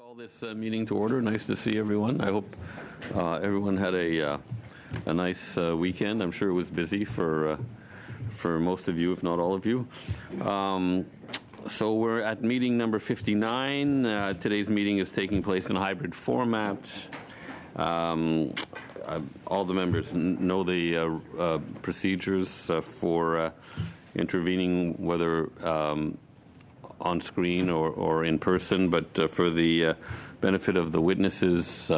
Call this meeting to order. Nice to see everyone. I hope everyone had a nice weekend. I'm sure it was busy for most of you, if not all of you. So we're at meeting number 59. Today's meeting is taking place in a hybrid format. All the members know the procedures for intervening, whether on screen or in person, but for the benefit of the witnesses,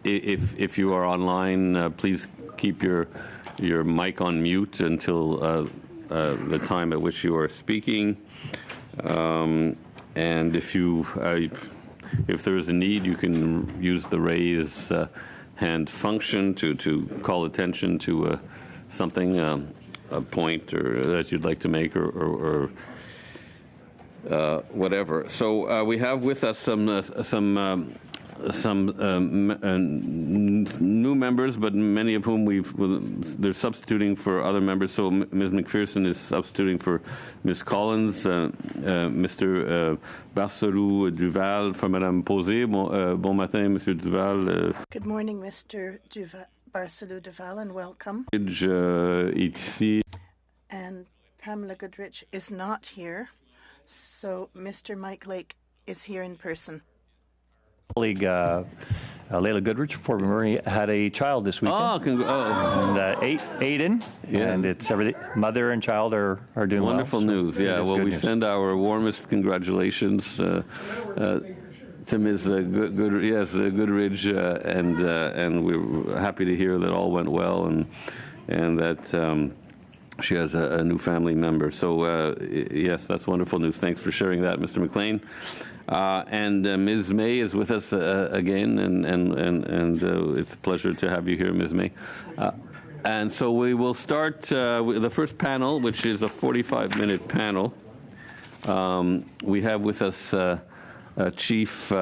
if you are online, please keep your mic on mute until the time at which you are speaking. And if there is a need, you can use the raise hand function to call attention to something, a point or that you'd like to make, or whatever. So we have with us some new members, but many of whom they're substituting for other members. So Ms. McPherson is substituting for Ms. Collins, Mr. Barcelou Duval for Madame Posé. Bon matin, Monsieur Duval. Good morning, Mr. Barcelou Duval, and welcome. Ici. And Pamela Goodrich is not here. So Mr. Mike Lake is here in person. Colleague Layla Goodrich, Fort McMurray, had a child this weekend. Aiden, yeah. And it's everything. Mother and child are doing wonderful well. News. Yeah, well, we send our warmest congratulations to Ms. Goodrich, and we're happy to hear that all went well, and that. She has a new family member. So, yes, that's wonderful news. Thanks for sharing that, Mr. McLean. And Ms. May is with us again, and it's a pleasure to have you here, Ms. May. And so we will start with the first panel, which is a 45-minute panel. We have with us Chief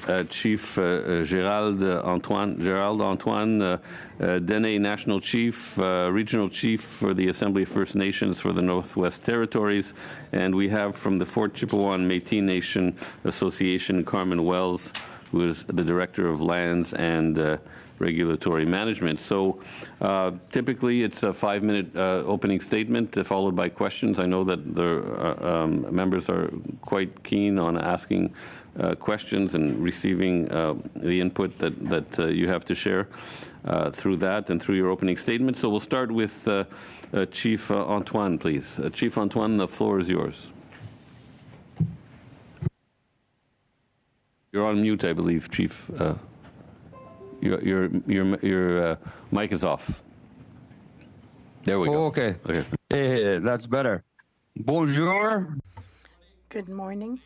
Gerald Antoine, Dene National Chief, Regional Chief for the Assembly of First Nations for the Northwest Territories, and we have from the Fort Chippewa Métis Nation Association, Carmen Wells, who is the Director of Lands and Regulatory Management. So typically it's a 5-minute opening statement followed by questions. I know that the members are quite keen on asking questions and receiving the input that you have to share through that and through your opening statement. So we'll start with Chief Antoine, please. Chief Antoine, the floor is yours. You're on mute, I believe, Chief. Your mic is off. There we go. Okay. That's better. Bonjour. Good morning.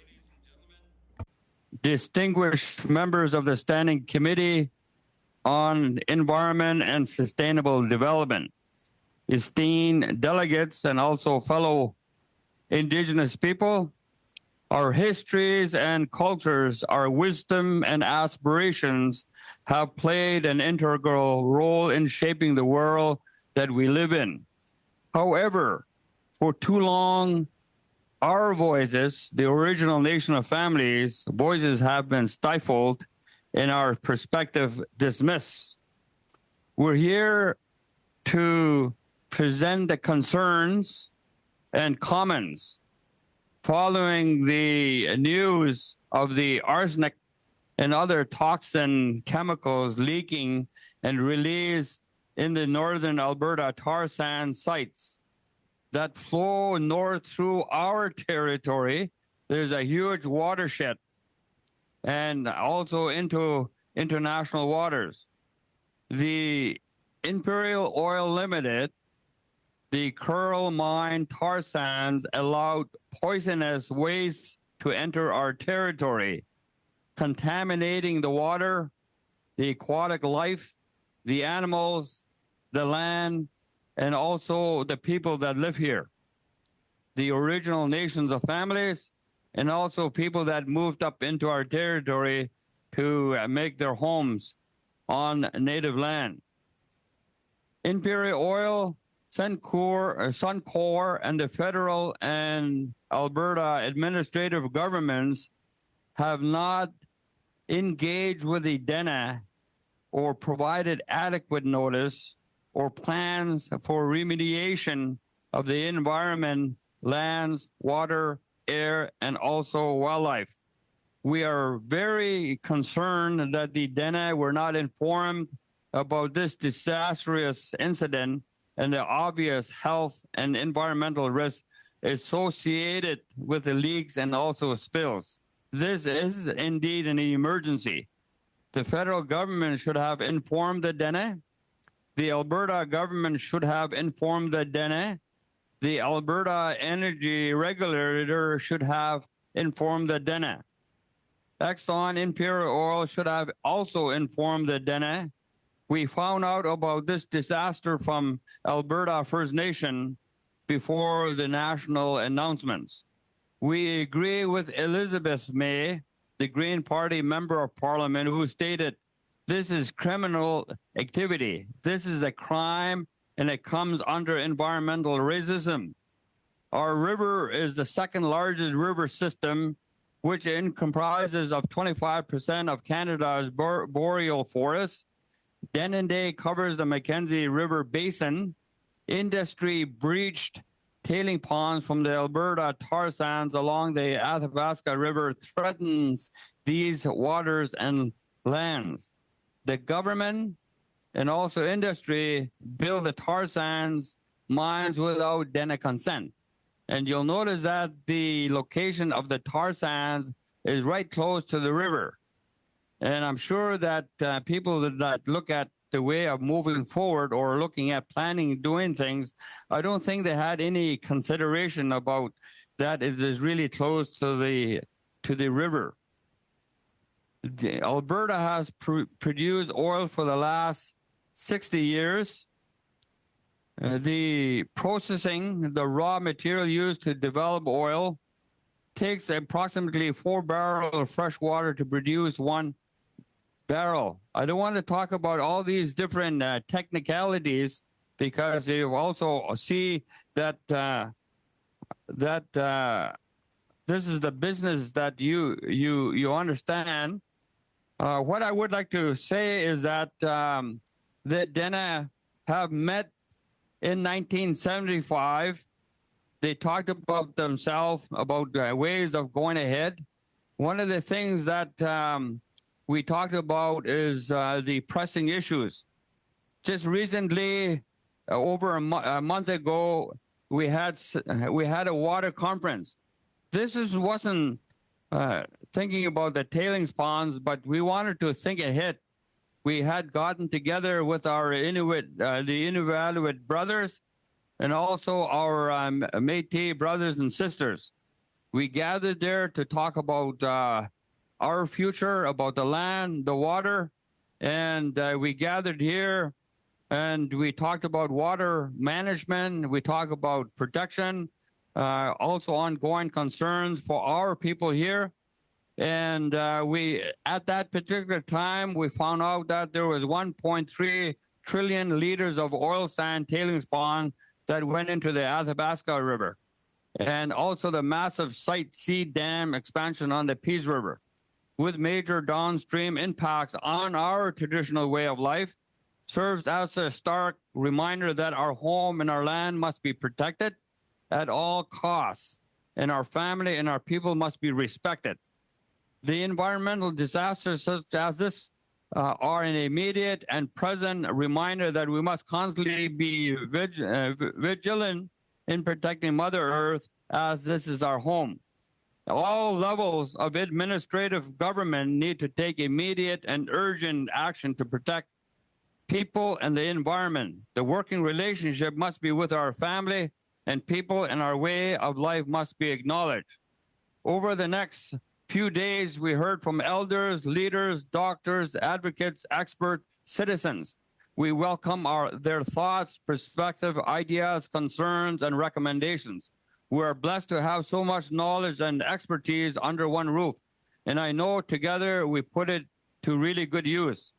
Distinguished members of the Standing Committee on Environment and Sustainable Development, esteemed delegates, and also fellow Indigenous people, our histories and cultures, our wisdom and aspirations have played an integral role in shaping the world that we live in. However, for too long, our voices, the original nation of families, voices have been stifled and our perspective dismissed. We're here to present the concerns and comments following the news of the arsenic and other toxin chemicals leaking and released in the northern Alberta tar sand sites that flow north through our territory. There's a huge watershed and also into international waters. The Imperial Oil Limited, the Curl Mine tar sands allowed poisonous waste to enter our territory, contaminating the water, the aquatic life, the animals, the land, and also the people that live here, the original nations of families, and also people that moved up into our territory to make their homes on native land. Imperial Oil, Suncor, and the federal and Alberta administrative governments have not engaged with the DENA or provided adequate notice or plans for remediation of the environment, lands, water, air, and also wildlife. We are very concerned that the DENA were not informed about this disastrous incident and the obvious health and environmental risks associated with the leaks and also spills. This is indeed an emergency. The federal government should have informed the DENA. The Alberta government should have informed the DENA. The Alberta Energy Regulator should have informed the DENA. Exxon Imperial Oil should have also informed the DENA. We found out about this disaster from Alberta First Nation before the national announcements. We agree with Elizabeth May, the Green Party Member of Parliament, who stated, this is criminal activity. This is a crime, and it comes under environmental racism. Our river is the second largest river system, which comprises of 25% of Canada's boreal forest. Denendeh covers the Mackenzie River Basin. Industry breached tailing ponds from the Alberta tar sands along the Athabasca River threatens these waters and lands. The government and also industry build the tar sands mines without DENA consent. And you'll notice that the location of the tar sands is right close to the river. And I'm sure that people that look at the way of moving forward or looking at planning, doing things, I don't think they had any consideration about that it is really close to the river. Alberta has produced oil for the last 60 years. The processing, the raw material used to develop oil, takes approximately 4 barrels of fresh water to produce 1 barrel. I don't want to talk about all these different technicalities because you also see that this is the business that you understand. What I would like to say is that the DENA have met in 1975. They talked about themselves, about ways of going ahead. One of the things that we talked about is the pressing issues. Just recently, over a month ago, we had a water conference. This wasn't thinking about the tailings ponds, but we wanted to think ahead. We had gotten together with our Inuit, the Inuit brothers, and also our Métis brothers and sisters. We gathered there to talk about our future, about the land, the water, and we gathered here and we talked about water management, we talked about protection, also ongoing concerns for our people here. And at that particular time, we found out that there was 1.3 trillion liters of oil sand tailings pond that went into the Athabasca River, and also the massive Site C dam expansion on the Peace River, with major downstream impacts on our traditional way of life, serves as a stark reminder that our home and our land must be protected at all costs, and our family and our people must be respected. The environmental disasters such as this are an immediate and present reminder that we must constantly be vigilant in protecting Mother Earth, as this is our home. All levels of administrative government need to take immediate and urgent action to protect people and the environment. The working relationship must be with our family and people, and our way of life must be acknowledged. Over the next few days, we heard from elders, leaders, doctors, advocates, experts, citizens. We welcome their thoughts, perspective, ideas, concerns, and recommendations. We are blessed to have so much knowledge and expertise under one roof, and I know together we put it to really good use.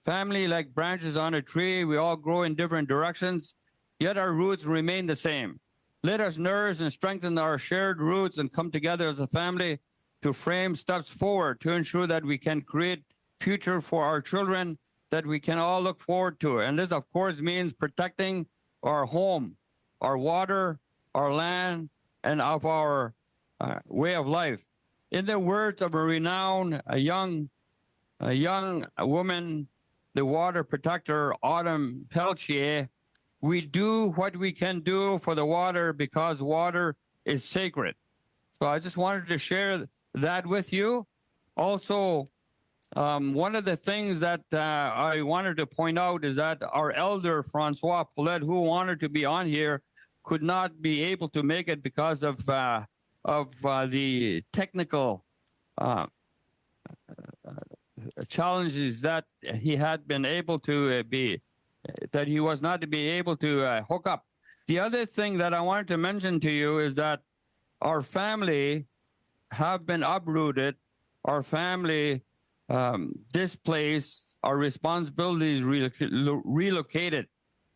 Family like branches on a tree, we all grow in different directions, yet our roots remain the same. Let us nourish and strengthen our shared roots and come together as a family to frame steps forward to ensure that we can create future for our children that we can all look forward to. And this, of course, means protecting our home, our water, our land, and of our way of life. In the words of a renowned young woman, the water protector Autumn Peltier, we do what we can do for the water because water is sacred. So I just wanted to share that with you. Also, one of the things that I wanted to point out is that our elder, Francois Paulette, who wanted to be on here, could not be able to make it because of the technical challenges that he had been able to that he was not to be able to hook up. The other thing that I wanted to mention to you is that our family have been uprooted, our family displaced, our responsibilities relocated.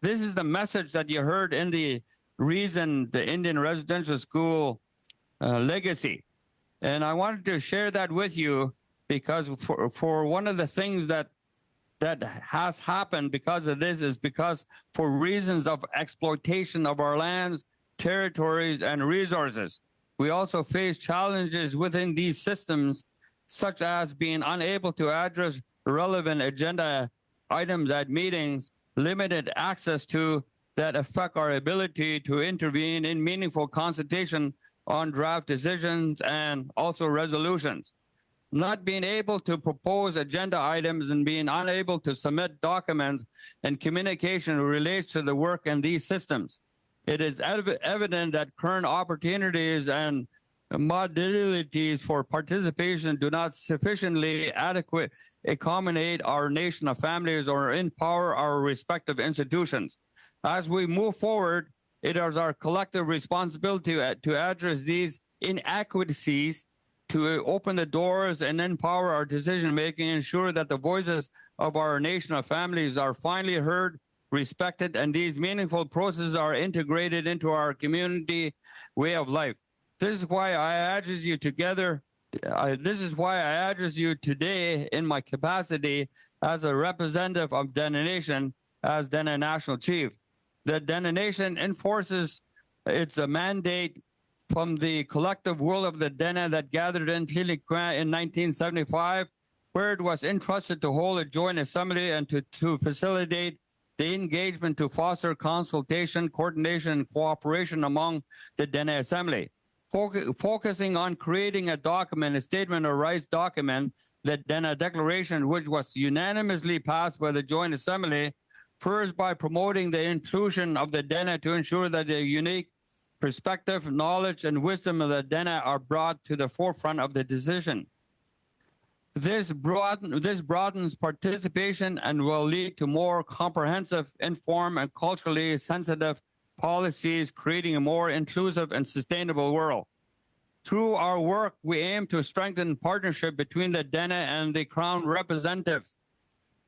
This is the message that you heard in the Indian Residential School legacy. And I wanted to share that with you because for one of the things that has happened because of this is because for reasons of exploitation of our lands, territories, and resources. We also face challenges within these systems, such as being unable to address relevant agenda items at meetings, limited access to that affect our ability to intervene in meaningful consultation on draft decisions and also resolutions. Not being able to propose agenda items and being unable to submit documents and communication relates to the work in these systems. It is evident that current opportunities and modalities for participation do not sufficiently adequate accommodate our nation of families or empower our respective institutions. As we move forward, it is our collective responsibility to address these inadequacies, to open the doors and empower our decision-making, ensure that the voices of our nation of families are finally heard, respected, and these meaningful processes are integrated into our community way of life. This is why I address you together. This is why I address you today in my capacity as a representative of Dene Nation, as Dene National Chief. The Dene Nation enforces its mandate from the collective will of the Dene that gathered in Tiliquin in 1975, where it was entrusted to hold a joint assembly and to facilitate the engagement to foster consultation, coordination, and cooperation among the Dene Assembly. Focusing on creating a document, a statement of rights document, the Dene Declaration, which was unanimously passed by the Joint Assembly, first by promoting the inclusion of the Dene to ensure that the unique perspective, knowledge, and wisdom of the Dene are brought to the forefront of the decision. This broadens participation and will lead to more comprehensive, informed, and culturally sensitive policies, creating a more inclusive and sustainable world. Through our work, we aim to strengthen partnership between the Dene and the Crown representatives,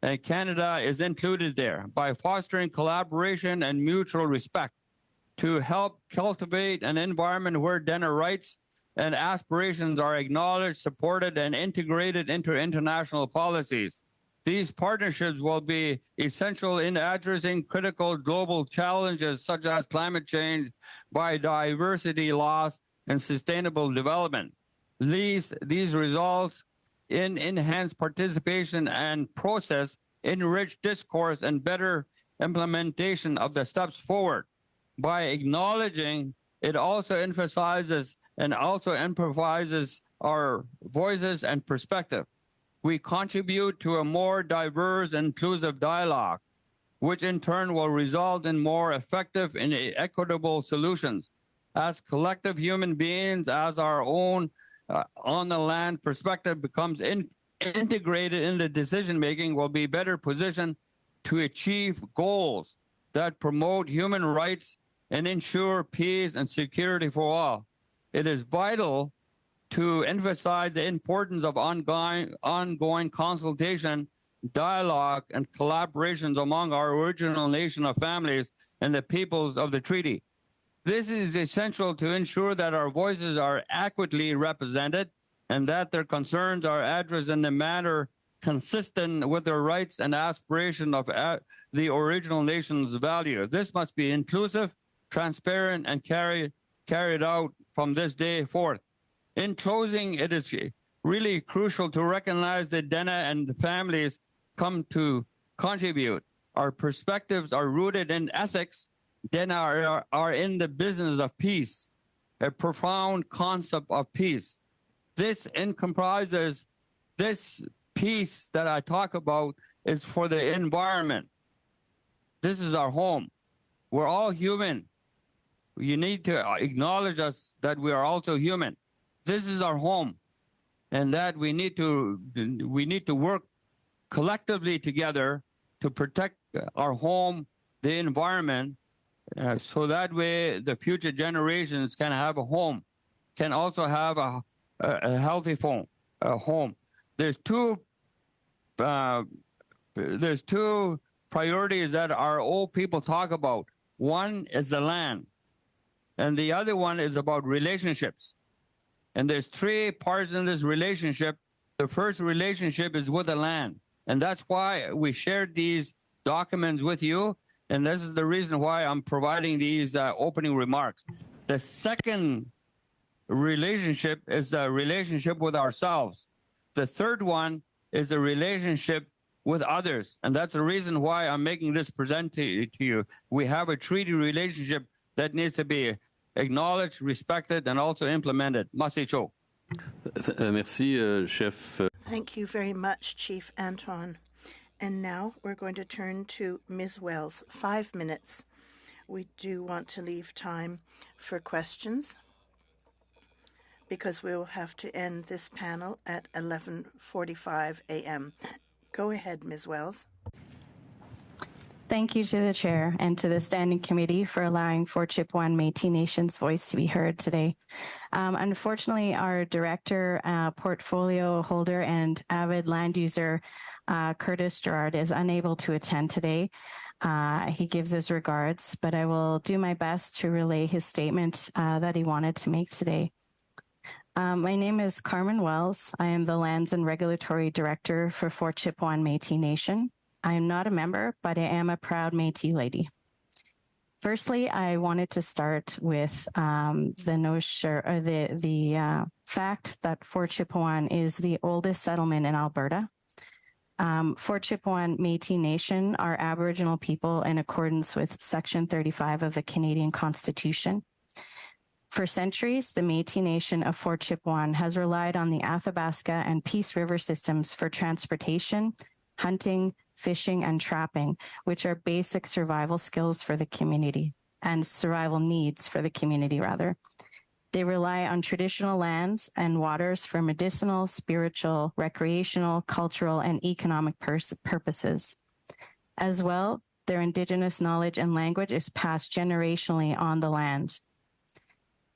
and Canada is included there, by fostering collaboration and mutual respect to help cultivate an environment where Dene rights and aspirations are acknowledged, supported, and integrated into international policies. These partnerships will be essential in addressing critical global challenges such as climate change, biodiversity loss, and sustainable development. These results in enhanced participation and process, enriched discourse, and better implementation of the steps forward. By acknowledging, it also emphasizes and also improvises our voices and perspective. We contribute to a more diverse and inclusive dialogue, which in turn will result in more effective and equitable solutions. As collective human beings, as our own on the land perspective becomes integrated into decision-making, we'll be better positioned to achieve goals that promote human rights and ensure peace and security for all. It is vital to emphasize the importance of ongoing consultation, dialogue, and collaborations among our original nation of families and the peoples of the treaty. This is essential to ensure that our voices are adequately represented and that their concerns are addressed in a manner consistent with their rights and aspiration of the original nation's value. This must be inclusive, transparent, and carried out from this day forth. In closing, it is really crucial to recognize that Dena and the families come to contribute. Our perspectives are rooted in ethics. Dena are in the business of peace, a profound concept of peace. This comprises this peace that I talk about is for the environment. This is our home. We're all human. You need to acknowledge us that we are also human. This is our home, and that we need to work collectively together to protect our home, the environment, so that way the future generations can have a home, can also have a healthy home. There's two priorities that our old people talk about. One is the land, and the other one is about relationships. And there's three parts in this relationship. The first relationship is with the land, and that's why we shared these documents with you, and this is the reason why I'm providing these opening remarks. The second relationship is the relationship with ourselves. The third one is the relationship with others, and that's the reason why I'm making this present to you. We have a treaty relationship that needs to be acknowledged, respected, and also implemented. Merci, Cho. Merci, Chef. Thank you very much, Chief Antoine. And now we're going to turn to Ms. Wells. 5 minutes. We do want to leave time for questions because we will have to end this panel at 11:45 a.m. Go ahead, Ms. Wells. Thank you to the Chair and to the Standing Committee for allowing Fort Chipewyan Métis Nation's voice to be heard today. Unfortunately, our Director, Portfolio Holder, and avid land user, Curtis Gerard, is unable to attend today. He gives his regards, but I will do my best to relay his statement that he wanted to make today. My name is Carmen Wells. I am the Lands and Regulatory Director for Fort Chipewyan Métis Nation. I am not a member, but I am a proud Métis lady. Firstly, I wanted to start with the fact that Fort Chipewyan is the oldest settlement in Alberta. Fort Chipewyan Métis Nation are Aboriginal people in accordance with Section 35 of the Canadian Constitution. For centuries, the Métis Nation of Fort Chipewyan has relied on the Athabasca and Peace River systems for transportation, hunting, fishing, and trapping, which are basic survival skills for the community and survival needs for the community, rather. They rely on traditional lands and waters for medicinal, spiritual, recreational, cultural, and economic purposes. As well, their Indigenous knowledge and language is passed generationally on the land.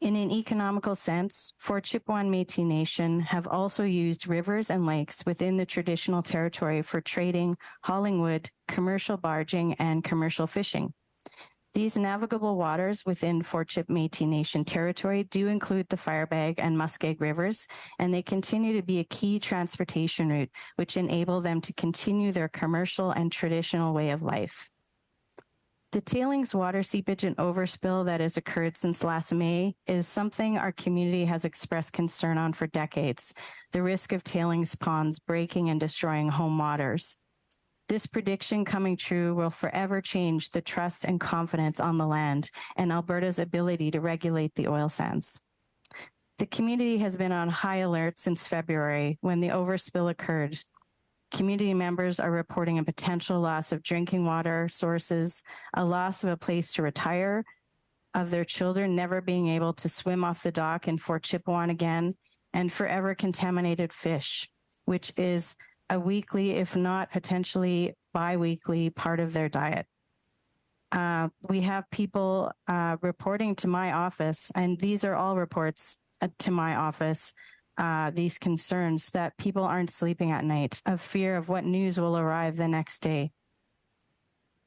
In an economical sense, Fort Chipewyan Métis Nation have also used rivers and lakes within the traditional territory for trading, hauling wood, commercial barging, and commercial fishing. These navigable waters within Fort Chip Métis Nation territory do include the Firebag and Muskeg rivers, and they continue to be a key transportation route, which enable them to continue their commercial and traditional way of life. The tailings water seepage and overspill that has occurred since last May is something our community has expressed concern on for decades, the risk of tailings ponds breaking and destroying home waters. This prediction coming true will forever change the trust and confidence on the land and Alberta's ability to regulate the oil sands. The community has been on high alert since February when the overspill occurred. Community members are reporting a potential loss of drinking water sources, a loss of a place to retire, of their children never being able to swim off the dock in Fort Chipewyan again, and forever contaminated fish, which is a weekly, if not potentially bi-weekly part of their diet. We have people reporting to my office, and these are all reports to my office, these concerns that people aren't sleeping at night of fear of what news will arrive the next day.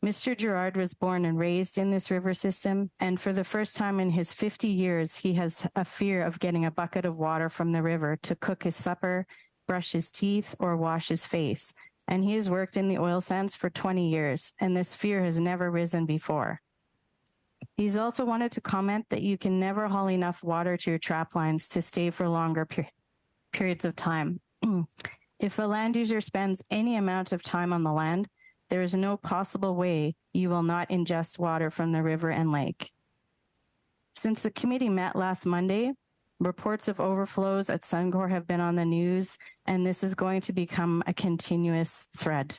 Mr. Girard was born and raised in this river system, and for the first time in his 50 years, he has a fear of getting a bucket of water from the river to cook his supper, brush his teeth, or wash his face. And he has worked in the oil sands for 20 years, and this fear has never risen before. He's also wanted to comment that you can never haul enough water to your trap lines to stay for longer periods of time. If a land user spends any amount of time on the land, there is no possible way you will not ingest water from the river and lake. Since the committee met last Monday, reports of overflows at Suncor have been on the news, and this is going to become a continuous thread.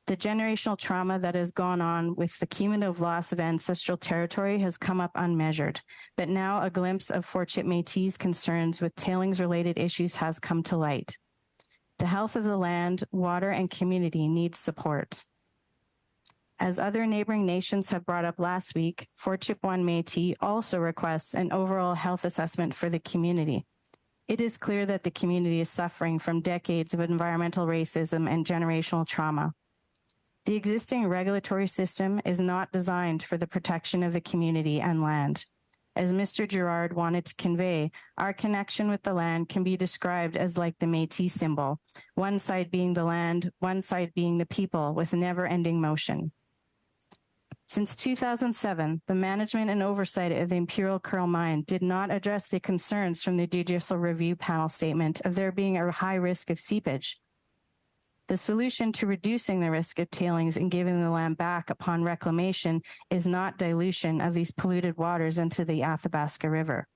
The generational trauma that has gone on with the cumulative loss of ancestral territory has come up unmeasured, but now a glimpse of Fort Chip Métis' concerns with tailings-related issues has come to light. The health of the land, water, and community needs support. As other neighboring nations have brought up last week, Fort Chipewyan Métis also requests an overall health assessment for the community. It is clear that the community is suffering from decades of environmental racism and generational trauma. The existing regulatory system is not designed for the protection of the community and land. As Mr. Girard wanted to convey, our connection with the land can be described as like the Métis symbol, one side being the land, one side being the people, with never-ending motion. Since 2007, the management and oversight of the Imperial Curl Mine did not address the concerns from the Judicial Review Panel statement of there being a high risk of seepage. The solution to reducing the risk of tailings and giving the land back upon reclamation is not dilution of these polluted waters into the Athabasca River.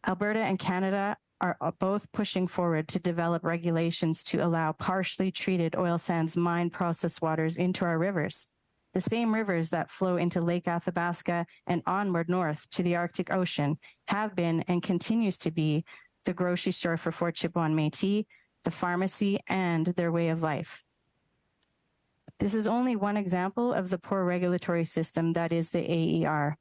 Alberta and Canada are both pushing forward to develop regulations to allow partially treated oil sands mine process waters into our rivers, the same rivers that flow into Lake Athabasca and onward north to the Arctic Ocean have been and continues to be the grocery store for Fort Chipewyan Métis, the pharmacy, and their way of life. This is only one example of the poor regulatory system that is the AER.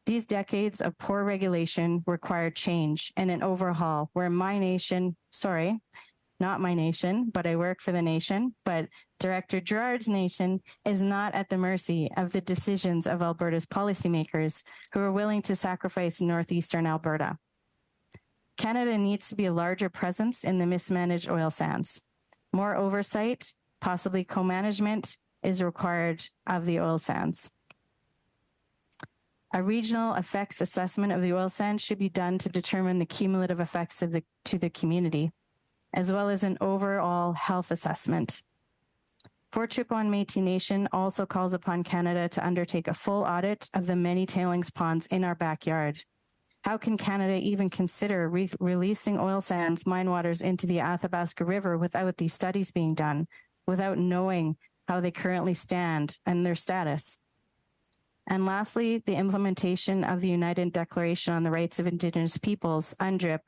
These decades of poor regulation require change and an overhaul where my nation, not my nation, but I work for the nation, but Director Girard's nation is not at the mercy of the decisions of Alberta's policymakers who are willing to sacrifice northeastern Alberta. Canada needs to be a larger presence in the mismanaged oil sands. More oversight, possibly co-management, is required of the oil sands. A regional effects assessment of the oil sands should be done to determine the cumulative effects to the community, as well as an overall health assessment. Fort Chipewyan Métis Nation also calls upon Canada to undertake a full audit of the many tailings ponds in our backyard. How can Canada even consider releasing oil sands mine waters into the Athabasca River without these studies being done, without knowing how they currently stand and their status? And lastly, the implementation of the United Declaration on the Rights of Indigenous Peoples, UNDRIP,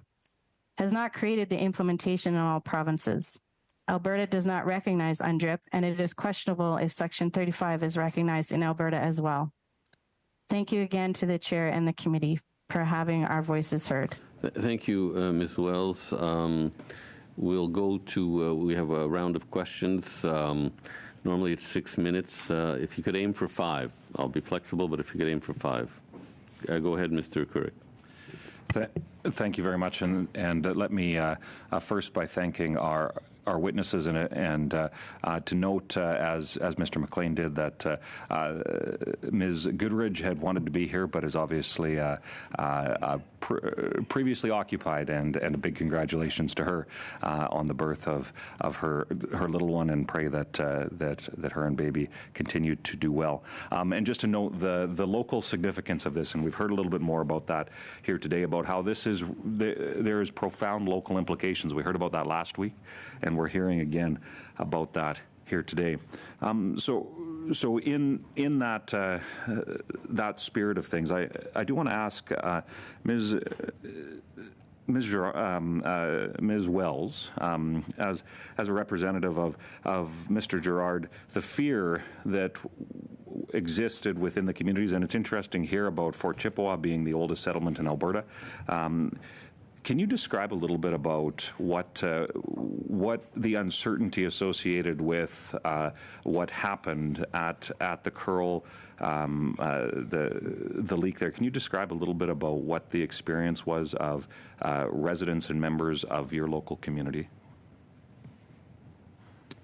has not created the implementation in all provinces. Alberta does not recognize UNDRIP, and it is questionable if Section 35 is recognized in Alberta as well. Thank you again to the Chair and the committee for having our voices heard. Thank you, Ms. Wells. We'll go to, we have a round of questions. Normally it's 6 minutes. If you could aim for 5, I'll be flexible, but if you could aim for 5. Go ahead, Mr. Coury. Thank you very much, and let me first by thanking our witnesses and to note, as Mr. McLean did, that Ms. Goodridge had wanted to be here, but is obviously previously occupied, and a big congratulations to her on the birth of her little one, and pray that her and baby continue to do well. And just to note the local significance of this, and we've heard a little bit more about that here today, about how there is profound local implications. We heard about that last week, and we're hearing again about that here today. So in that that spirit of things, I do want to ask Ms. Wells, as a representative of Mr. Girard, the fear that existed within the communities, and it's interesting here about Fort Chippewa being the oldest settlement in Alberta. Can you describe a little bit about what the uncertainty associated with what happened at the Curl, the leak there? Can you describe a little bit about what the experience was of residents and members of your local community?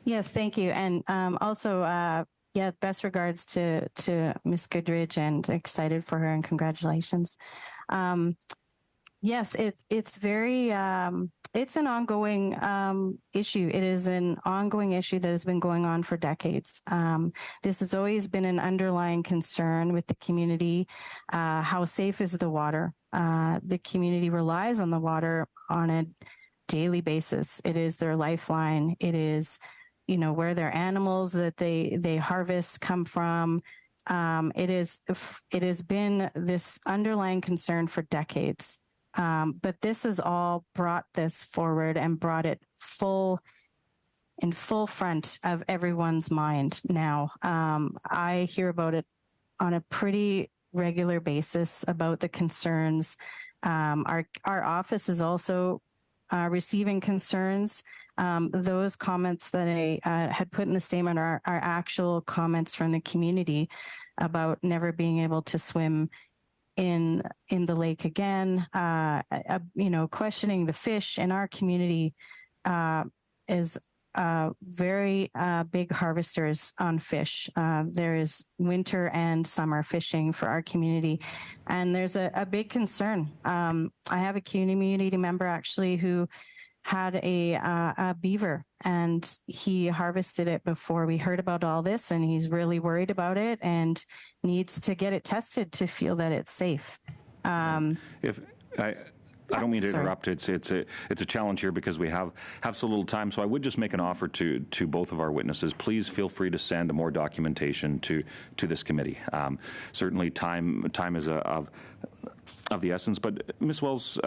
Yes, thank you. And also, yeah, best regards to Ms. Goodridge, and excited for her, and congratulations. Yes, it's very, it's an ongoing issue. It is an ongoing issue that has been going on for decades. This has always been an underlying concern with the community. How safe is the water? The community relies on the water on a daily basis. It is their lifeline. It is, where their animals that they harvest come from. It has been this underlying concern for decades. But this has all brought this forward and brought it in full front of everyone's mind now. I hear about it on a pretty regular basis about the concerns. Our office is also receiving concerns. Those comments that I had put in the statement are actual comments from the community about never being able to swim in the lake again. Questioning the fish in our community is very big harvesters on fish. There is winter and summer fishing for our community, and there's a big concern. I have a community member actually who had a beaver, and he harvested it before we heard about all this, and he's really worried about it and needs to get it tested to feel that it's safe. If I don't mean to interrupt. It's a challenge here because we have so little time. So I would just make an offer to both of our witnesses. Please feel free to send more documentation to this committee. Certainly, time is of the essence. But Ms. Wells,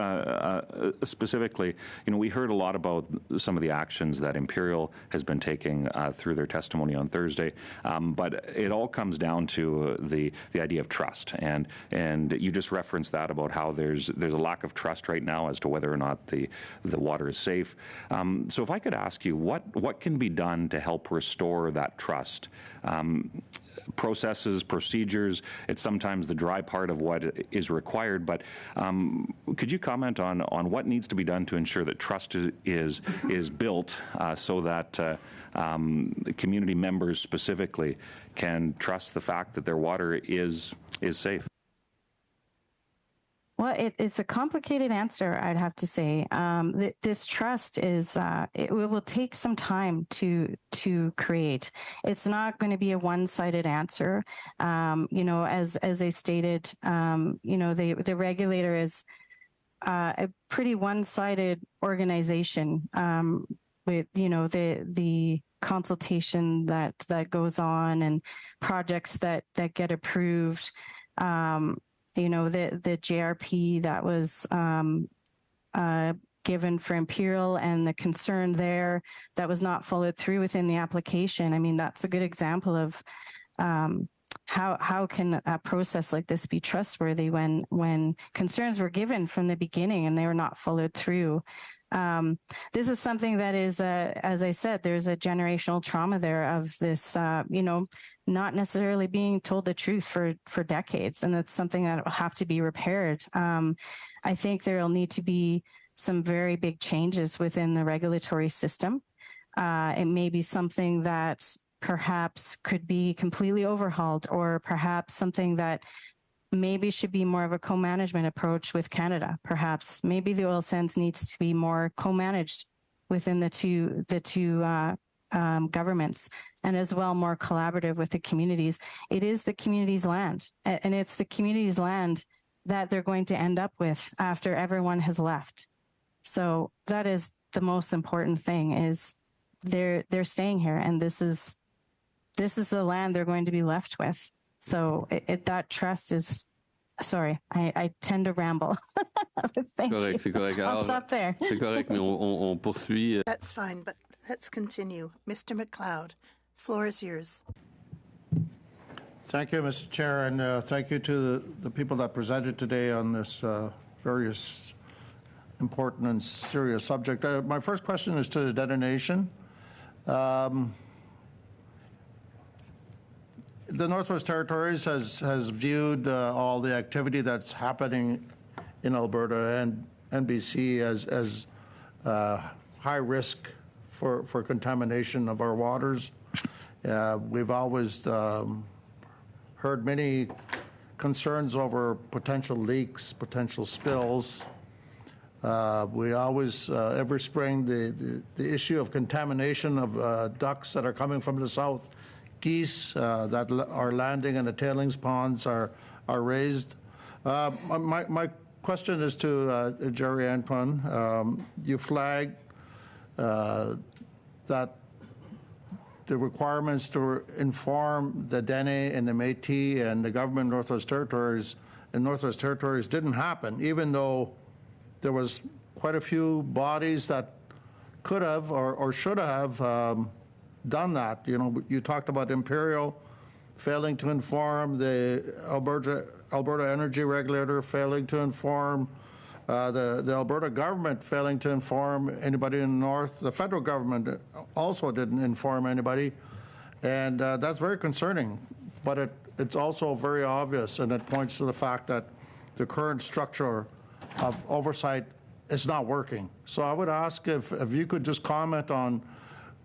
specifically, we heard a lot about some of the actions that Imperial has been taking through their testimony on Thursday. But it all comes down to the idea of trust, and you just referenced that about how there's a lack of trust right now as to whether or not the water is safe. So if I could ask you, what can be done to help restore that trust? Processes, procedures, it's sometimes the dry part of what is required, but could you comment on what needs to be done to ensure that trust is built so that community members specifically can trust the fact that their water is safe? Well, it's a complicated answer, I'd have to say. This trust is, it will take some time to create. It's not going to be a one-sided answer. As I stated, the regulator is a pretty one-sided organization with, the consultation that goes on and projects that get approved. The JRP that was given for Imperial and the concern there that was not followed through within the application. I mean, that's a good example of how can a process like this be trustworthy when concerns were given from the beginning and they were not followed through. This is something that is, as I said, there's a generational trauma there of this, not necessarily being told the truth for decades. And that's something that will have to be repaired. I think there will need to be some very big changes within the regulatory system. It may be something that perhaps could be completely overhauled, or perhaps something that maybe should be more of a co-management approach with Canada. Perhaps maybe the oil sands needs to be more co-managed within the two governments, and as well more collaborative with the communities. It is the community's land, and it's the community's land that they're going to end up with after everyone has left. So that is the most important thing, is they're staying here, and this is the land they're going to be left with. So that trust is, sorry, I tend to ramble. Thank you. C'est correct. I'll stop there. C'est correct, mais on poursuit. That's fine, but let's continue. Mr. McLeod, floor is yours. Thank you, Mr. Chair, and thank you to the people that presented today on this various important and serious subject. My first question is to the Detonation. The Northwest Territories has viewed all the activity that's happening in Alberta and BC as high risk for contamination of our waters. We've always heard many concerns over potential leaks, potential spills. We always, every spring, the issue of contamination of ducks that are coming from the south, geese that are landing in the tailings ponds are raised. My question is to Jerry Antoine. You flagged that the requirements to inform the Dene and the Métis and the government of Northwest Territories didn't happen, even though there was quite a few bodies that could have or should have done that. You know, you talked about Imperial failing to inform, the Alberta Energy Regulator failing to inform, the Alberta government failing to inform anybody in the north. The federal government also didn't inform anybody, and that's very concerning. But it's also very obvious, and it points to the fact that the current structure of oversight is not working. So I would ask if you could just comment on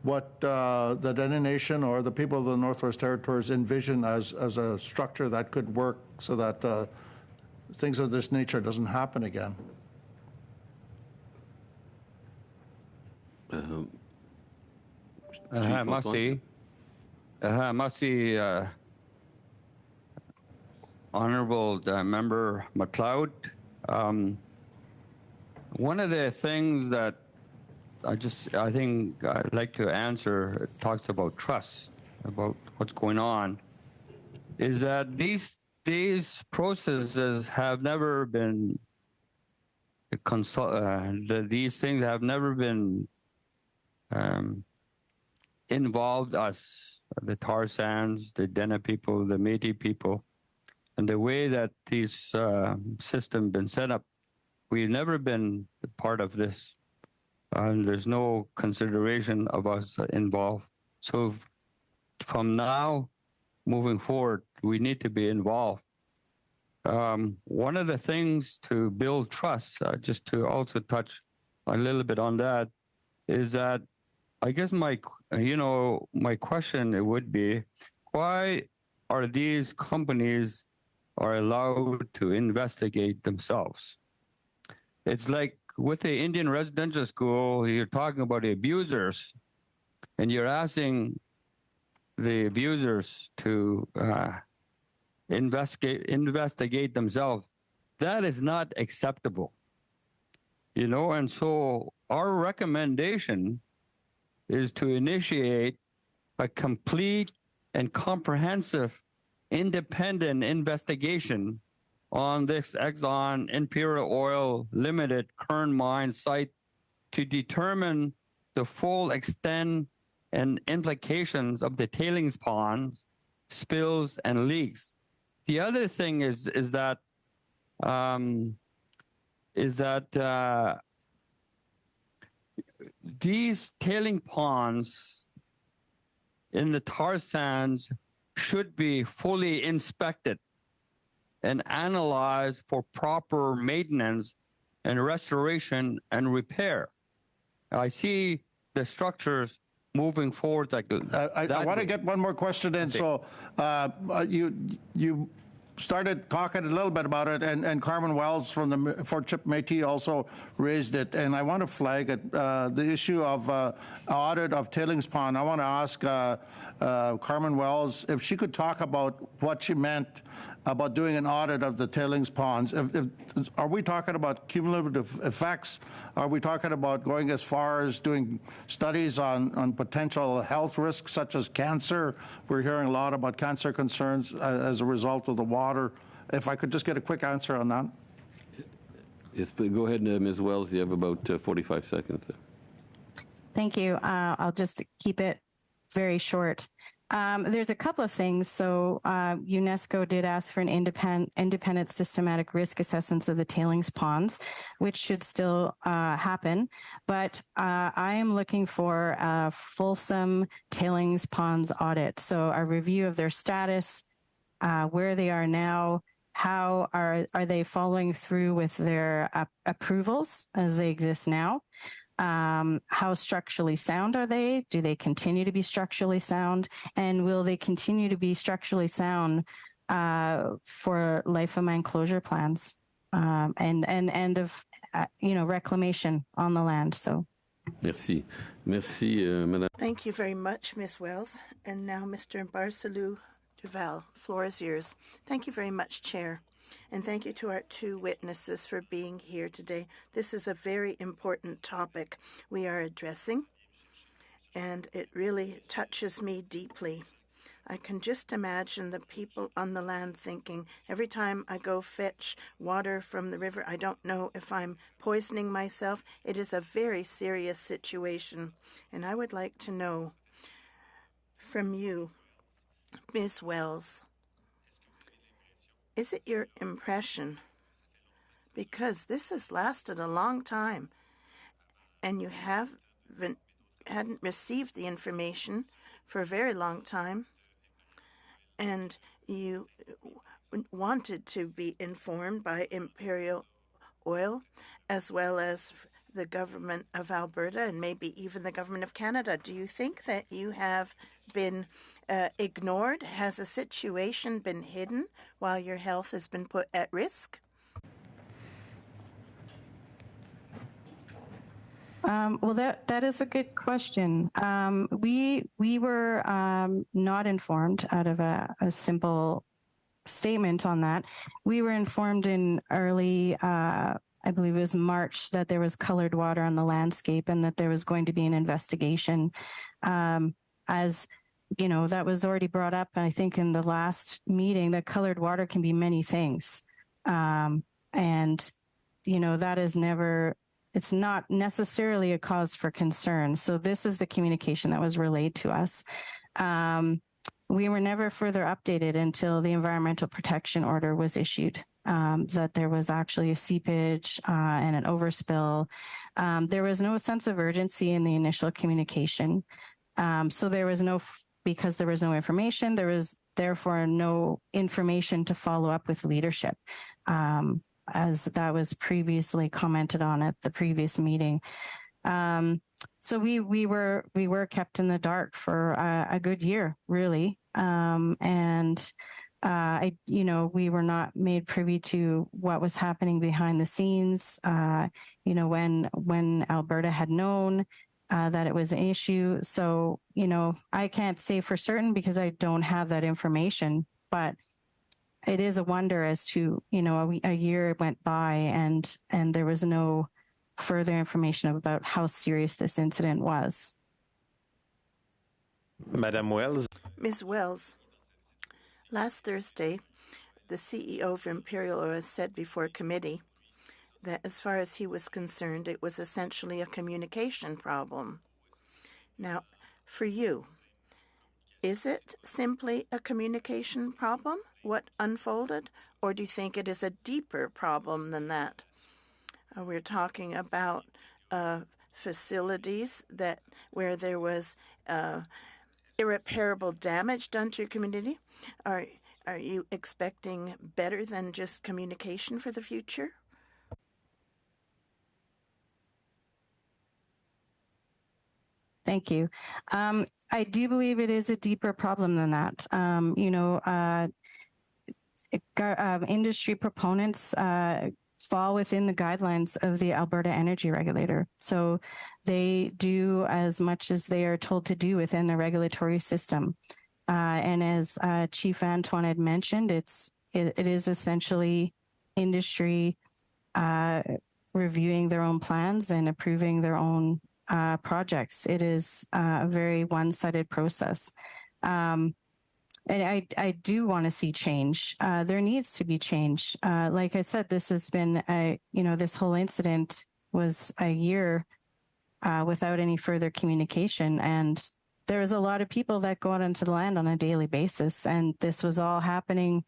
what the Dene Nation or the people of the Northwest Territories envision as a structure that could work so that things of this nature doesn't happen again. Merci, Honourable Member MacLeod. One of the things that I think I'd like to answer, it talks about trust, about what's going on, is that these processes have never been these things have never been involved us, the tar sands, the Dene people, the Métis people, and the way that these systems been set up. We've never been part of this. There's no consideration of us involved. So from now moving forward, we need to be involved. One of the things to build trust, just to also touch a little bit on that, is that I guess my question it would be, why are these companies are allowed to investigate themselves? It's like with the Indian residential school, you're talking about the abusers, and you're asking the abusers to investigate themselves. That is not acceptable, you know. And so our recommendation is to initiate a complete and comprehensive independent investigation on this Exxon Imperial Oil Limited Kern Mine site to determine the full extent and implications of the tailings ponds, spills, and leaks. The other thing is that these tailing ponds in the tar sands should be fully inspected and analyzed for proper maintenance and restoration and repair. I see the structures moving forward like I want to get one more question in. So you started talking a little bit about it, and Carmen Wells from the Fort Chip Métis also raised it, and I want to flag it, the issue of audit of tailings pond. I want to ask Carmen Wells if she could talk about what she meant about doing an audit of the tailings ponds. Are we talking about cumulative effects? Are we talking about going as far as doing studies on potential health risks such as cancer? We're hearing a lot about cancer concerns as a result of the water. If I could just get a quick answer on that. Yes, go ahead, Ms. Wells. You have about 45 seconds there. Thank you. I'll just keep it very short. There's a couple of things. So UNESCO did ask for an independent systematic risk assessments of the tailings ponds, which should still happen. But I am looking for a fulsome tailings ponds audit. So a review of their status, where they are now, how are they following through with their approvals as they exist now? How structurally sound are they? Do they continue to be structurally sound? And will they continue to be structurally sound for life of mine closure plans and end of reclamation on the land? So, Merci, Madame. Thank you very much, Ms. Wells. And now, Mr. Barcelou Duval, floor is yours. Thank you very much, Chair. And thank you to our two witnesses for being here today. This is a very important topic we are addressing, and it really touches me deeply. I can just imagine the people on the land thinking, every time I go fetch water from the river, I don't know if I'm poisoning myself. It is a very serious situation, and I would like to know from you, Ms. Wells, is it your impression, because this has lasted a long time and you hadn't received the information for a very long time, and you wanted to be informed by Imperial Oil as well as the government of Alberta and maybe even the government of Canada. Do you think that you have been ignored? Has a situation been hidden while your health has been put at risk? Well, that is a good question. We were not informed out of a simple statement on that. We were informed in early, I believe it was March, that there was colored water on the landscape and that there was going to be an investigation. As you know, that was already brought up, I think, in the last meeting, that colored water can be many things. And, you know, that is never, it's not necessarily a cause for concern. So this is the communication that was relayed to us. We were never further updated until the Environmental Protection Order was issued, that there was actually a seepage and an overspill. There was no sense of urgency in the initial communication. So there was because there was no information, there was therefore no information to follow up with leadership, as that was previously commented on at the previous meeting. So we were kept in the dark for a good year, really. We were not made privy to what was happening behind the scenes. When Alberta had known that it was an issue. So, I can't say for certain because I don't have that information, but it is a wonder as to, a year went by and there was no further information about how serious this incident was. Madame Wells. Ms. Wells, last Thursday, the CEO of Imperial Oil said before committee that as far as he was concerned, it was essentially a communication problem. Now, for you, is it simply a communication problem, what unfolded, or do you think it is a deeper problem than that? We're talking about facilities where there was irreparable damage done to your community. Are you expecting better than just communication for the future? Thank you. I do believe it is a deeper problem than that. Industry proponents fall within the guidelines of the Alberta Energy Regulator. So they do as much as they are told to do within the regulatory system. And as Chief Antoine had mentioned, it is essentially industry reviewing their own plans and approving their own projects. It is a very one-sided process. And I do want to see change. There needs to be change. Like I said, this has been this whole incident was a year without any further communication. And, there's a lot of people that go out onto the land on a daily basis, and this was all happening,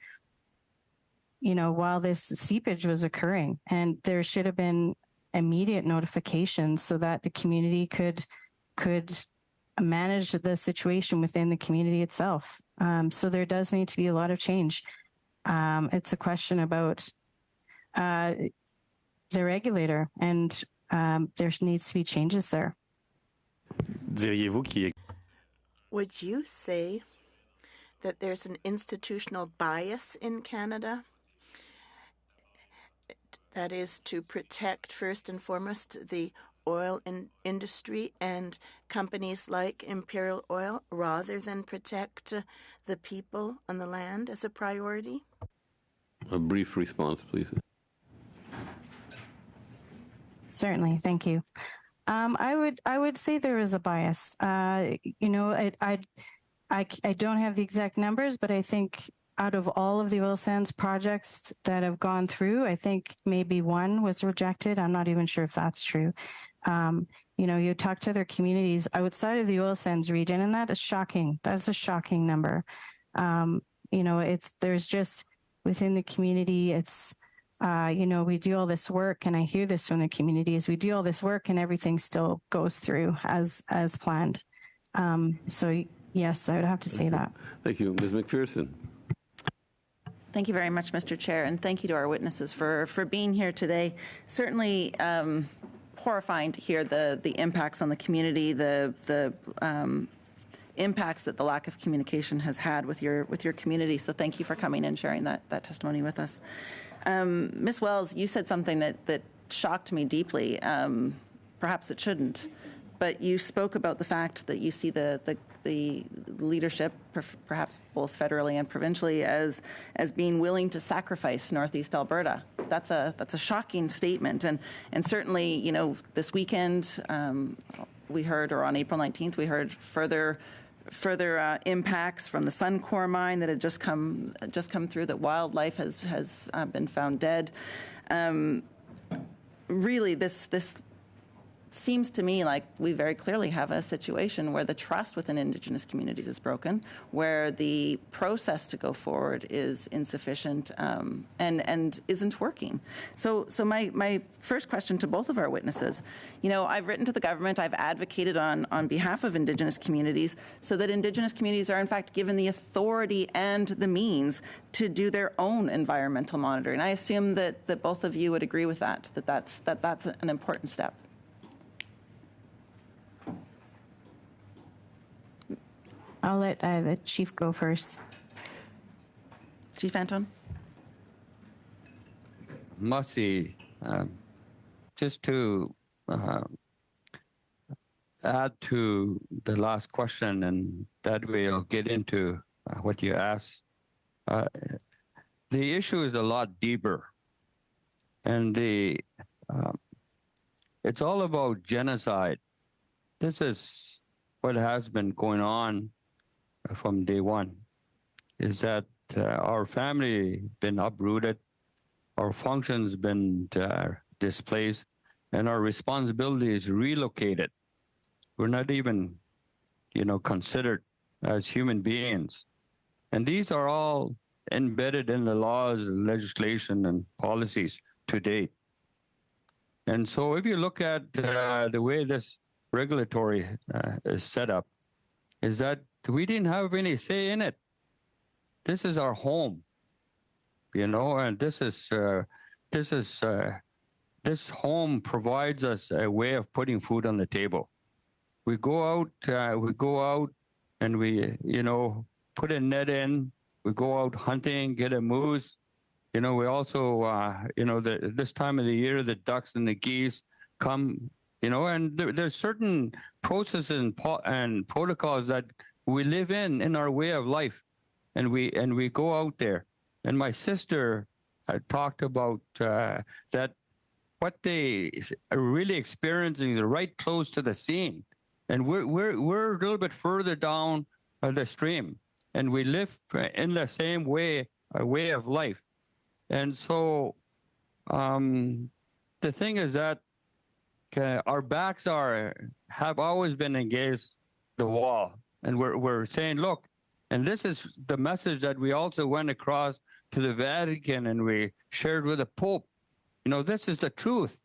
while this seepage was occurring, and there should have been immediate notification so that the community could manage the situation within the community itself. So there does need to be a lot of change. It's a question about the regulator, and there needs to be changes there. Would you say that there's an institutional bias in Canada? That is to protect, first and foremost, the oil industry and companies like Imperial Oil rather than protect the people on the land as a priority? A brief response, please. Certainly, thank you. I would say there is a bias. I don't have the exact numbers, but I think out of all of the oil sands projects that have gone through, I think maybe one was rejected. I'm not even sure if that's true. You talk to other communities outside of the oil sands region, and that is shocking. That's a shocking number. There's just within the community, it's, we do all this work, and I hear this from the community, is we do all this work and everything still goes through as planned. So yes, I would have to say that. Thank you. Ms. McPherson. Thank you very much, Mr. Chair, and thank you to our witnesses for being here today. Certainly horrifying to hear the impacts on the community, the impacts that the lack of communication has had with your community. So thank you for coming and sharing that testimony with us. Ms. Wells, you said something that shocked me deeply. Perhaps it shouldn't, but you spoke about the fact that you see the leadership, perhaps both federally and provincially, as being willing to sacrifice Northeast Alberta. That's a shocking statement, and certainly, this weekend we heard, or on April 19th, we heard further impacts from the Suncor mine that had just come through. That wildlife has been found dead. Really, this seems to me like we very clearly have a situation where the trust within Indigenous communities is broken, where the process to go forward is insufficient and isn't working. So my first question to both of our witnesses, I've written to the government, I've advocated on behalf of Indigenous communities so that Indigenous communities are in fact given the authority and the means to do their own environmental monitoring. I assume that both of you would agree with that's an important step. I'll let the chief go first. Chief Anton? Mercy, just to add to the last question, and that way I'll get into what you asked. The issue is a lot deeper, and it's all about genocide. This is what has been going on from day one, is that our family been uprooted, our functions been displaced, and our responsibility is relocated. We're not even, considered as human beings. And these are all embedded in the laws, legislation, and policies to date. And so if you look at the way this regulatory is set up, is that we didn't have any say in it. This is our home, and this home provides us a way of putting food on the table. We go out and we, put a net in, we go out hunting, get a moose. We also, this time of the year, the ducks and the geese come, and there's certain processes and protocols that we live in our way of life, and we go out there. And my sister talked about that what they are really experiencing is right close to the scene, and we're a little bit further down the stream, and we live in the same way of life. And so the thing is that our backs have always been against the wall. And we're saying, look, and this is the message that we also went across to the Vatican and we shared with the Pope. You know, this is the truth.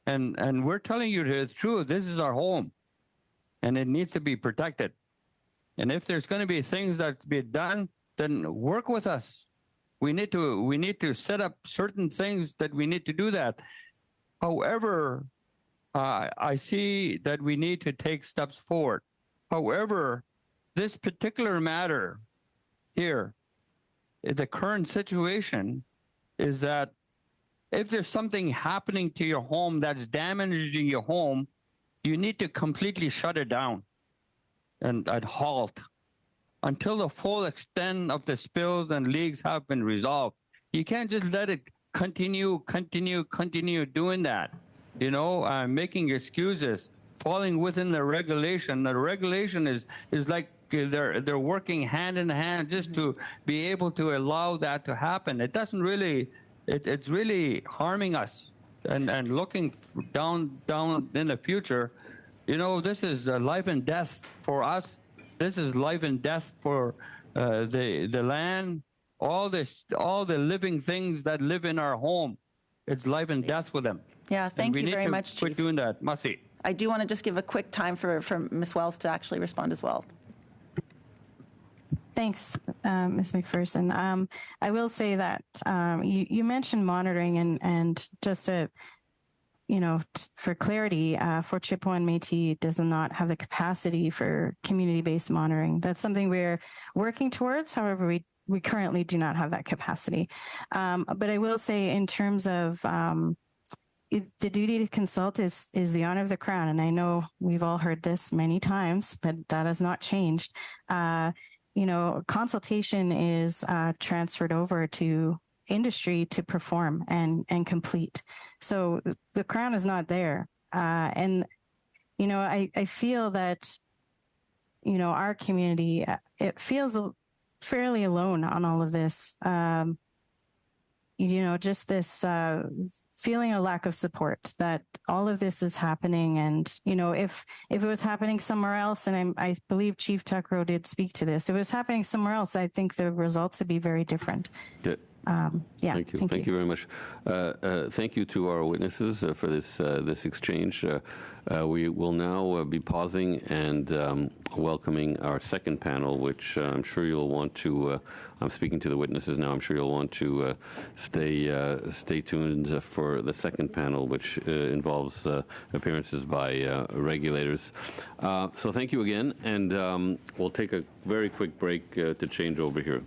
And we're telling you the truth. This is our home. And it needs to be protected. And if there's going to be things that be done, then work with us. We need to set up certain things that we need to do that. However, I see that we need to take steps forward. However, this particular matter here, the current situation is that if there's something happening to your home that's damaging your home, you need to completely shut it down and halt until the full extent of the spills and leaks have been resolved. You can't just let it continue doing that, you know, making excuses, falling within the regulation. The regulation is like they're working hand in hand just to be able to allow that to happen. It doesn't really, it's really harming us. And looking down in the future, you know, this is life and death for us. This is life and death for the land, all the living things that live in our home. It's life and death for them. Yeah, thank you very much, Chief. Quit doing that. Masi. I do want to just give a quick time for Ms. Wells to actually respond as well. Thanks, Ms. McPherson. I will say that you mentioned monitoring and just to, you know, for clarity, Fort Chipewyan Métis does not have the capacity for community-based monitoring. That's something we're working towards. However, we currently do not have that capacity. But I will say in terms of the duty to consult is the honor of the Crown. And I know we've all heard this many times, but that has not changed. You know, consultation is transferred over to industry to perform and complete. So the Crown is not there. And, you know, I feel that, you know, our community, it feels fairly alone on all of this. You know, just this feeling a lack of support that all of this is happening. And, you know, if it was happening somewhere else, and I believe Chief Tuckrow did speak to this, if it was happening somewhere else, I think the results would be very different. Yeah. Yeah, thank you very much. Thank you to our witnesses for this exchange. We will now be pausing and welcoming our second panel, which I'm sure you'll want to. I'm speaking to the witnesses now. I'm sure you'll want to stay tuned for the second panel, which involves appearances by regulators. So thank you again, and we'll take a very quick break to change over here.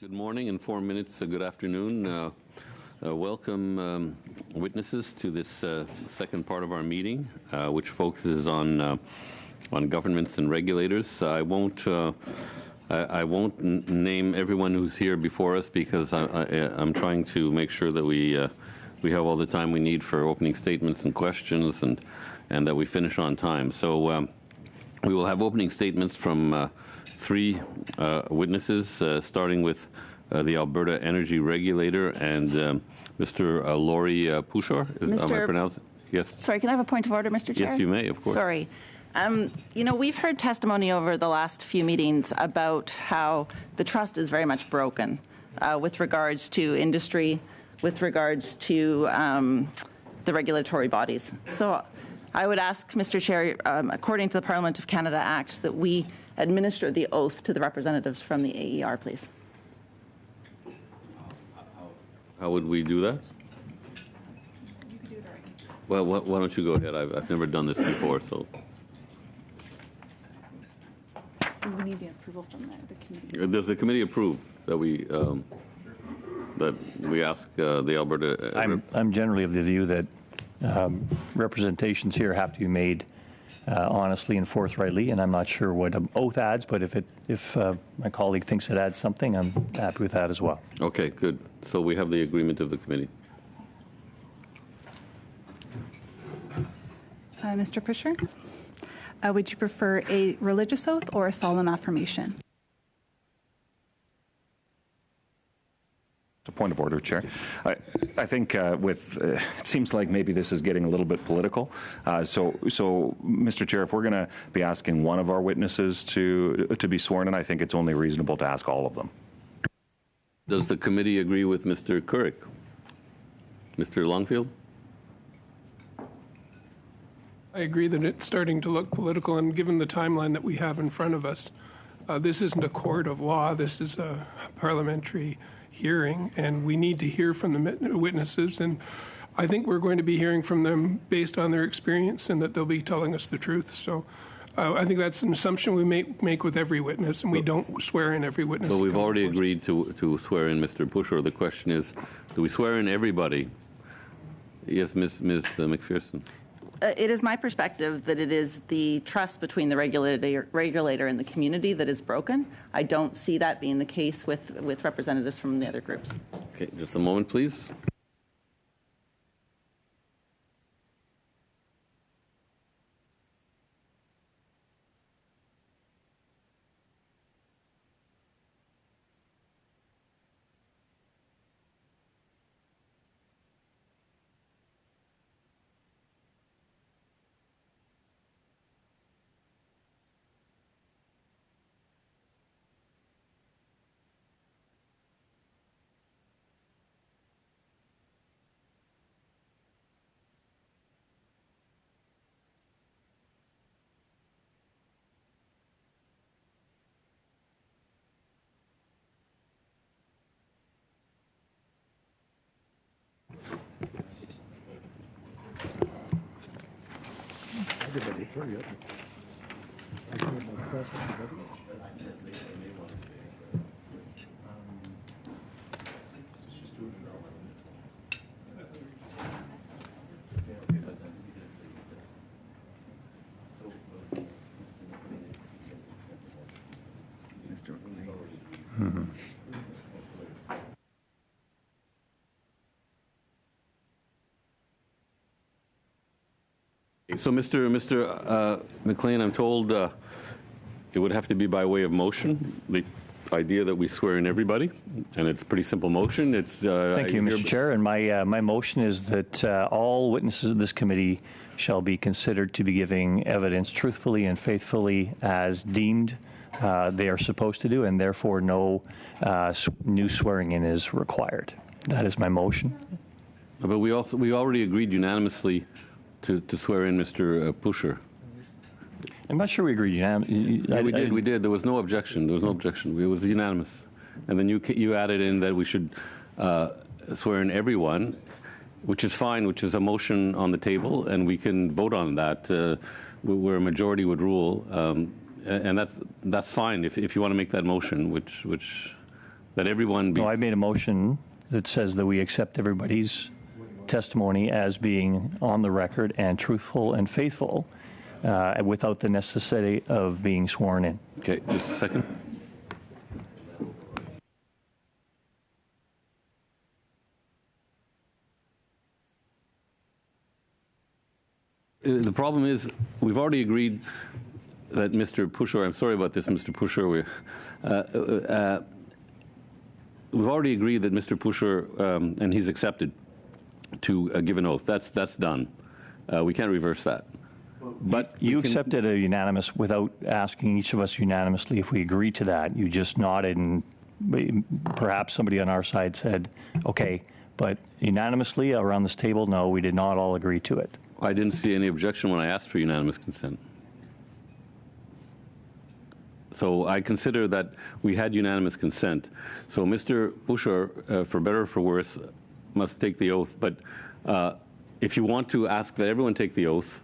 Good morning and 4 minutes. Good afternoon. Welcome, witnesses, to this second part of our meeting, which focuses on governments and regulators. I won't name everyone who's here before us because I'm trying to make sure that we have all the time we need for opening statements and questions, and that we finish on time. So we will have opening statements from three witnesses, starting with the Alberta Energy Regulator and Mr. Laurie Pouchard. Am I pronouncing? Yes. Sorry, can I have a point of order, Mr. Chair? Yes, you may, of course. Sorry. You know, we've heard testimony over the last few meetings about how the trust is very much broken with regards to industry, with regards to the regulatory bodies. So I would ask, Mr. Chair, according to the Parliament of Canada Act, that we administer the oath to the representatives from the AER, please. How would we do that? You can do it, or I can. Well, why don't you go ahead? I've never done this before, so. We need the approval from the committee. Does the committee approve that we ask the Alberta? I'm generally of the view that representations here have to be made honestly and forthrightly, and I'm not sure what an oath adds, but if my colleague thinks it adds something, I'm happy with that as well. Okay, good. So we have the agreement of the committee. Mr. Pusher, would you prefer a religious oath or a solemn affirmation? A point of order, Chair. I think it seems like maybe this is getting a little bit political. So, Mr. Chair, if we're going to be asking one of our witnesses to be sworn in, I think it's only reasonable to ask all of them. Does the committee agree with Mr. Couric? Mr. Longfield? I agree that it's starting to look political, and given the timeline that we have in front of us, this isn't a court of law. This is a parliamentary hearing, and we need to hear from the witnesses. And I think we're going to be hearing from them based on their experience, and that they'll be telling us the truth. So I think that's an assumption we make with every witness, and we don't swear in every witness. So we've already agreed to swear in Mr. Pusher. The question is, do we swear in everybody? Yes, Ms. McPherson. It is my perspective that it is the trust between the regulator and the community that is broken. I don't see that being the case with representatives from the other groups. Okay, just a moment, please. So, Mr. McLean, I'm told it would have to be by way of motion. The idea that we swear in everybody, and it's a pretty simple motion. It's thank you, Mr. Chair. And my motion is that all witnesses of this committee shall be considered to be giving evidence truthfully and faithfully as deemed they are supposed to do, and therefore no new swearing in is required. That is my motion. But we already agreed unanimously to swear in Mr. Pusher. I'm not sure we agreed unanimously. Yeah, we did. There was no objection. It was unanimous. And then you added in that we should swear in everyone, which is fine, which is a motion on the table, and we can vote on that where a majority would rule. And that's fine if you want to make that motion, which that everyone be... No, I made a motion that says that we accept everybody's testimony as being on the record and truthful and faithful without the necessity of being sworn in. Okay, just a second. The problem is, we've already agreed that Mr. Pusher, I'm sorry about this, Mr. Pusher, we've already agreed that Mr. Pusher, and he's accepted to give an oath. That's done. We can't reverse that. But you accepted a unanimous without asking each of us unanimously if we agree to that. You just nodded, and perhaps somebody on our side said, okay, but unanimously around this table, no, we did not all agree to it. I didn't see any objection when I asked for unanimous consent. So I consider that we had unanimous consent. So Mr. Pusher, for better or for worse, must take the oath. But if you want to ask that everyone take the oath,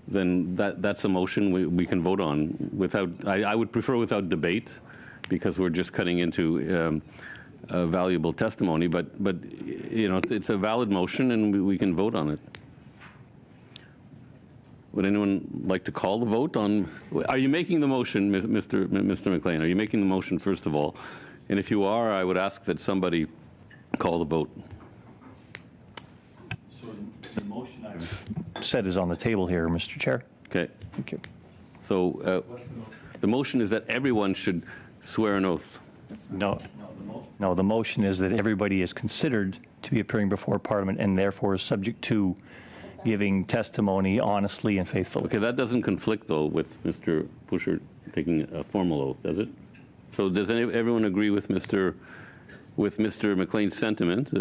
then that's a motion we can vote on without. I would prefer without debate, because we're just cutting into valuable testimony. But you know, it's a valid motion, and we can vote on it. Would anyone like to call the vote on? Are you making the motion, Mr. McLean? Are you making the motion first of all? And if you are, I would ask that somebody call the vote. So the motion I've said is on the table here, Mr. Chair. Okay. Thank you. So the motion is that everyone should swear an oath. No, the motion is that everybody is considered to be appearing before Parliament and therefore is subject to giving testimony honestly and faithfully. Okay, that doesn't conflict, though, with Mr. Pusher taking a formal oath, does it? So does everyone agree with Mr. McLean's sentiment,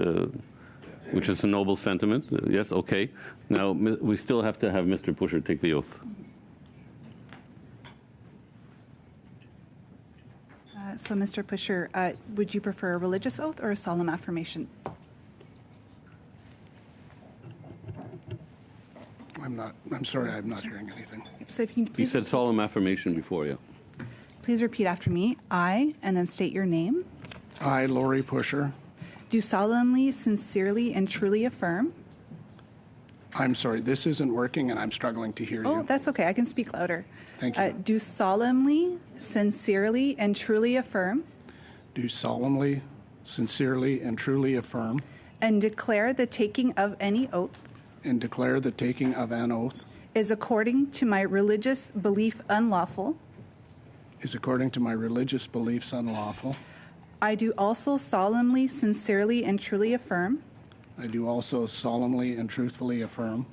which is a noble sentiment? Yes, okay. Now, we still have to have Mr. Pusher take the oath. So, Mr. Pusher, would you prefer a religious oath or a solemn affirmation? I'm sorry, I'm not hearing anything. So if you can He said solemn affirmation before you. please repeat after me. I, and then state your name, I, Lori Pusher. do solemnly, sincerely, and truly affirm. I'm sorry, this isn't working and I'm struggling to hear Oh, you. that's okay. I can speak louder. Thank you. Do solemnly, sincerely, and truly affirm Do solemnly, sincerely, and truly affirm and declare the taking of any oath and declare the taking of an oath is according to my religious belief unlawful. is according to my religious beliefs unlawful. I do also solemnly, sincerely, and truly affirm I do also solemnly and truthfully affirm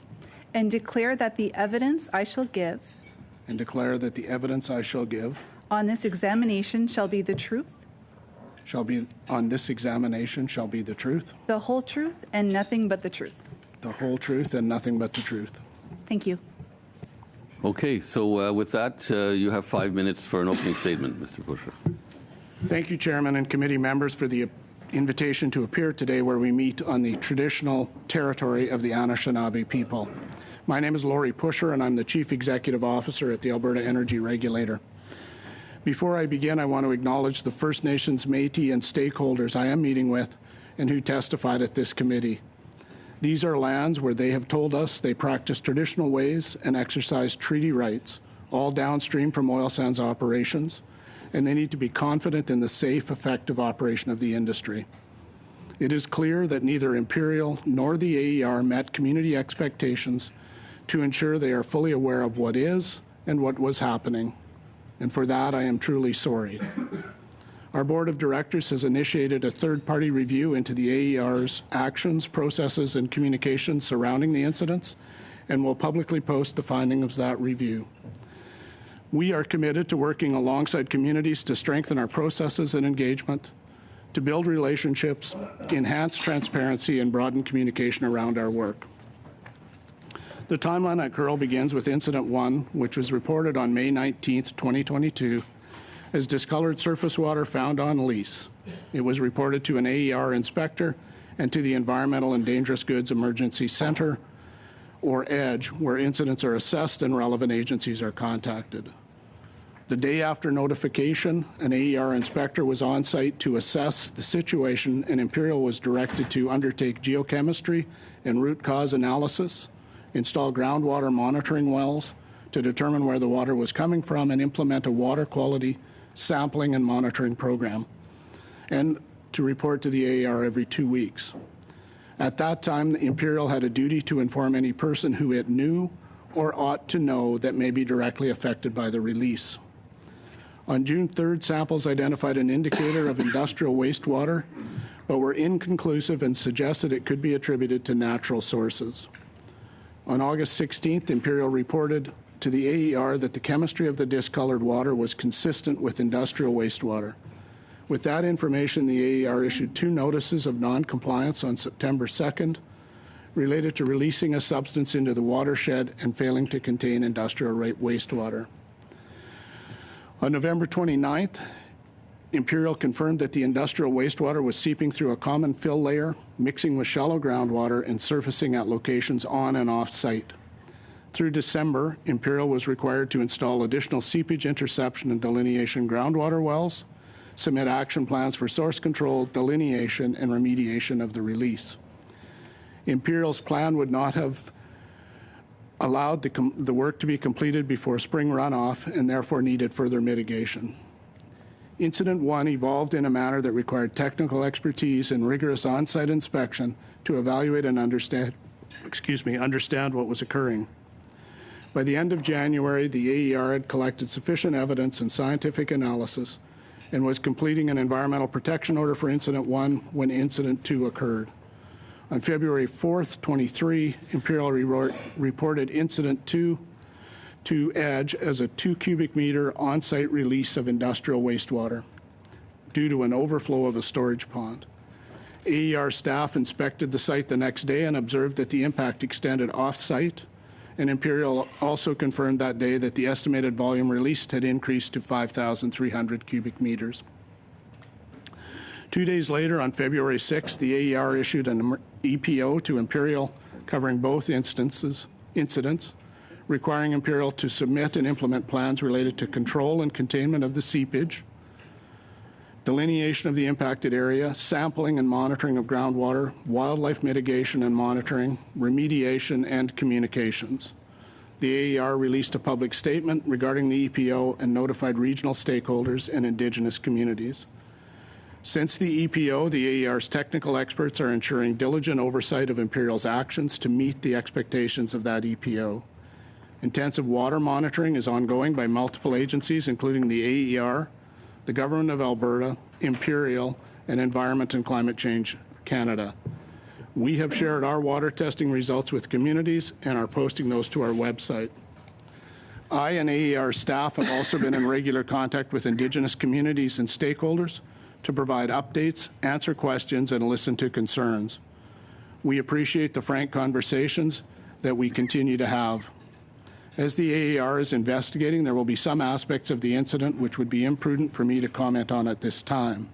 and declare that the evidence I shall give and declare that the evidence I shall give on this examination shall be the truth, on this examination shall be the truth, the whole truth, and nothing but the truth. the whole truth, and nothing but the truth. Thank you. Okay, so with that, you have 5 minutes for an opening statement, Mr. Pusher. Thank you, Chairman and committee members, for the invitation to appear today where we meet on the traditional territory of the Anishinaabe people. My name is Lori Pusher, and I'm the Chief Executive Officer at the Alberta Energy Regulator. Before I begin, I want to acknowledge the First Nations, Métis, and stakeholders I am meeting with and who testified at this committee. These are lands where they have told us they practice traditional ways and exercise treaty rights, all downstream from oil sands operations, and they need to be confident in the safe, effective operation of the industry. It is clear that neither Imperial nor the AER met community expectations to ensure they are fully aware of what is and what was happening, and for that I am truly sorry. Our Board of Directors has initiated a third-party review into the AER's actions, processes, and communications surrounding the incidents, and will publicly post the findings of that review. We are committed to working alongside communities to strengthen our processes and engagement, to build relationships, enhance transparency, and broaden communication around our work. The timeline at Curl begins with Incident 1, which was reported on May 19, 2022, as discolored surface water found on lease. It was reported to an AER inspector and to the Environmental and Dangerous Goods Emergency Center, or EDGE, where incidents are assessed and relevant agencies are contacted. The day after notification, an AER inspector was on site to assess the situation, and Imperial was directed to undertake geochemistry and root cause analysis, install groundwater monitoring wells to determine where the water was coming from, and implement a water quality sampling and monitoring program, and to report to the AER every 2 weeks. At that time, the Imperial had a duty to inform any person who it knew or ought to know that may be directly affected by the release. On June 3rd, samples identified an indicator of industrial wastewater, but were inconclusive and suggested it could be attributed to natural sources. On August 16th, Imperial reported to the AER that the chemistry of the discolored water was consistent with industrial wastewater. With that information, the AER issued 2 notices of non-compliance on September 2nd related to releasing a substance into the watershed and failing to contain industrial wastewater. On November 29th, Imperial confirmed that the industrial wastewater was seeping through a common fill layer, mixing with shallow groundwater and surfacing at locations on and off site. Through December, Imperial was required to install additional seepage interception and delineation groundwater wells, submit action plans for source control, delineation, and remediation of the release. Imperial's plan would not have allowed the work to be completed before spring runoff and therefore needed further mitigation. Incident 1 evolved in a manner that required technical expertise and rigorous on-site inspection to evaluate and understand what was occurring. By the end of January, the AER had collected sufficient evidence and scientific analysis and was completing an environmental protection order for Incident 1 when Incident 2 occurred. On February 4th, 23, Imperial reported Incident 2 to EDGE as a 2 cubic meter on-site release of industrial wastewater due to an overflow of a storage pond. AER staff inspected the site the next day and observed that the impact extended off-site, and Imperial also confirmed that day that the estimated volume released had increased to 5,300 cubic meters. 2 days later, on February 6th, the AER issued an EPO to Imperial covering both incidents, requiring Imperial to submit and implement plans related to control and containment of the seepage, delineation of the impacted area, sampling and monitoring of groundwater, wildlife mitigation and monitoring, remediation, and communications. The AER released a public statement regarding the EPO and notified regional stakeholders and Indigenous communities. Since the EPO, the AER's technical experts are ensuring diligent oversight of Imperial's actions to meet the expectations of that EPO. Intensive water monitoring is ongoing by multiple agencies, including the AER, the Government of Alberta, Imperial, and Environment and Climate Change Canada. We have shared our water testing results with communities and are posting those to our website. I and AER staff have also been in regular contact with Indigenous communities and stakeholders to provide updates, answer questions, and listen to concerns. We appreciate the frank conversations that we continue to have. As the AER is investigating, there will be some aspects of the incident which would be imprudent for me to comment on at this time.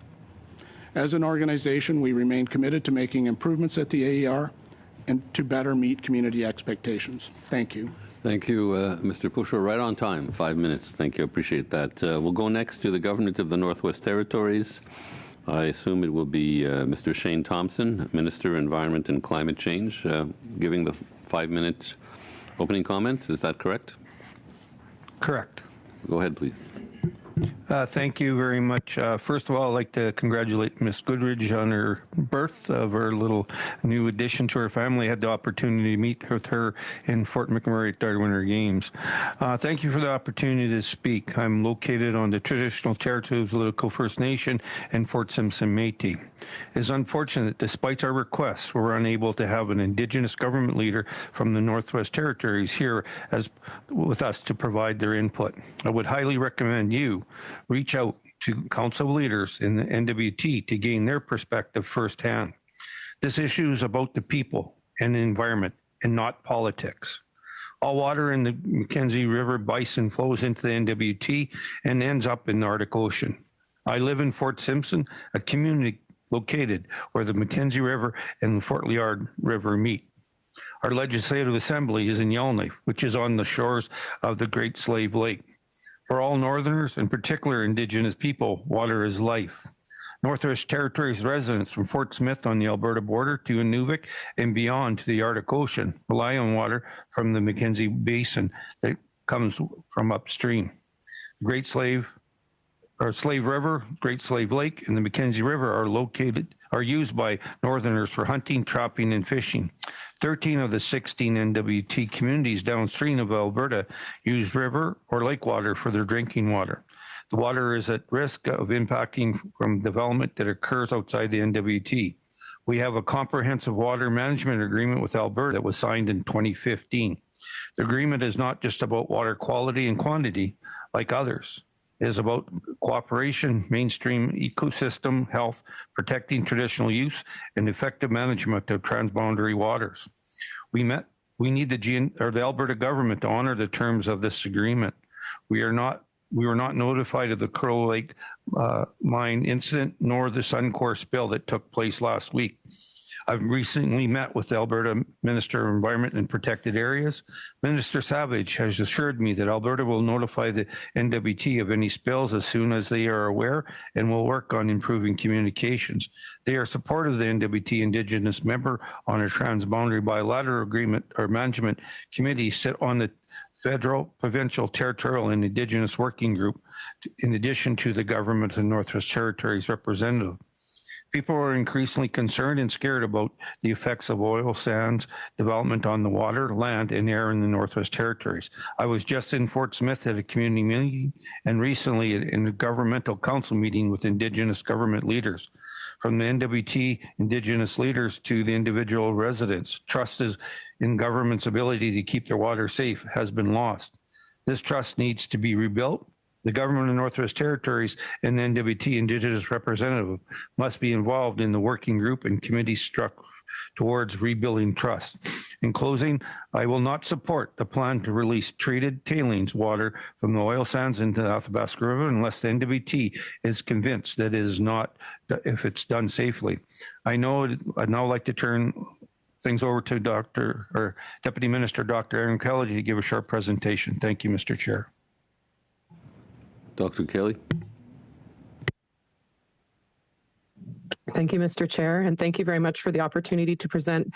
As an organization, we remain committed to making improvements at the AER and to better meet community expectations. Thank you. Thank you, Mr. Pusher. Right on time, 5 minutes. Thank you. Appreciate that. We'll go next to the Government of the Northwest Territories. I assume it will be Mr. Shane Thompson, Minister, Environment and Climate Change, giving the 5-minute opening comments. Is that correct? Correct. Go ahead, please. Thank you very much. First of all, I'd like to congratulate Miss Goodridge on her birth of her little new addition to her family. I had the opportunity to meet with her in Fort McMurray at Dark Winter Games. Thank you for the opportunity to speak. I'm located on the traditional territory of the Little First Nation and Fort Simpson Métis. It's unfortunate, despite our requests, we're unable to have an Indigenous government leader from the Northwest Territories here with us to provide their input. I would highly recommend you reach out to council leaders in the NWT to gain their perspective firsthand. This issue is about the people and the environment and not politics. All water in the Mackenzie River Basin flows into the NWT and ends up in the Arctic Ocean. I live in Fort Simpson, a community located where the Mackenzie River and the Fort Liard River meet. Our legislative assembly is in Yellowknife, which is on the shores of the Great Slave Lake. For all Northerners, in particular Indigenous people, water is life. Northwest Territories residents from Fort Smith on the Alberta border to Inuvik and beyond to the Arctic Ocean rely on water from the Mackenzie Basin that comes from upstream. Slave River, Great Slave Lake, and the Mackenzie River are used by Northerners for hunting, trapping, and fishing. 13 of the 16 NWT communities downstream of Alberta use river or lake water for their drinking water. The water is at risk of impacting from development that occurs outside the NWT. We have a comprehensive water management agreement with Alberta that was signed in 2015. The agreement is not just about water quality and quantity like others. It is about cooperation, mainstream ecosystem health, protecting traditional use, and effective management of transboundary waters. We need the Alberta government to honor the terms of this agreement. We were not notified of the Crow Lake mine incident nor the Suncor spill that took place last week. I've recently met with the Alberta Minister of Environment and Protected Areas. Minister Savage has assured me that Alberta will notify the NWT of any spills as soon as they are aware and will work on improving communications. They are supportive of the NWT Indigenous member on a transboundary bilateral agreement or management committee sit on the federal, provincial, territorial, and Indigenous working group, in addition to the government and Northwest Territories representative. People are increasingly concerned and scared about the effects of oil sands development on the water, land, and air in the Northwest Territories. I was just in Fort Smith at a community meeting and recently in a governmental council meeting with Indigenous government leaders. From the NWT Indigenous leaders to the individual residents, trust in government's ability to keep their water safe has been lost. This trust needs to be rebuilt. The government of Northwest Territories and the NWT Indigenous representative must be involved in the working group and committee struck towards rebuilding trust. In closing, I will not support the plan to release treated tailings water from the oil sands into the Athabasca River unless the NWT is convinced that it is not, if it's done safely. I'd now like to turn things over to Deputy Minister Dr. Aaron Kelly to give a short presentation. Thank you, Mr. Chair. Dr. Kelly. Thank you, Mr. Chair, and thank you very much for the opportunity to present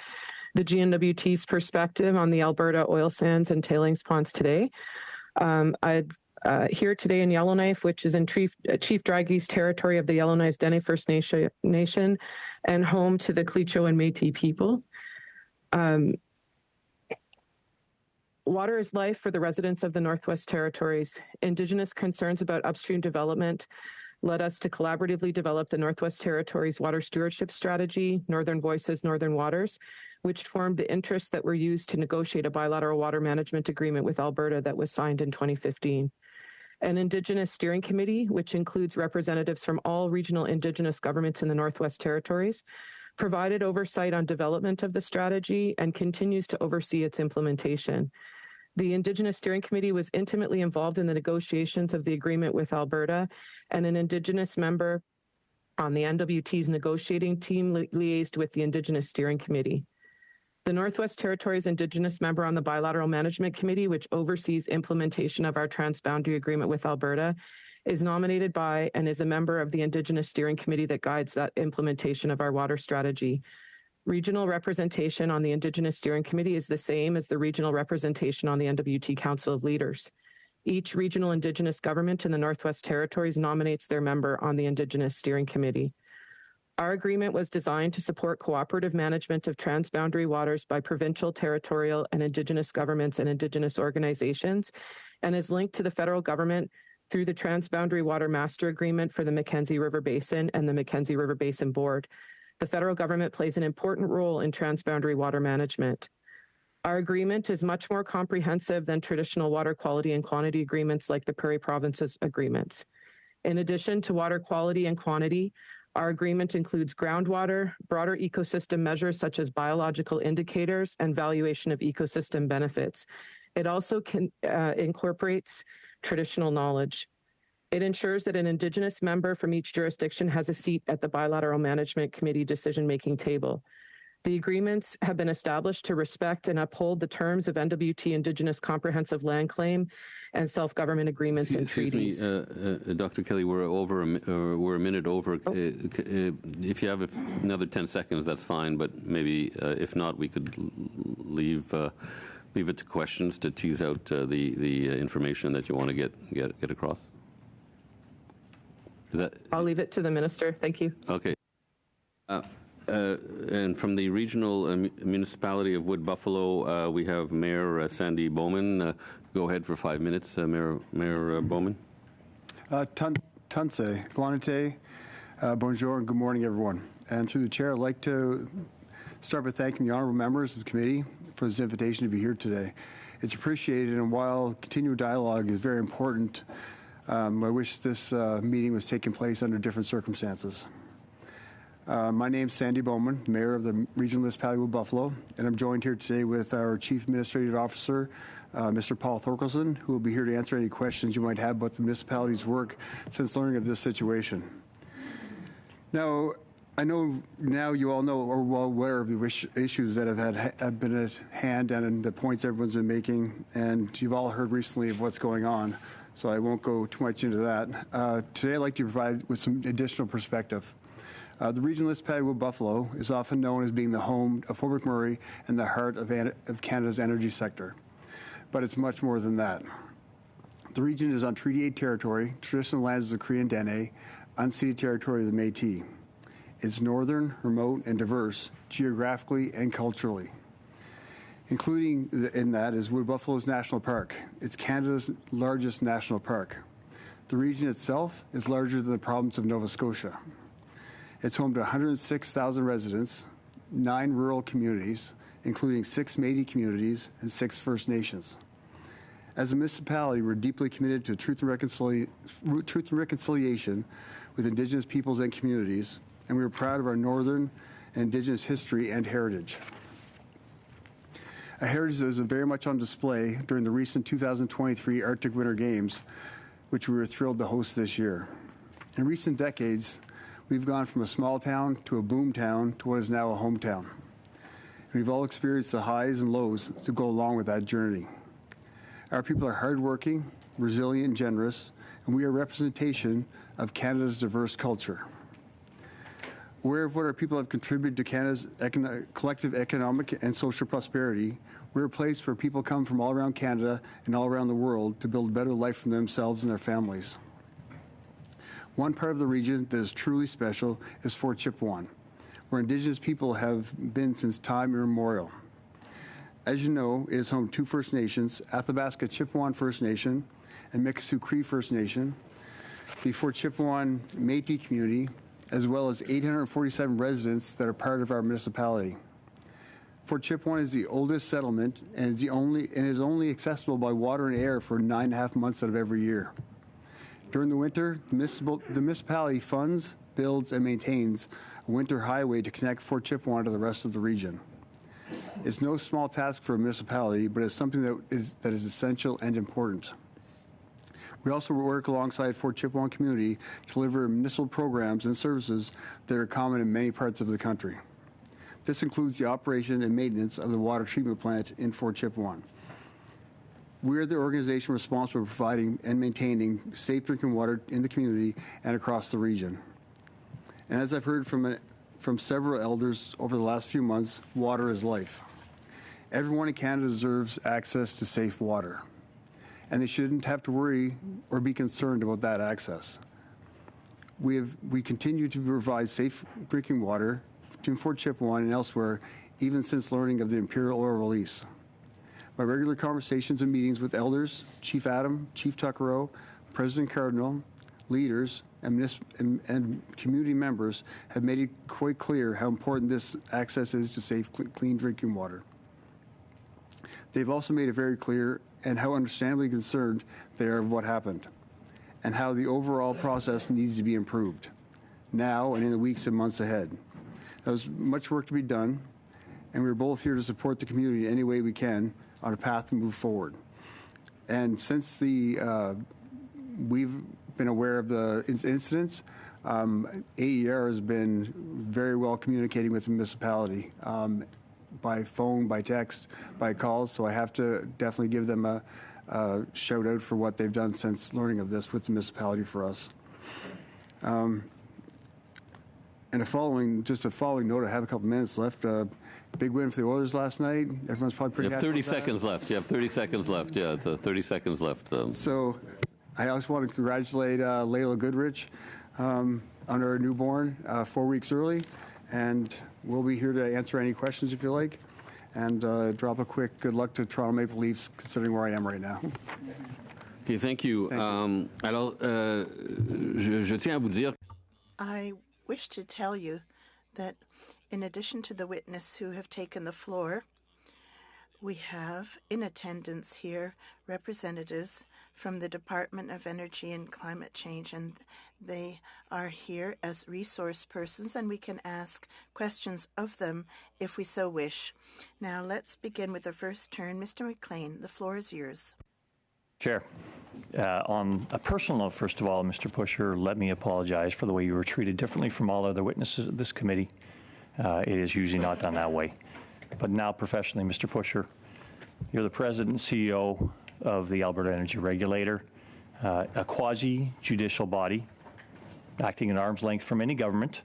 the GNWT's perspective on the Alberta oil sands and tailings ponds today. I'm here today in Yellowknife, which is in Chief Dragi's territory of the Yellowknife Dene First Nation and home to the Clecho and Métis people. Water is life for the residents of the Northwest Territories. Indigenous concerns about upstream development led us to collaboratively develop the Northwest Territories Water Stewardship Strategy, Northern Voices, Northern Waters, which formed the interests that were used to negotiate a bilateral water management agreement with Alberta that was signed in 2015. An Indigenous Steering Committee, which includes representatives from all regional Indigenous governments in the Northwest Territories, provided oversight on development of the strategy and continues to oversee its implementation. The Indigenous Steering Committee was intimately involved in the negotiations of the agreement with Alberta, and an Indigenous member on the NWT's negotiating team liaised with the Indigenous Steering Committee. The Northwest Territories Indigenous member on the Bilateral Management Committee, which oversees implementation of our transboundary agreement with Alberta, is nominated by and is a member of the Indigenous Steering Committee that guides that implementation of our water strategy. Regional representation on the Indigenous Steering Committee is the same as the regional representation on the NWT Council of Leaders. Each regional Indigenous government in the Northwest Territories nominates their member on the Indigenous Steering Committee. Our agreement was designed to support cooperative management of transboundary waters by provincial, territorial, and Indigenous governments and Indigenous organizations, and is linked to the federal government through the Transboundary Water Master Agreement for the Mackenzie River Basin and the Mackenzie River Basin Board. The federal government plays an important role in transboundary water management. Our agreement is much more comprehensive than traditional water quality and quantity agreements like the Prairie Provinces agreements. In addition to water quality and quantity, our agreement includes groundwater, broader ecosystem measures such as biological indicators, and valuation of ecosystem benefits. It also incorporates traditional knowledge. It ensures that an Indigenous member from each jurisdiction has a seat at the Bilateral Management Committee decision-making table. The agreements have been established to respect and uphold the terms of NWT Indigenous Comprehensive Land Claim and self-government agreements and treaties. Dr. Kelly, we're a minute over. If you have another 10 seconds, that's fine. But maybe if not, we could leave it to questions to tease out the information that you want to get across. I'll leave it to the minister. Thank you. Okay. And from the regional municipality of Wood Buffalo, we have Mayor Sandy Bowman. Go ahead for 5 minutes, Mayor Bowman. Tanse, Glanite, bonjour, and good morning, everyone. And through the chair, I'd like to start by thanking the honorable members of the committee for this invitation to be here today. It's appreciated, and while continued dialogue is very important, I wish this meeting was taking place under different circumstances. My name is Sandy Bowman, Mayor of the Regional Municipality of Buffalo, and I'm joined here today with our Chief Administrative Officer, Mr. Paul Thorkelson, who will be here to answer any questions you might have about the municipality's work since learning of this situation. Now, I know now you all know or are well aware of the issues that have been at hand and the points everyone's been making, and you've all heard recently of what's going on, so I won't go too much into that. Today, I'd like to provide with some additional perspective. The regional municipality of Buffalo is often known as being the home of Fort McMurray and the heart of Canada's energy sector. But it's much more than that. The region is on Treaty 8 territory, traditional lands of the Cree and Dene, unceded territory of the Métis. It's northern, remote, and diverse, geographically and culturally. Including in that is Wood Buffalo's National Park. It's Canada's largest national park. The region itself is larger than the province of Nova Scotia. It's home to 106,000 residents, 9 rural communities, including 6 Métis communities and 6 First Nations. As a municipality, we're deeply committed to truth and reconciliation with Indigenous peoples and communities, and we are proud of our Northern and Indigenous history and heritage. A heritage that was very much on display during the recent 2023 Arctic Winter Games, which we were thrilled to host this year. In recent decades, we've gone from a small town to a boom town to what is now a hometown. We've all experienced the highs and lows to go along with that journey. Our people are hardworking, resilient, and generous, and we are a representation of Canada's diverse culture. Aware of what our people have contributed to Canada's collective economic and social prosperity, we're a place where people come from all around Canada and all around the world to build a better life for themselves and their families. One part of the region that is truly special is Fort Chipewyan, where Indigenous people have been since time immemorial. As you know, it is home to 2 First Nations, Athabasca Chipewyan First Nation and Mikisew Cree First Nation, the Fort Chipewyan Métis community, as well as 847 residents that are part of our municipality. Fort Chipewyan is the oldest settlement and is only accessible by water and air for 9.5 months out of every year. During the winter, the municipality funds, builds, and maintains a winter highway to connect Fort Chipewyan to the rest of the region. It's no small task for a municipality, but it's something that is essential and important. We also work alongside Fort Chipewyan community to deliver municipal programs and services that are common in many parts of the country. This includes the operation and maintenance of the water treatment plant in Fort Chipewyan. We are the organization responsible for providing and maintaining safe drinking water in the community and across the region. And as I've heard from several elders over the last few months, water is life. Everyone in Canada deserves access to safe water, and they shouldn't have to worry or be concerned about that access. We continue to provide safe drinking water to Fort Chipewyan and elsewhere, even since learning of the Imperial Oil release. My regular conversations and meetings with elders, Chief Adam, Chief Tuckero, President Cardinal, leaders, and community members have made it quite clear how important this access is to safe, clean drinking water. They've also made it very clear and how understandably concerned they are of what happened and how the overall process needs to be improved now and in the weeks and months ahead. There's much work to be done, and we're both here to support the community in any way we can on a path to move forward. And since we've been aware of the incidents, AER has been very well communicating with the municipality by phone, by text, by calls. So I have to definitely give them a shout out for what they've done since learning of this with the municipality for us. And a following note, I have a couple minutes left. Big win for the Oilers last night. Everyone's probably pretty happy. You have 30 seconds left. You have 30 seconds left. Yeah, it's 30 seconds left. So I also want to congratulate Layla Goodrich on her newborn 4 weeks early. And we'll be here to answer any questions if you like. And drop a quick good luck to Toronto Maple Leafs, considering where I am right now. Okay, thank you. Alors, je tiens à vous dire. I wish to tell you that in addition to the witness who have taken the floor, we have in attendance here representatives from the Department of Energy and Climate Change, and they are here as resource persons, and we can ask questions of them if we so wish. Now, let's begin with the first turn. Mr. McLean, the floor is yours. Chair, on a personal note, first of all, Mr. Pusher, let me apologize for the way you were treated differently from all other witnesses at this committee. It is usually not done that way. But now, professionally, Mr. Pusher, you're the president and CEO of the Alberta Energy Regulator, a quasi-judicial body acting at arm's length from any government,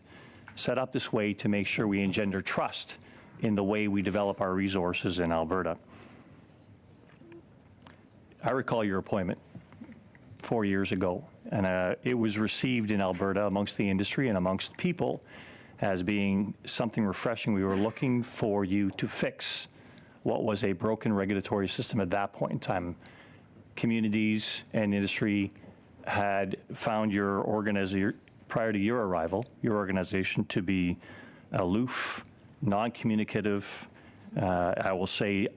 set up this way to make sure we engender trust in the way we develop our resources in Alberta. I recall your appointment 4 years ago, and it was received in Alberta amongst the industry and amongst people as being something refreshing. We were looking for you to fix what was a broken regulatory system at that point in time. Communities and industry had found your organization, prior to your arrival, your organization to be aloof, non-communicative, I will say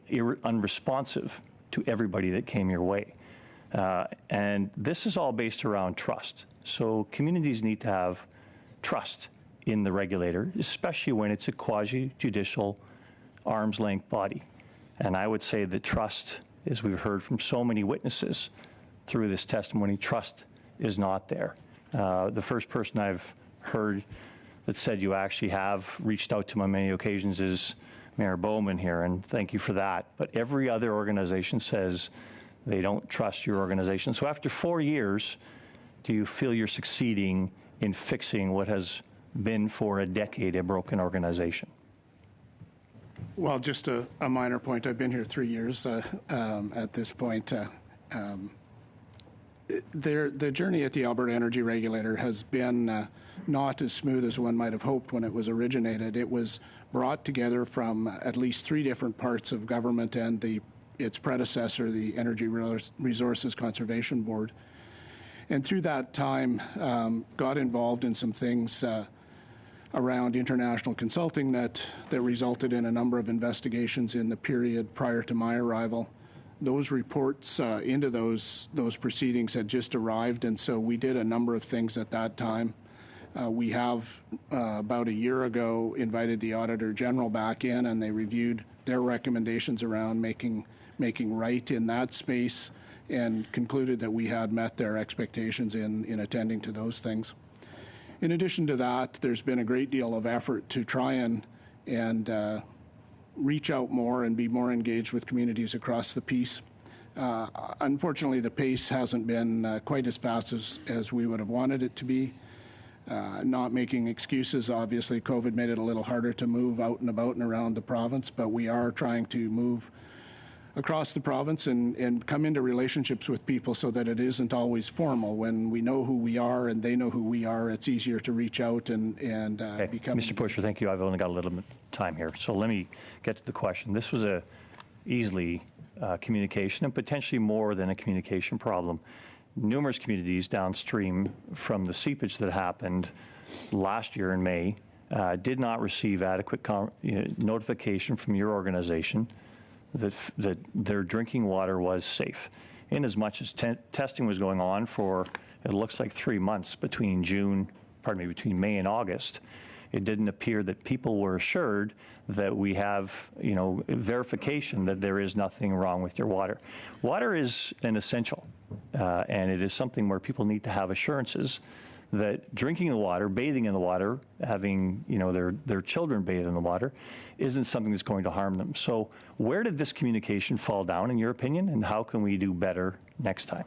unresponsive to everybody that came your way. And this is all based around trust. So communities need to have trust in the regulator, especially when it's a quasi-judicial arm's length body. And I would say that trust, as we've heard from so many witnesses through this testimony, trust is not there. The first person I've heard that said you actually have reached out to on many occasions is Mayor Bowman here, and thank you for that. But every other organization says they don't trust your organization. So after 4 years, do you feel you're succeeding in fixing what has been for a decade a broken organization? Well, just a minor point. I've been here 3 years at this point. The journey at the Alberta Energy Regulator has been not as smooth as one might have hoped when it was originated. It was brought together from at least 3 different parts of government and its predecessor, the Energy Resources Conservation Board. And through that time, got involved in some things around international consulting that resulted in a number of investigations in the period prior to my arrival. Those reports into those proceedings had just arrived, and so we did a number of things at that time. We have, about a year ago, invited the Auditor General back in, and they reviewed their recommendations around making right in that space and concluded that we had met their expectations in attending to those things. In addition to that, there's been a great deal of effort to try and reach out more and be more engaged with communities across the piece. Unfortunately, the pace hasn't been quite as fast as we would have wanted it to be. Not making excuses, obviously, COVID made it a little harder to move out and about and around the province, but we are trying to move across the province and come into relationships with people so that it isn't always formal. When we know who we are and they know who we are, it's easier to reach out and become... Mr. Pusher, thank you. I've only got a little bit of time here. So let me get to the question. This was a easily communication and potentially more than a communication problem. Numerous communities downstream from the seepage that happened last year in May did not receive adequate notification from your organization that their drinking water was safe. In as much as testing was going on for, it looks like 3 months between between May and August, it didn't appear that people were assured that we have, verification that there is nothing wrong with your water. Water is an essential, and it is something where people need to have assurances that drinking the water, bathing in the water, having their children bathe in the water, isn't something that's going to harm them. So where did this communication fall down, in your opinion, and how can we do better next time?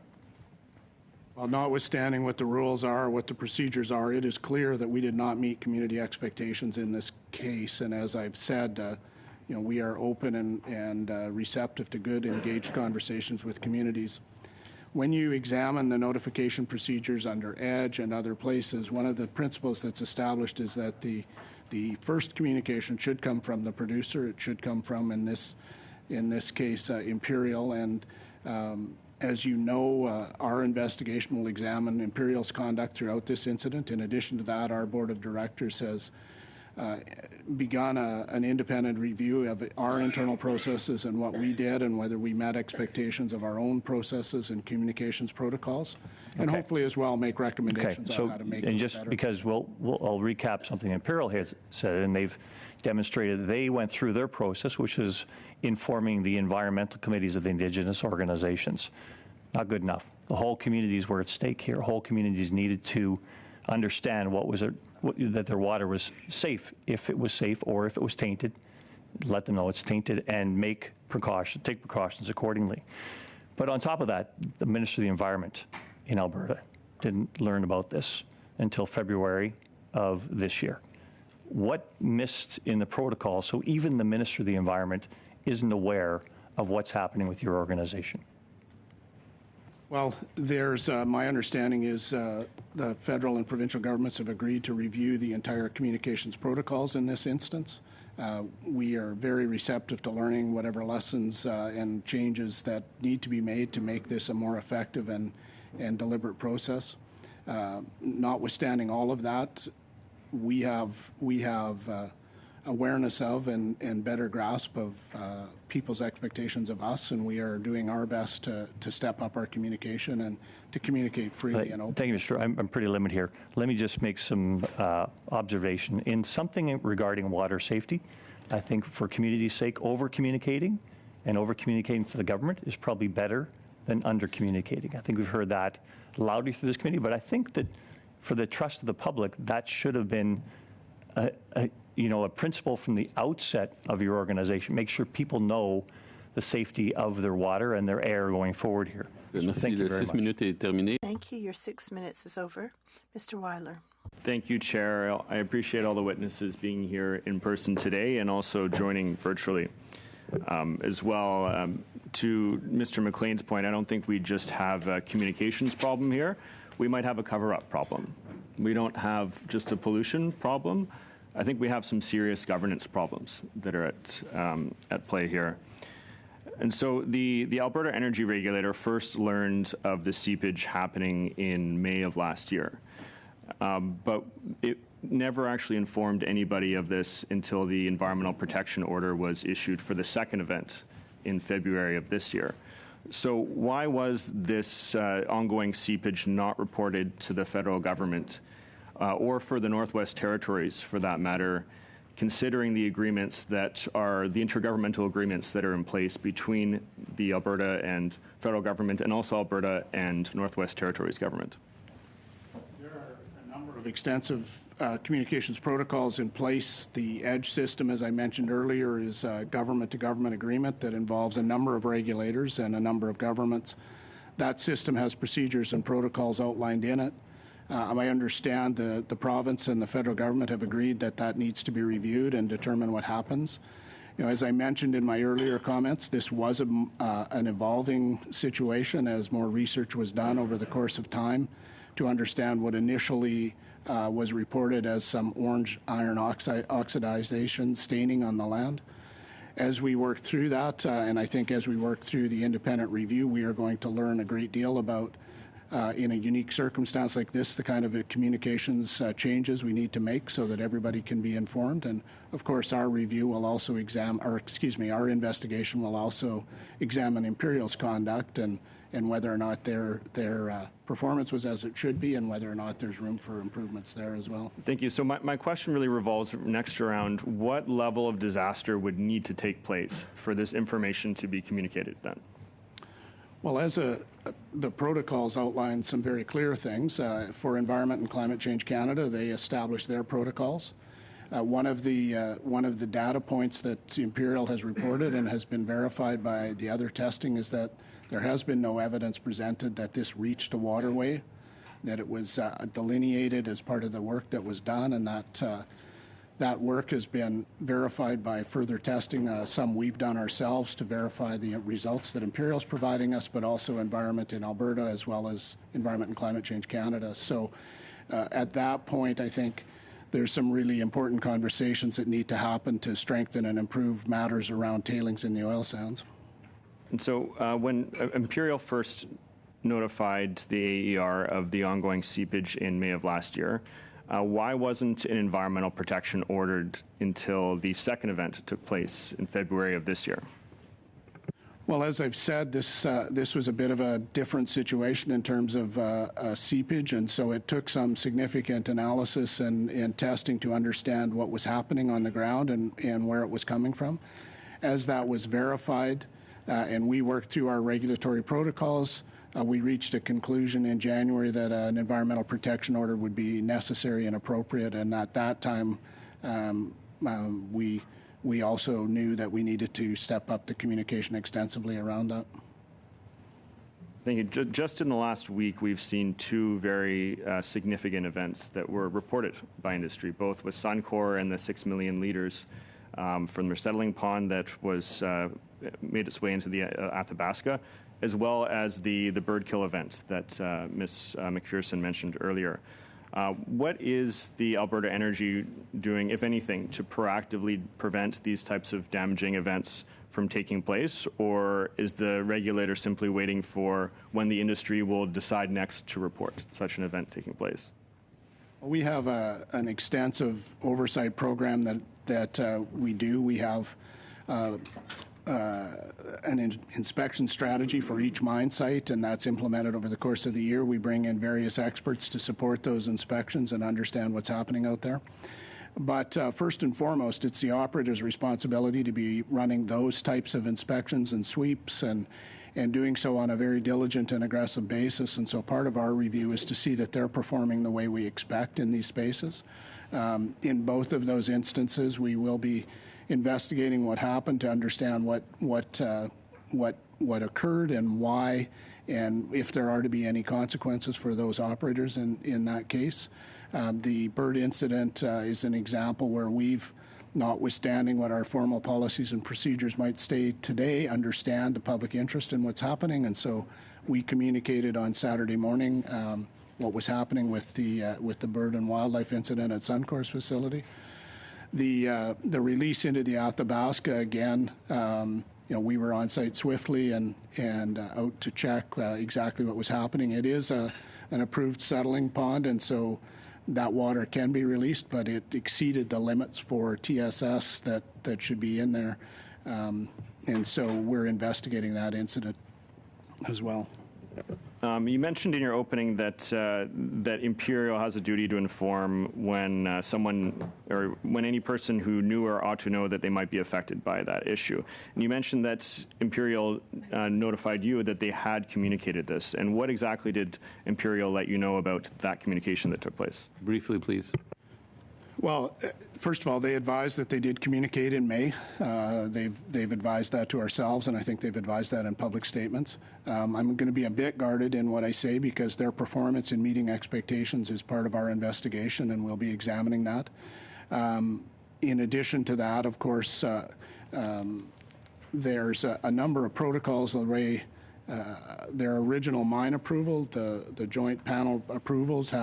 Well, notwithstanding what the rules are, what the procedures are, it is clear that we did not meet community expectations in this case. And as I've said, we are open and receptive to good, engaged conversations with communities. When you examine the notification procedures under EDGE and other places, one of the principles that's established is that the first communication should come from the producer. It should come from, in this case, Imperial. And as you know, our investigation will examine Imperial's conduct throughout this incident. In addition to that, our board of directors has begun an independent review of our internal processes and what we did and whether we met expectations of our own processes and communications protocols, and hopefully as well make recommendations on how to make and those just better. Because I'll recap something Imperial has said, and they've demonstrated they went through their process, which is informing the environmental committees of the Indigenous organizations. Not good enough. The whole communities were at stake here. Whole communities needed to understand that their water was safe, if it was safe, or if it was tainted, let them know it's tainted and take precautions accordingly. But on top of that, the Minister of the Environment in Alberta didn't learn about this until February of this year. What missed in the protocol so even the Minister of the Environment isn't aware of what's happening with your organization? Well, there's my understanding is the federal and provincial governments have agreed to review the entire communications protocols in this instance. We are very receptive to learning whatever lessons and changes that need to be made to make this a more effective and deliberate process. Notwithstanding all of that, we have awareness of and better grasp of people's expectations of us, and we are doing our best to step up our communication and to communicate freely and openly. Thank you, Mr. I'm pretty limited here. Let me just make some observation. In something regarding water safety, I think for community's sake, over-communicating and over-communicating to the government is probably better than under-communicating. I think we've heard that loudly through this committee, but I think that for the trust of the public, that should have been a principle from the outset of your organization. Make sure people know the safety of their water and their air going forward here. So thank you very much. Thank you. Your 6 minutes is over. Mr. Weiler. Thank you, Chair. I appreciate all the witnesses being here in person today and also joining virtually. As well, to Mr. McLean's point, I don't think we just have a communications problem here. We might have a cover-up problem. We don't have just a pollution problem. I think we have some serious governance problems that are at play here. And so the Alberta Energy Regulator first learned of the seepage happening in May of last year. But it never actually informed anybody of this until the Environmental Protection Order was issued for the second event in February of this year. So why was this ongoing seepage not reported to the federal government or for the Northwest Territories, for that matter, considering the agreements that are the intergovernmental agreements that are in place between the Alberta and federal government and also Alberta and Northwest Territories government? There are a number of extensive communications protocols in place. The EDGE system, as I mentioned earlier, is a government-to-government agreement that involves a number of regulators and a number of governments. That system has procedures and protocols outlined in it. I understand the province and the federal government have agreed that that needs to be reviewed and determine what happens. As I mentioned in my earlier comments, this was an evolving situation as more research was done over the course of time to understand what initially was reported as some orange iron oxidization staining on the land. As we work through that, and I think as we work through the independent review, we are going to learn a great deal about in a unique circumstance like this, the kind of communications changes we need to make so that everybody can be informed. And of course, our review will also our investigation will also examine Imperial's conduct and whether or not their performance was as it should be and whether or not there's room for improvements there as well. Thank you. So my question really revolves next around what level of disaster would need to take place for this information to be communicated then? Well, the protocols outline some very clear things. For Environment and Climate Change Canada, they established their protocols. One of the data points that Imperial has reported and has been verified by the other testing is that there has been no evidence presented that this reached a waterway, that it was delineated as part of the work that was done, and that work has been verified by further testing, some we've done ourselves to verify the results that Imperial is providing us, but also Environment in Alberta as well as Environment and Climate Change Canada. So at that point, I think there's some really important conversations that need to happen to strengthen and improve matters around tailings in the oil sands. And so when Imperial first notified the AER of the ongoing seepage in May of last year, why wasn't an environmental protection ordered until the second event took place in February of this year? Well, as I've said, this was a bit of a different situation in terms of seepage, and so it took some significant analysis and testing to understand what was happening on the ground and where it was coming from. As that was verified, and we worked through our regulatory protocols, we reached a conclusion in January that an environmental protection order would be necessary and appropriate, and at that time we also knew that we needed to step up the communication extensively around that. Thank you. Just in the last week, we've seen two very significant events that were reported by industry, both with Suncor and the 6 million litres from their settling pond that was made its way into the Athabasca, as well as the bird kill event that Ms. McPherson mentioned earlier. What is the Alberta Energy doing, if anything, to proactively prevent these types of damaging events from taking place, or is the regulator simply waiting for when the industry will decide next to report such an event taking place? We have an extensive oversight program that we do. We have an inspection strategy for each mine site, and that's implemented over the course of the year. We bring in various experts to support those inspections and understand what's happening out there. But first and foremost, it's the operator's responsibility to be running those types of inspections and sweeps and doing so on a very diligent and aggressive basis. And so part of our review is to see that they're performing the way we expect in these spaces. In both of those instances, we will be investigating what happened to understand what occurred and why, and if there are to be any consequences for those operators in that case. The bird incident is an example where we've, notwithstanding what our formal policies and procedures might state today, understand the public interest in what's happening, and so we communicated on Saturday morning what was happening with the bird and wildlife incident at Suncor's facility. The release into the Athabasca, again, we were on site swiftly and out to check exactly what was happening. It is an approved settling pond, and so that water can be released, but it exceeded the limits for TSS that should be in there. And so we're investigating that incident as well. You mentioned in your opening that that Imperial has a duty to inform when someone or when any person who knew or ought to know that they might be affected by that issue. And you mentioned that Imperial notified you that they had communicated this. And what exactly did Imperial let you know about that communication that took place? Briefly, please. Well, first of all, they advised that they did communicate in May. They've advised that to ourselves, and I think they've advised that in public statements. I'm going to be a bit guarded in what I say because their performance in meeting expectations is part of our investigation, and we'll be examining that. In addition to that, of course, there's a number of protocols already. Their original mine approval, the joint panel approvals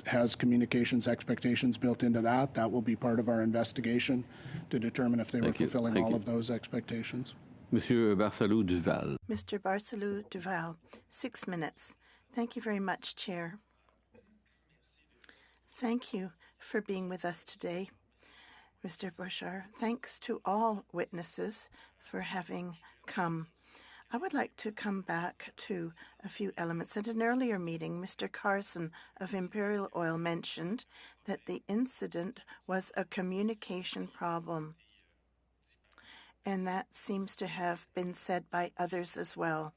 has communications expectations built into that. That will be part of our investigation to determine if they were fulfilling all of those expectations. Monsieur Barcelou Duval. Mr. Barcelou Duval, 6 minutes. Thank you very much, Chair. Thank you for being with us today, Mr. Bouchard. Thanks to all witnesses for having come. I would like to come back to a few elements. At an earlier meeting, Mr. Carson of Imperial Oil mentioned that the incident was a communication problem, and that seems to have been said by others as well.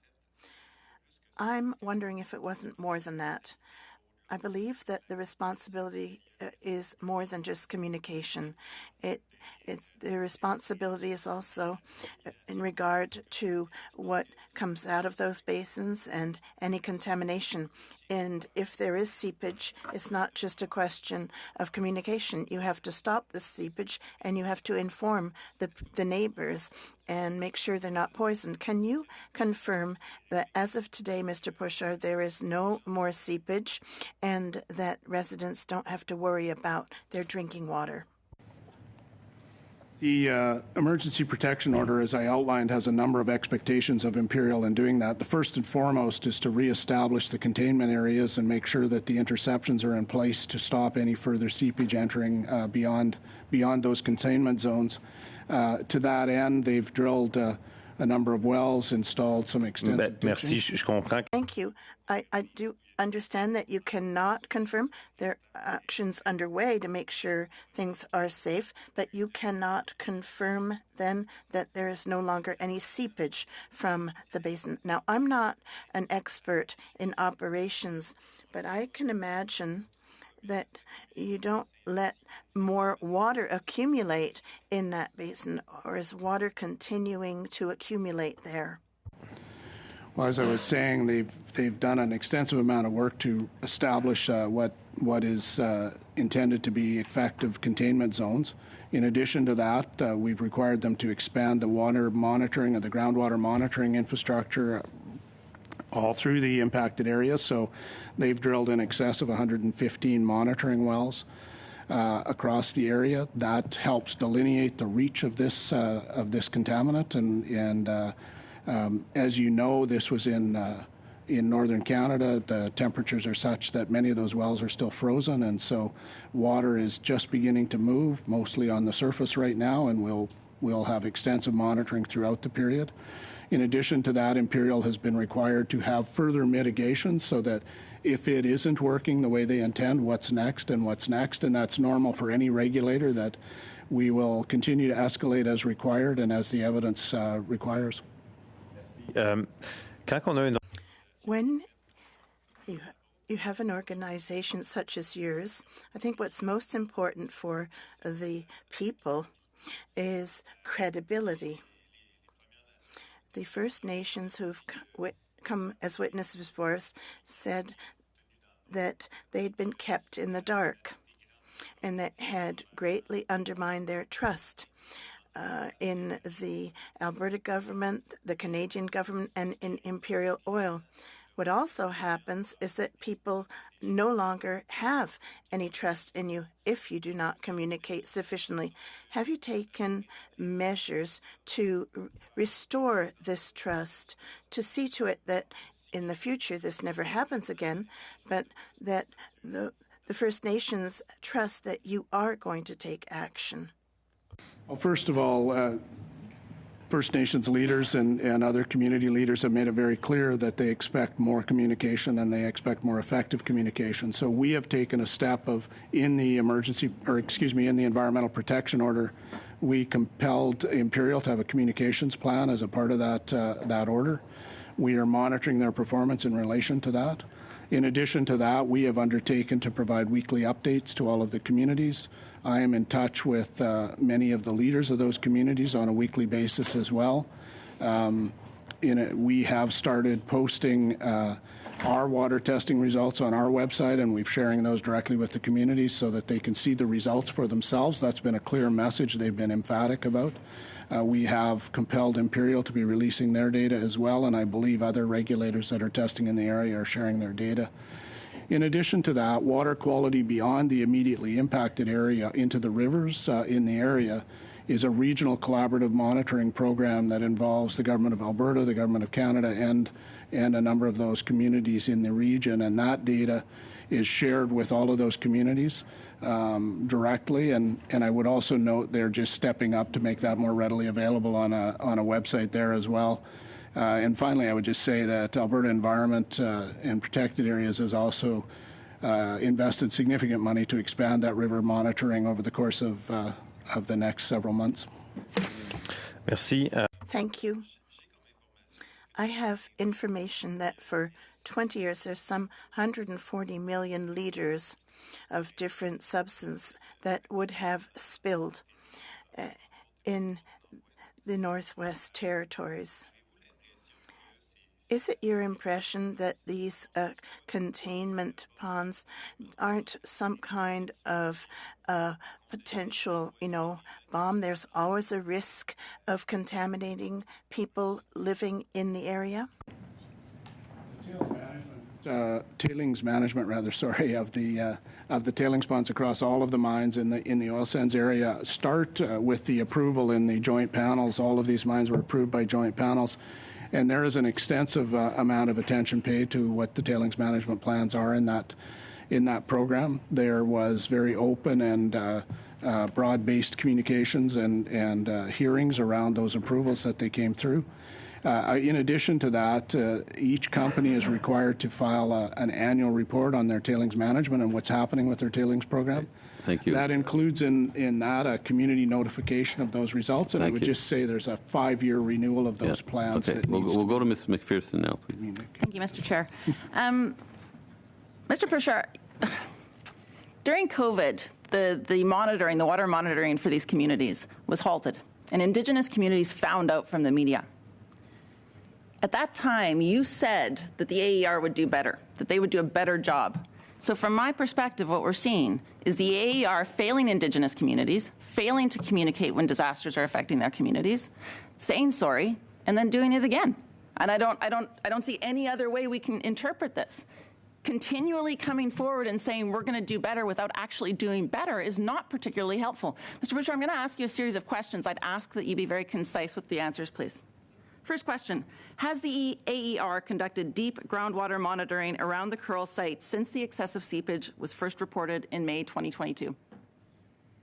I'm wondering if it wasn't more than that. I believe that the responsibility is more than just communication. The responsibility is also in regard to what comes out of those basins and any contamination. And if there is seepage, it's not just a question of communication. You have to stop the seepage and you have to inform the neighbors and make sure they're not poisoned. Can you confirm that as of today, Mr. Pusher, there is no more seepage and that residents don't have to worry about their drinking water? The emergency protection order, as I outlined, has a number of expectations of Imperial in doing that. The first and foremost is to reestablish the containment areas and make sure that the interceptions are in place to stop any further seepage entering beyond those containment zones. To that end, they've drilled a number of wells, installed some extensive Merci, je comprends. Thank you. I do understand that you cannot confirm there are actions underway to make sure things are safe, but you cannot confirm then that there is no longer any seepage from the basin. Now, I'm not an expert in operations, but I can imagine that you don't let more water accumulate in that basin, or is water continuing to accumulate there? Well, as I was saying, they've done an extensive amount of work to establish what is intended to be effective containment zones. In addition to that, we've required them to expand the water monitoring and the groundwater monitoring infrastructure all through the impacted areas. So they've drilled in excess of 115 monitoring wells across the area. That helps delineate the reach of this contaminant. And as you know, this was in northern Canada. The temperatures are such that many of those wells are still frozen, and so water is just beginning to move, mostly on the surface right now, and we'll have extensive monitoring throughout the period. In addition to that, Imperial has been required to have further mitigation so that if it isn't working the way they intend, what's next, and that's normal for any regulator, that we will continue to escalate as required and as the evidence requires. When you have an organization such as yours, I think what's most important for the people is credibility. The First Nations who've come as witnesses for us said that they'd been kept in the dark and that had greatly undermined their trust in the Alberta government, the Canadian government, and in Imperial Oil. What also happens is that people no longer have any trust in you if you do not communicate sufficiently. Have you taken measures to restore this trust, to see to it that in the future this never happens again, but that the First Nations trust that you are going to take action? Well, first of all, First Nations leaders and other community leaders have made it very clear that they expect more communication and they expect more effective communication. So we have taken a step in the environmental protection order, we compelled Imperial to have a communications plan as a part of that order. We are monitoring their performance in relation to that. In addition to that, we have undertaken to provide weekly updates to all of the communities. I am in touch with many of the leaders of those communities on a weekly basis as well. We have started posting our water testing results on our website, and we're sharing those directly with the communities so that they can see the results for themselves. That's been a clear message they've been emphatic about. We have compelled Imperial to be releasing their data as well, and I believe other regulators that are testing in the area are sharing their data. In addition to that, water quality beyond the immediately impacted area into the rivers in the area is a regional collaborative monitoring program that involves the Government of Alberta, the Government of Canada, and a number of those communities in the region. And that data is shared with all of those communities directly. And I would also note they're just stepping up to make that more readily available on a website there as well. And finally, I would just say that Alberta Environment and Protected Areas has also invested significant money to expand that river monitoring over the course of the next several months. Merci. Thank you. I have information that for 20 years there's some 140 million liters of different substance that would have spilled in the Northwest Territories. Is it your impression that these containment ponds aren't some kind of potential, bomb? There's always a risk of contaminating people living in the area? Tailings management, of the tailings ponds across all of the mines in the oil sands area start with the approval in the joint panels. All of these mines were approved by joint panels. And there is an extensive amount of attention paid to what the tailings management plans are in that program. There was very open and broad-based communications and hearings around those approvals that they came through. In addition to that, each company is required to file an annual report on their tailings management and what's happening with their tailings program. Thank you. That includes in that a community notification of those results, and I would just say there's a 5-year renewal of those plans. Okay, we'll go to Ms. McPherson now, please. Thank you, Mr. Chair. Mr. Pusher, during COVID, the water monitoring for these communities was halted, and Indigenous communities found out from the media. At that time, you said that the AER would do better, that they would do a better job. So from my perspective, what we're seeing is the AER failing Indigenous communities, failing to communicate when disasters are affecting their communities, saying sorry, and then doing it again. And I don't see any other way we can interpret this. Continually coming forward and saying we're going to do better without actually doing better is not particularly helpful. Mr. Butcher, I'm going to ask you a series of questions. I'd ask that you be very concise with the answers, please. First question, has the AER conducted deep groundwater monitoring around the Curl site since the excessive seepage was first reported in May 2022?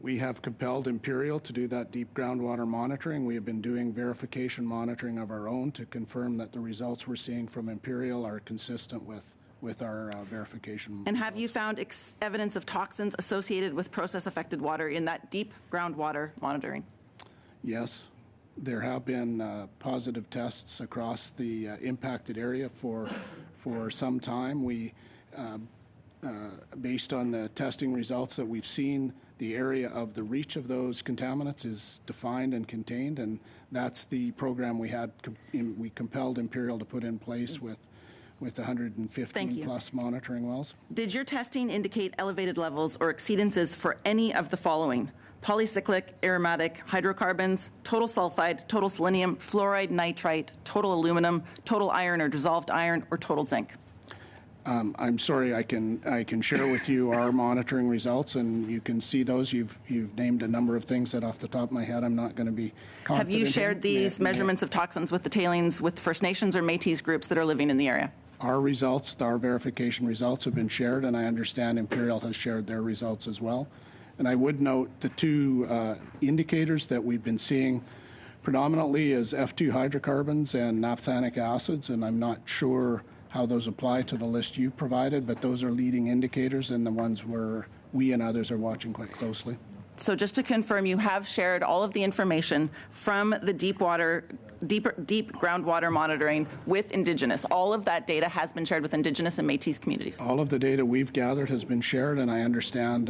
We have compelled Imperial to do that deep groundwater monitoring. We have been doing verification monitoring of our own to confirm that the results we're seeing from Imperial are consistent with our verification. And have you found evidence of toxins associated with process-affected water in that deep groundwater monitoring? Yes. There have been positive tests across the impacted area for some time. We, based on the testing results that we've seen, the area of the reach of those contaminants is defined and contained, and that's the program we compelled Imperial to put in place with 115 plus monitoring wells. Did your testing indicate elevated levels or exceedances for any of the following? Polycyclic, aromatic, hydrocarbons, total sulfide, total selenium, fluoride, nitrite, total aluminum, total iron or dissolved iron, or total zinc? I'm sorry, I can share with you our monitoring results, and you can see those. You've named a number of things that off the top of my head I'm not going to be confident Have you shared these measurements of toxins with the tailings with First Nations or Métis groups that are living in the area? Our results, our verification results have been shared, and I understand Imperial has shared their results as well. And I would note the two indicators that we've been seeing predominantly is F2 hydrocarbons and naphthenic acids, and I'm not sure how those apply to the list you provided, but those are leading indicators and the ones where we and others are watching quite closely. So just to confirm, you have shared all of the information from the deep groundwater monitoring with Indigenous. All of that data has been shared with Indigenous and Métis communities. All of the data we've gathered has been shared, and I understand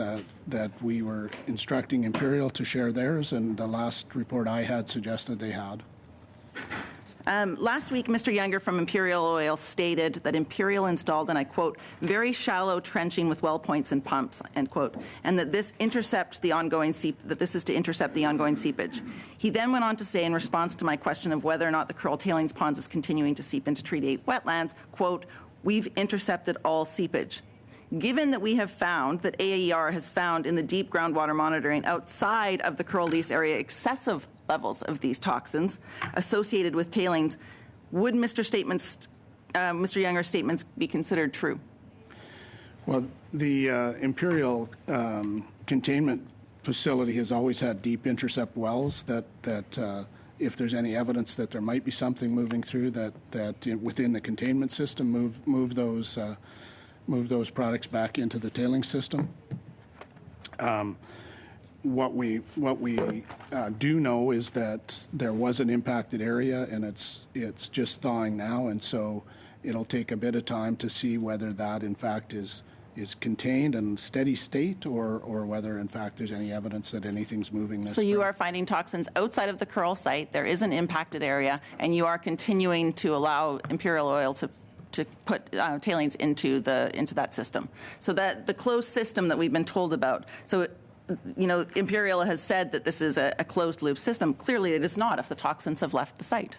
that we were instructing Imperial to share theirs, and the last report I had suggested they had. Last week, Mr. Younger from Imperial Oil stated that Imperial installed, and I quote, very shallow trenching with well points and pumps, end quote, and that this is to intercept the ongoing seepage. He then went on to say in response to my question of whether or not the Curl tailings ponds is continuing to seep into Treaty 8 wetlands, quote, we've intercepted all seepage. Given that we have found that AER has found in the deep groundwater monitoring outside of the Curl lease area excessive levels of these toxins associated with tailings, would Mr. Younger's statements be considered true? Well, the Imperial containment facility has always had deep intercept wells that if there's any evidence that there might be something moving through that within the containment system, move those products back into the tailings system. what we do know is that there was an impacted area, and it's just thawing now, and so it'll take a bit of time to see whether that in fact is contained and steady state, or whether in fact there's any evidence that anything's moving this way. So you are finding toxins outside of the Curl site. There is an impacted area, and you are continuing to allow Imperial Oil to put tailings into that system. So that the closed system that we've been told about. So, you know, Imperial has said that this is a closed loop system. Clearly, it is not if the toxins have left the site.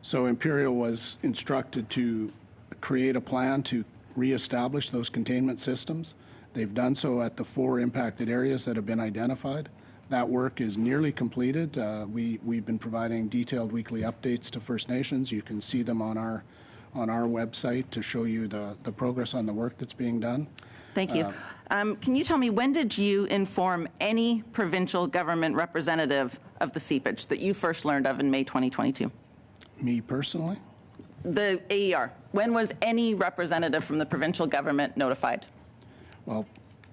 So Imperial was instructed to create a plan to reestablish those containment systems. They've done so at the 4 impacted areas that have been identified. That work is nearly completed. We've been providing detailed weekly updates to First Nations. You can see them on our website to show you the progress on the work that's being done. Thank you. Can you tell me, when did you inform any provincial government representative of the seepage that you first learned of in May 2022? Me personally? The AER. When was any representative from the provincial government notified? Well,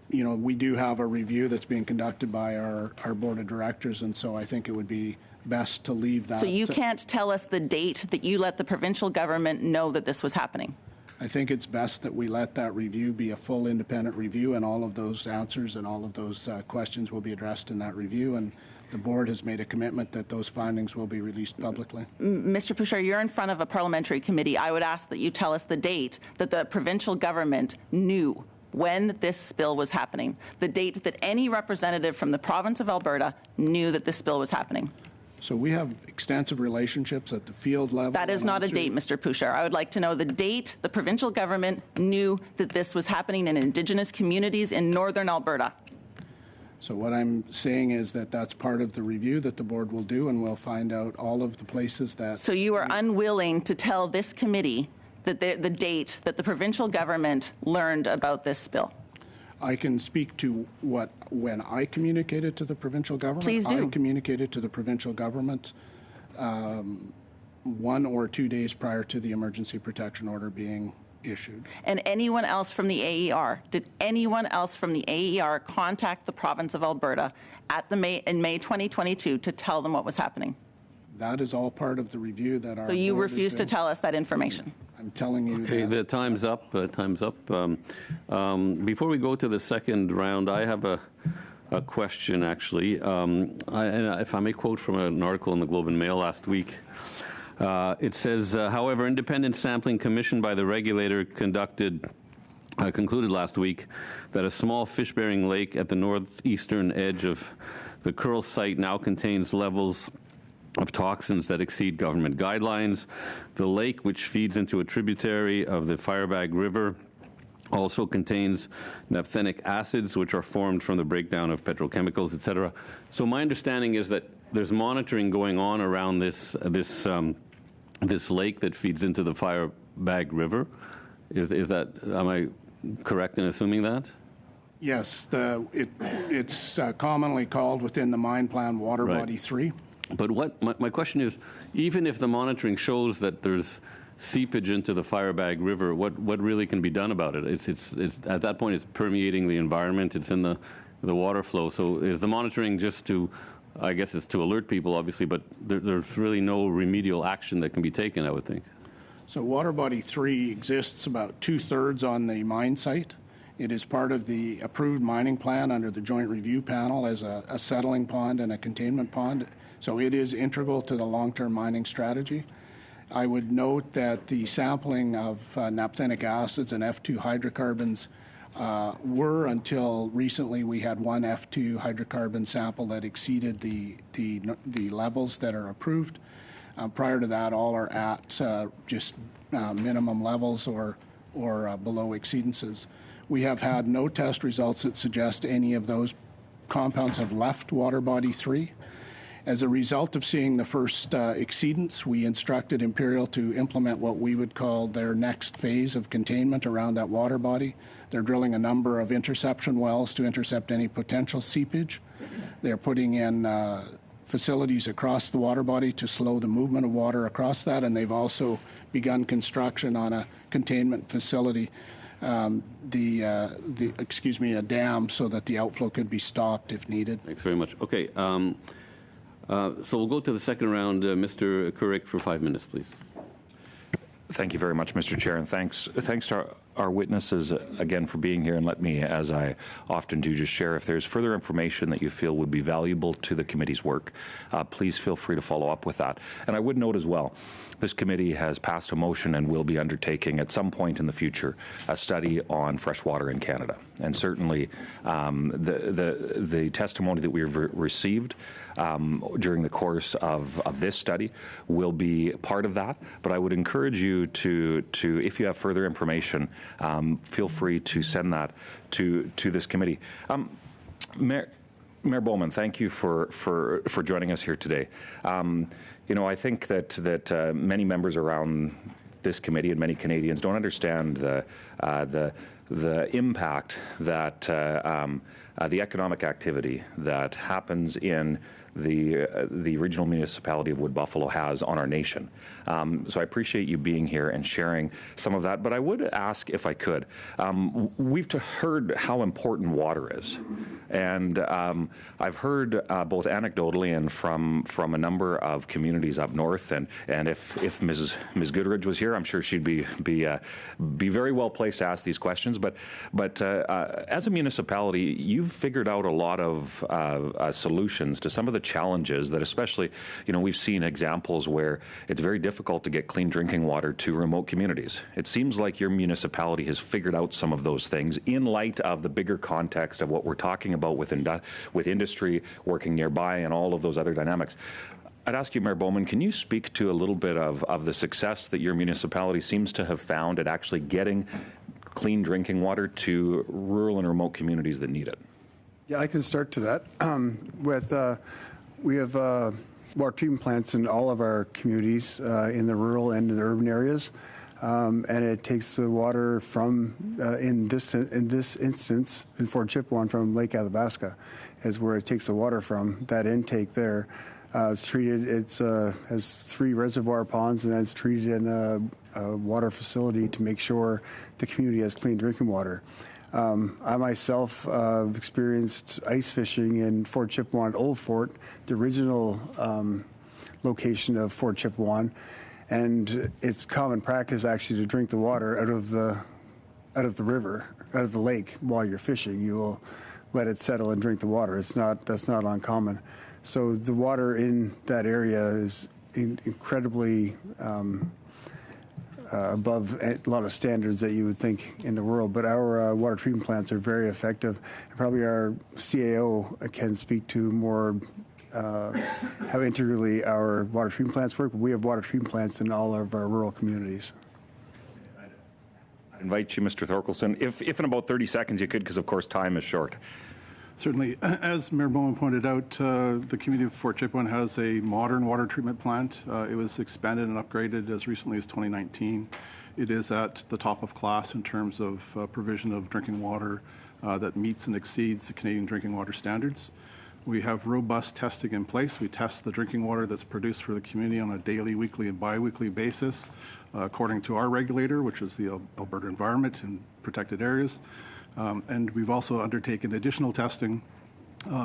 you know, we do have a review that's being conducted by our board of directors, and so I think it would be best to leave that. So you can't tell us the date that you let the provincial government know that this was happening? I think it's best that we let that review be a full independent review, and all of those answers and all of those questions will be addressed in that review, and the board has made a commitment that those findings will be released publicly. Mr. Pouchard, you're in front of a parliamentary committee. I would ask that you tell us the date that the provincial government knew when this spill was happening, the date that any representative from the province of Alberta knew that this spill was happening. So we have extensive relationships at the field level. That is not a date, Mr. Pouchard. I would like to know the date the provincial government knew that this was happening in Indigenous communities in northern Alberta. So what I'm saying is that that's part of the review that the board will do, and we'll find out all of the places that... So you are unwilling to tell this committee that the date that the provincial government learned about this spill? I can speak to when I communicated to the provincial government. Please do. I communicated to the provincial government 1 or 2 days prior to the emergency protection order being issued. And anyone else from the AER? Did anyone else from the AER contact the province of Alberta in May 2022 to tell them what was happening? That is all part of the review that our So you board refuse is to doing. tell us that information? I'm telling you Okay, that. the time's up. Time's up. Before we go to the second round, I have a question, actually. If I may quote from an article in the Globe and Mail last week, it says, however, independent sampling commissioned by the regulator concluded last week that a small fish-bearing lake at the northeastern edge of the Curl site now contains levels of toxins that exceed government guidelines. The lake, which feeds into a tributary of the Firebag River, also contains naphthenic acids, which are formed from the breakdown of petrochemicals, etc. So my understanding is that there's monitoring going on around this lake that feeds into the Firebag River. Am I correct in assuming that? Yes, it's commonly called within the mine plan Water Body 3. But my question is, even if the monitoring shows that there's seepage into the Firebag River, what really can be done about it? It's at that point it's permeating the environment. It's in the water flow. So is the monitoring just to, I guess it's to alert people, obviously, but there's really no remedial action that can be taken, I would think. So Water Body 3 exists about 2/3 on the mine site. It is part of the approved mining plan under the Joint Review Panel as a settling pond and a containment pond. So it is integral to the long-term mining strategy. I would note that the sampling of naphthenic acids and F2 hydrocarbons were, until recently, we had one F2 hydrocarbon sample that exceeded the levels that are approved. Prior to that, all are at just minimum levels or below exceedances. We have had no test results that suggest any of those compounds have left Water Body 3. As a result of seeing the first exceedance, we instructed Imperial to implement what we would call their next phase of containment around that water body. They're drilling a number of interception wells to intercept any potential seepage. They're putting in facilities across the water body to slow the movement of water across that, and they've also begun construction on a containment facility a dam so that the outflow could be stopped if needed. Thanks very much. Okay, so we'll go to the second round. Mr. Couric for 5 minutes, please. Thank you very much, Mr. Chair, and thanks to our witnesses again for being here. And let me, as I often do, just share if there's further information that you feel would be valuable to the committee's work, please feel free to follow up with that. And I would note as well, this committee has passed a motion and will be undertaking at some point in the future a study on freshwater in Canada. And certainly the testimony that we've received during the course of this study will be part of that. But I would encourage you to if you have further information, feel free to send that to this committee. Mayor Bowman, thank you for joining us here today. I think that many members around this committee and many Canadians don't understand the impact that the economic activity that happens in the regional municipality of Wood Buffalo has on our nation. So I appreciate you being here and sharing some of that. But I would ask, if I could, we've heard how important water is. And I've heard both anecdotally and from a number of communities up north. And if Ms. Goodridge was here, I'm sure she'd be very well placed to ask these questions. But as a municipality, you've figured out a lot of solutions to some of the challenges that, especially, we've seen examples where it's very difficult to get clean drinking water to remote communities. It seems like your municipality has figured out some of those things in light of the bigger context of what we're talking about with industry working nearby and all of those other dynamics. I'd ask you, Mayor Bowman, can you speak to a little bit of the success that your municipality seems to have found at actually getting clean drinking water to rural and remote communities that need it? Yeah, I can start to that. We have water treatment plants in all of our communities, in the rural and in the urban areas, and it takes the water from, in this instance, in Fort Chipewyan, from Lake Athabasca, is where it takes the water from. That intake there is treated. It has 3 reservoir ponds, and it's treated in a water facility to make sure the community has clean drinking water. I myself have experienced ice fishing in Fort Chipewyan, Old Fort, the original location of Fort Chipewyan, and it's common practice actually to drink the water out of the river, out of the lake while you're fishing. You will let it settle and drink the water. That's not uncommon. So the water in that area is incredibly above a lot of standards that you would think in the world, but our water treatment plants are very effective. And probably our CAO can speak to more how integrally our water treatment plants work. But we have water treatment plants in all of our rural communities. I invite you, Mr. Thorkelson, if in about 30 seconds you could, because of course time is short. Certainly. As Mayor Bowman pointed out, the community of Fort Chipewyan has a modern water treatment plant. It was expanded and upgraded as recently as 2019. It is at the top of class in terms of provision of drinking water that meets and exceeds the Canadian drinking water standards. We have robust testing in place. We test the drinking water that's produced for the community on a daily, weekly, and biweekly basis according to our regulator, which is the Alberta Environment and Protected Areas. And we've also undertaken additional testing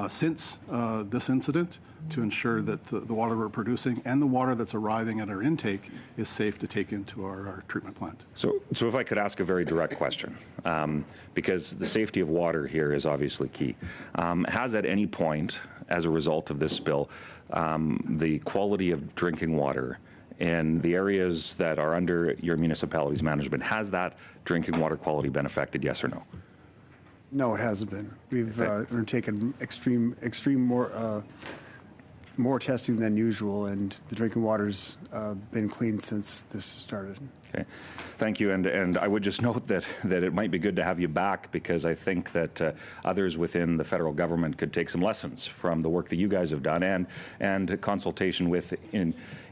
since this incident to ensure that the water we're producing and the water that's arriving at our intake is safe to take into our treatment plant. So if I could ask a very direct question, because the safety of water here is obviously key. Has at any point, as a result of this spill, the quality of drinking water in the areas that are under your municipality's management, has that drinking water quality been affected, yes or no? No, it hasn't been. We've undertaken extreme more testing than usual, and the drinking water's been clean since this started. Okay, thank you. And I would just note that it might be good to have you back, because I think that others within the federal government could take some lessons from the work that you guys have done, and consultation with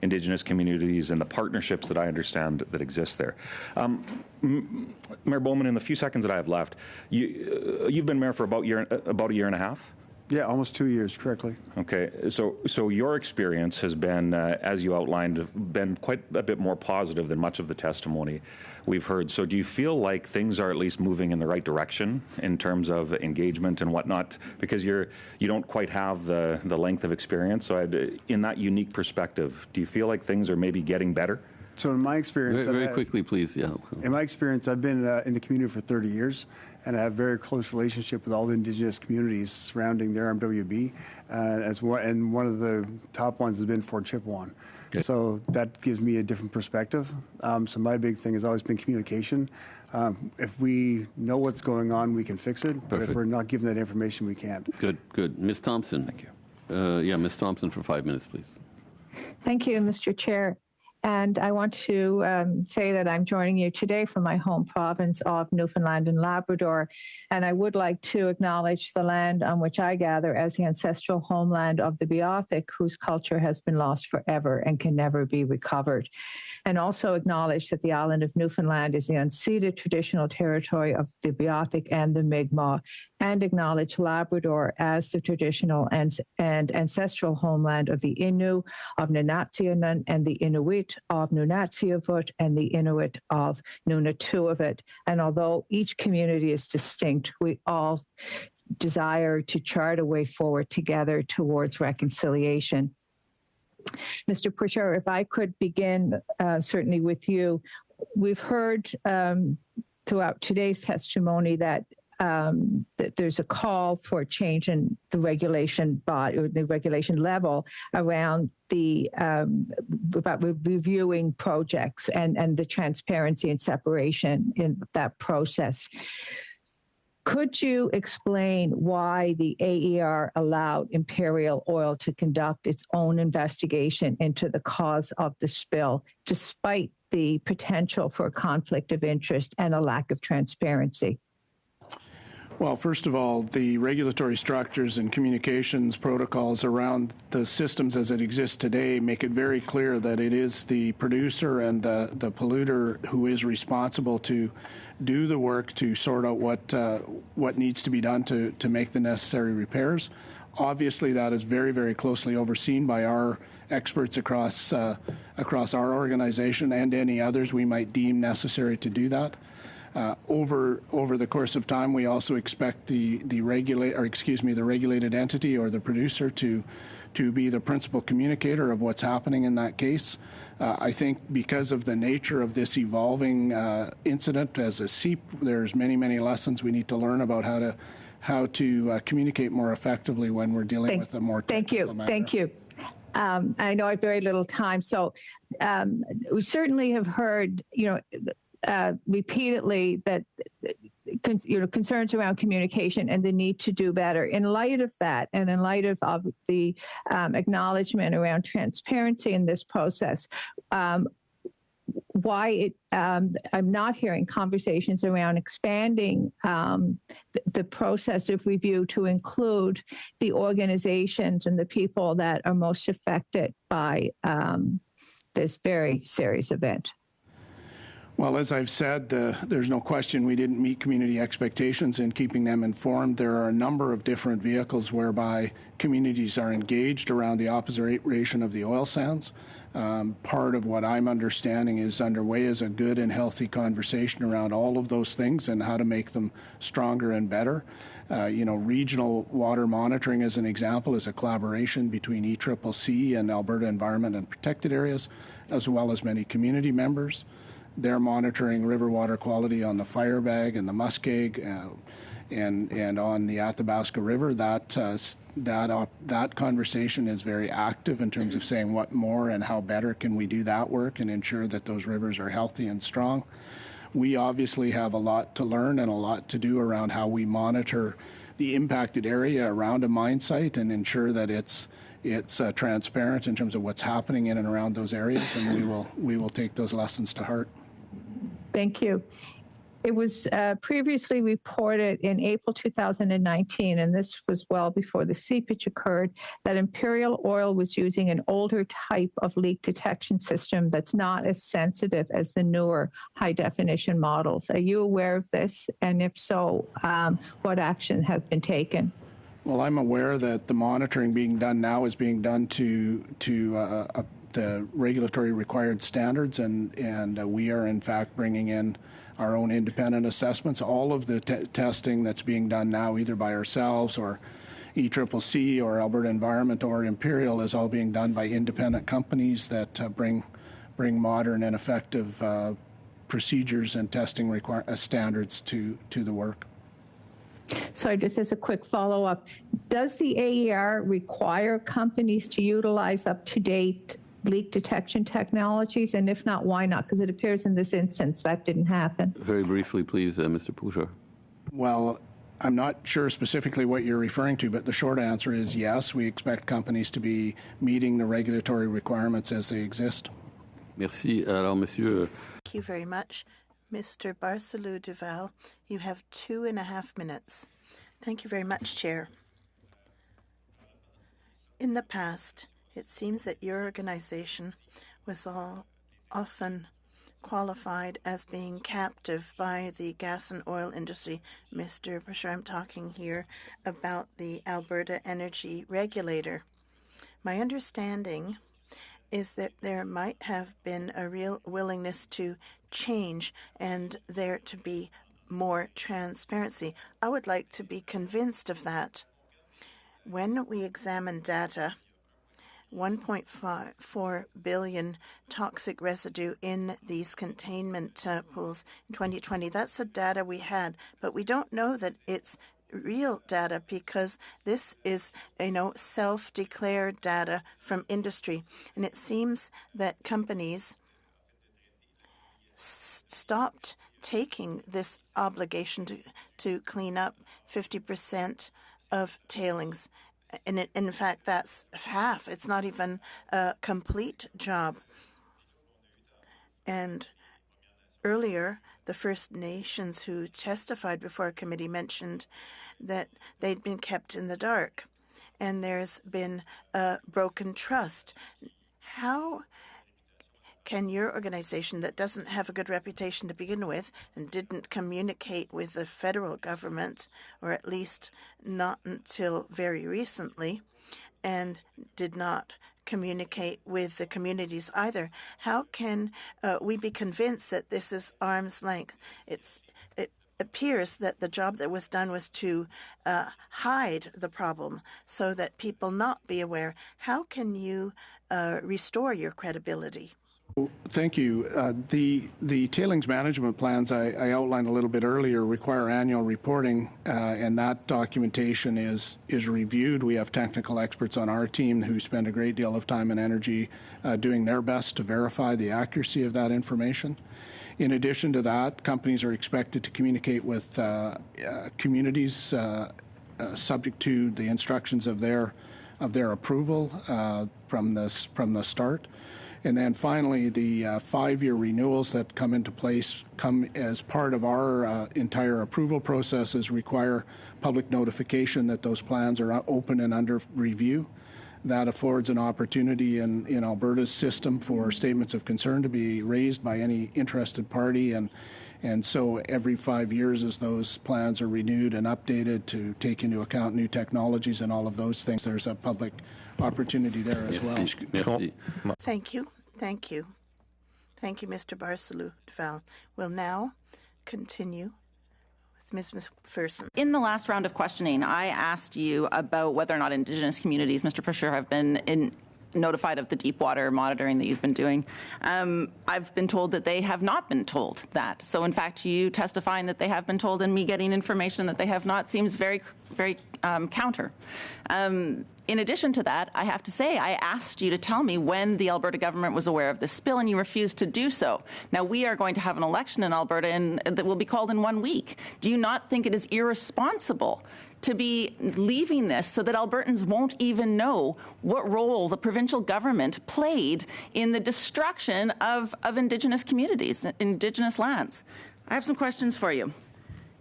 Indigenous communities and the partnerships that I understand that exist there. Mayor Bowman, in the few seconds that I have left, you've been mayor for about a year and a half. Yeah, almost 2 years, correctly. Okay, so your experience has been, as you outlined, been quite a bit more positive than much of the testimony we've heard. So do you feel like things are at least moving in the right direction in terms of engagement and whatnot? Because you don't quite have the length of experience. So in that unique perspective, do you feel like things are maybe getting better? So in my experience... Very quickly, please, yeah. In my experience, I've been in the community for 30 years, and I have a very close relationship with all the Indigenous communities surrounding the RMWB, and one of the top ones has been Fort Chipewyan. Okay. So that gives me a different perspective. So my big thing has always been communication. If we know what's going on, we can fix it. But if we're not given that information, we can't. Good. Ms. Thompson. Thank you. Ms. Thompson for 5 minutes, please. Thank you, Mr. Chair. And I want to say that I'm joining you today from my home province of Newfoundland and Labrador. And I would like to acknowledge the land on which I gather as the ancestral homeland of the Beothuk, whose culture has been lost forever and can never be recovered. And also acknowledge that the island of Newfoundland is the unceded traditional territory of the Beothuk and the Mi'kmaq, and acknowledge Labrador as the traditional and ancestral homeland of the Innu, of Nunatsianen, and the Inuit of Nunatsiavut, and the Inuit of Nunatuavut. And although each community is distinct, we all desire to chart a way forward together towards reconciliation. Mr. Pusher, if I could begin certainly with you. We've heard throughout today's testimony that there's a call for change in the regulation body or the regulation level around the about reviewing projects and the transparency and separation in that process. Could you explain why the AER allowed Imperial Oil to conduct its own investigation into the cause of the spill, despite the potential for a conflict of interest and a lack of transparency? Well, first of all, the regulatory structures and communications protocols around the systems as it exists today make it very clear that it is the producer and the polluter who is responsible to do the work to sort out what needs to be done to make the necessary repairs. Obviously, that is very, very closely overseen by our experts across our organization and any others we might deem necessary to do that. Over the course of time, we also expect the regulated entity or the producer to be the principal communicator of what's happening in that case. I think because of the nature of this evolving incident as a SEEP, there's many, many lessons we need to learn about how to communicate more effectively when we're dealing with a more technical matter. Thank you. I know I have very little time, so we certainly have heard, repeatedly that concerns around communication and the need to do better. In light of that, and in light of the acknowledgement around transparency in this process, I'm not hearing conversations around expanding the process of review to include the organizations and the people that are most affected by this very serious event. Well, as I've said, there's no question we didn't meet community expectations in keeping them informed. There are a number of different vehicles whereby communities are engaged around the operation of the oil sands. Part of what I'm understanding is underway is a good and healthy conversation around all of those things and how to make them stronger and better. Regional water monitoring, as an example, is a collaboration between ECCC and Alberta Environment and Protected Areas, as well as many community members. They're monitoring river water quality on the Firebag and the Muskeg and on the Athabasca River. That conversation is very active in terms of saying what more and how better can we do that work and ensure that those rivers are healthy and strong. We obviously have a lot to learn and a lot to do around how we monitor the impacted area around a mine site and ensure that it's transparent in terms of what's happening in and around those areas, and we will take those lessons to heart. Thank you. It was previously reported in April 2019, and this was well before the seepage occurred, that Imperial Oil was using an older type of leak detection system that's not as sensitive as the newer high-definition models. Are you aware of this? And if so, what action has been taken? Well, I'm aware that the monitoring being done now is being done to the regulatory required standards, and we are in fact bringing in our own independent assessments. All of the testing that's being done now, either by ourselves or ECCC or Alberta Environment or Imperial, is all being done by independent companies that bring modern and effective procedures and testing standards to the work. So just as a quick follow-up, does the AER require companies to utilize up-to-date leak detection technologies? And if not, why not? Because it appears in this instance that didn't happen. Very briefly, please, Mr. Pouchard. Well, I'm not sure specifically what you're referring to, but the short answer is yes, we expect companies to be meeting the regulatory requirements as they exist. Merci. Alors, monsieur. Thank you very much. Mr. Barcelou-Duval, you have 2.5 minutes. Thank you very much, Chair. In the past, it seems that your organization was often qualified as being captive by the gas and oil industry. Mr. Bouchard, I'm talking here about the Alberta Energy Regulator. My understanding is that there might have been a real willingness to change and there to be more transparency. I would like to be convinced of that. When we examine data, 1.4 billion toxic residue in these containment pools in 2020. That's the data we had, but we don't know that it's real data because this is, self-declared data from industry. And it seems that companies stopped taking this obligation to clean up 50% of tailings. And in fact, that's half. It's not even a complete job. And earlier, the First Nations who testified before a committee mentioned that they'd been kept in the dark, and there's been a broken trust. How can your organization, that doesn't have a good reputation to begin with and didn't communicate with the federal government, or at least not until very recently, and did not communicate with the communities either, how can we be convinced that this is arm's length? It appears that the job that was done was to hide the problem so that people not be aware. How can you restore your credibility? Thank you. The tailings management plans I outlined a little bit earlier require annual reporting, and that documentation is reviewed. We have technical experts on our team who spend a great deal of time and energy doing their best to verify the accuracy of that information. In addition to that, companies are expected to communicate with communities subject to the instructions of their approval from the start. And then finally, the 5-year renewals that come into place come as part of our entire approval processes, require public notification that those plans are open and under review. That affords an opportunity in Alberta's system for statements of concern to be raised by any interested party. And so every 5 years, as those plans are renewed and updated to take into account new technologies and all of those things, there's a public opportunity there as well. Merci. Thank you. Thank you. Thank you, Mr. Barcelou-Duval. We'll now continue with Ms. McPherson. In the last round of questioning, I asked you about whether or not Indigenous communities, Mr. Pusher, have been notified of the deep water monitoring that you've been doing. I've been told that they have not been told that. So in fact, you testifying that they have been told and me getting information that they have not seems very, very counter. In addition to that, I have to say, I asked you to tell me when the Alberta government was aware of this spill, and you refused to do so. Now, we are going to have an election in Alberta that will be called in 1 week. Do you not think it is irresponsible to be leaving this so that Albertans won't even know what role the provincial government played in the destruction of Indigenous communities, Indigenous lands? I have some questions for you.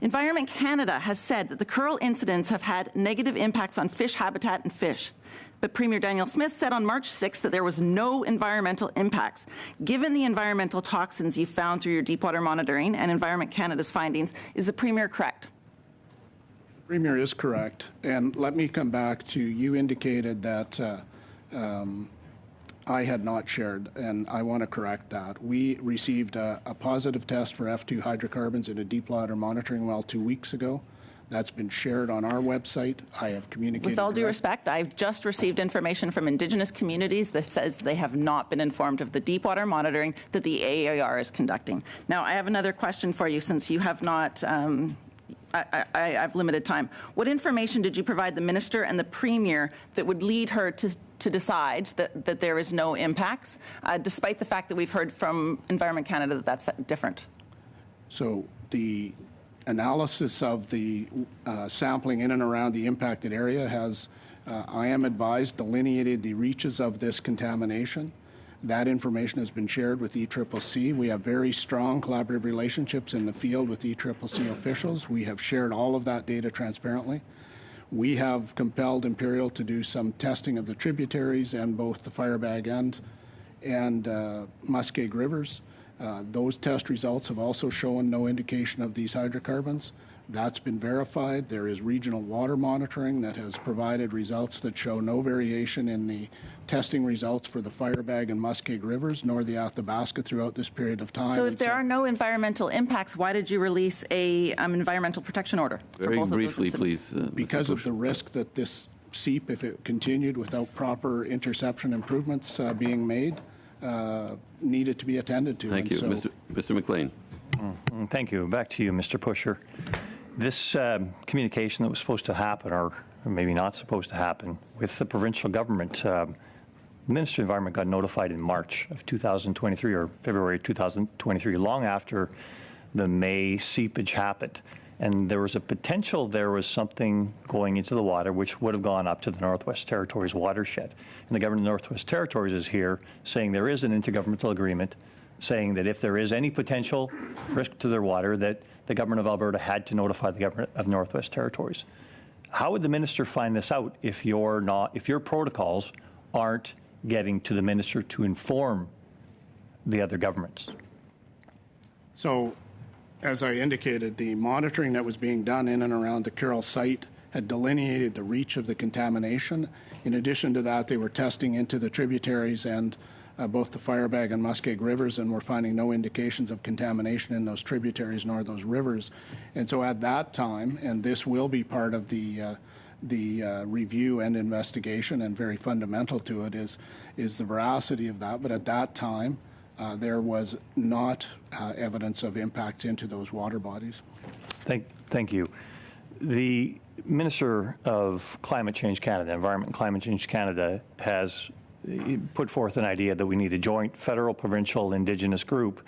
Environment Canada has said that the Curl incidents have had negative impacts on fish habitat and fish. But Premier Daniel Smith said on March 6th that there was no environmental impacts. Given the environmental toxins you found through your deep water monitoring and Environment Canada's findings, is the Premier correct? Premier is correct. And let me come back to, you indicated that I had not shared, and I want to correct that. We received a positive test for F2 hydrocarbons in a deep water monitoring well 2 weeks ago. That's been shared on our website. I have communicated. With all due respect, I've just received information from Indigenous communities that says they have not been informed of the deep water monitoring that the AAR is conducting. Now, I have another question for you since you have not. I've limited time. What information did you provide the minister and the premier that would lead her to decide that there is no impacts, despite the fact that we've heard from Environment Canada that that's different? So the analysis of the sampling in and around the impacted area has, I am advised, delineated the reaches of this contamination. That information has been shared with ECCC. We have very strong collaborative relationships in the field with ECCC officials. We have shared all of that data transparently. We have compelled Imperial to do some testing of the tributaries and both the Firebag and Muskeg rivers. Those test results have also shown no indication of these hydrocarbons. That's been verified. There is regional water monitoring that has provided results that show no variation in the testing results for the Firebag and Muskeg rivers, nor the Athabasca throughout this period of time. So if there are no environmental impacts, why did you release a environmental protection order? Very briefly, please. Because of the risk that this seep, if it continued without proper interception improvements being made, needed to be attended to. Thank you. So, Mr. McLean. Thank you. Back to you, Mr. Pusher. This communication that was supposed to happen, or maybe not supposed to happen, with the provincial government, the Ministry of Environment got notified in March of 2023 or February 2023, long after the May seepage happened. And there was a potential there was something going into the water which would have gone up to the Northwest Territories watershed. And the government of the Northwest Territories is here saying there is an intergovernmental agreement saying that if there is any potential risk to their water, that the government of Alberta had to notify the government of Northwest Territories. How would the minister find this out if your protocols aren't getting to the minister to inform the other governments? So, as I indicated, the monitoring that was being done in and around the Carroll site had delineated the reach of the contamination. In addition to that, they were testing into the tributaries and both the Firebag and Muskeg rivers, and we're finding no indications of contamination in those tributaries nor those rivers. And so at that time, and this will be part of the review and investigation, and very fundamental to it is the veracity of that. But at that time, there was not evidence of impacts into those water bodies. Thank you. The Minister of Climate Change Canada, Environment and Climate Change Canada, has put forth an idea that we need a joint federal, provincial, Indigenous group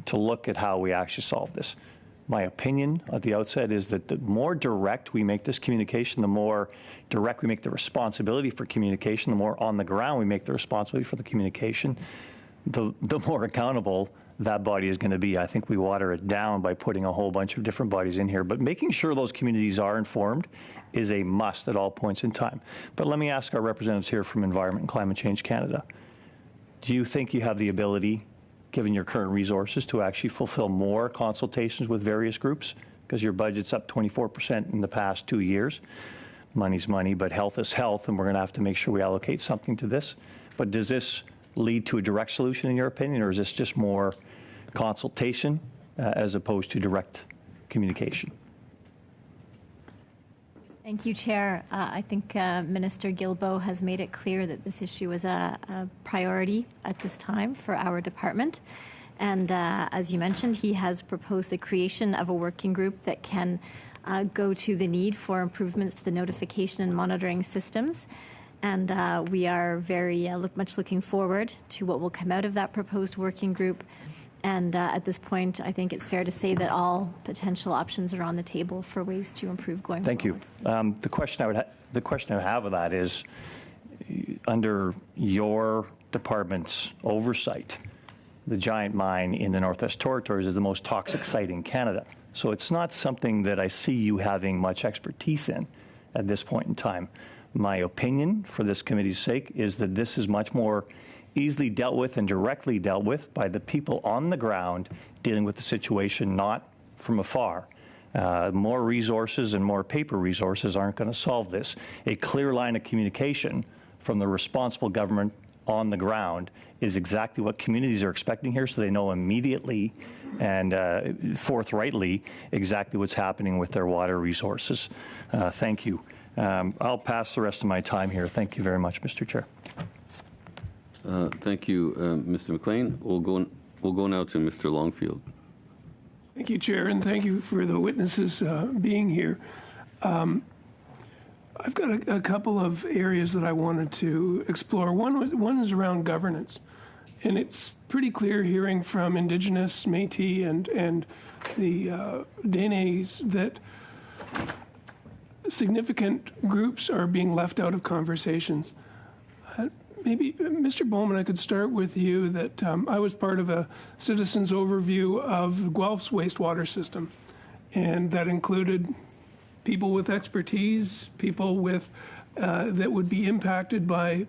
to look at how we actually solve this. My opinion at the outset is that the more direct we make this communication, the more direct we make the responsibility for communication, the more on the ground we make the responsibility for the communication, the more accountable that body is going to be. I think we water it down by putting a whole bunch of different bodies in here, but making sure those communities are informed is a must at all points in time. But let me ask our representatives here from Environment and Climate Change Canada, do you think you have the ability, given your current resources, to actually fulfill more consultations with various groups? Because your budget's up 24% in the past 2 years. Money's money, but health is health, and we're going to have to make sure we allocate something to this. But does this lead to a direct solution in your opinion, or is this just more consultation as opposed to direct communication? Thank you, Chair. I think Minister Guilbeault has made it clear that this issue is a priority at this time for our department. And as you mentioned, he has proposed the creation of a working group that can go to the need for improvements to the notification and monitoring systems. And we are very much looking forward to what will come out of that proposed working group. And at this point, I think it's fair to say that all potential options are on the table for ways to improve going forward. Thank you. The question I have of that is, under your department's oversight, the giant mine in the Northwest Territories is the most toxic site in Canada. So it's not something that I see you having much expertise in at this point in time. My opinion, for this committee's sake, is that this is much more easily dealt with and directly dealt with by the people on the ground dealing with the situation, not from afar. More resources and more paper resources aren't going to solve this. A clear line of communication from the responsible government on the ground is exactly what communities are expecting here, so they know immediately and forthrightly exactly what's happening with their water resources. Thank you. I'll pass the rest of my time here. Thank you very much, Mr. Chair. Thank you, Mr. McLean. We'll go now to Mr. Longfield. Thank you, Chair, and thank you for the witnesses being here. I've got a couple of areas that I wanted to explore. One is around governance, and it's pretty clear hearing from Indigenous, Métis, and the Dénes that significant groups are being left out of conversations. Maybe, Mr. Bowman, I could start with you that I was part of a citizens overview of Guelph's wastewater system, and that included people with expertise, people with that would be impacted by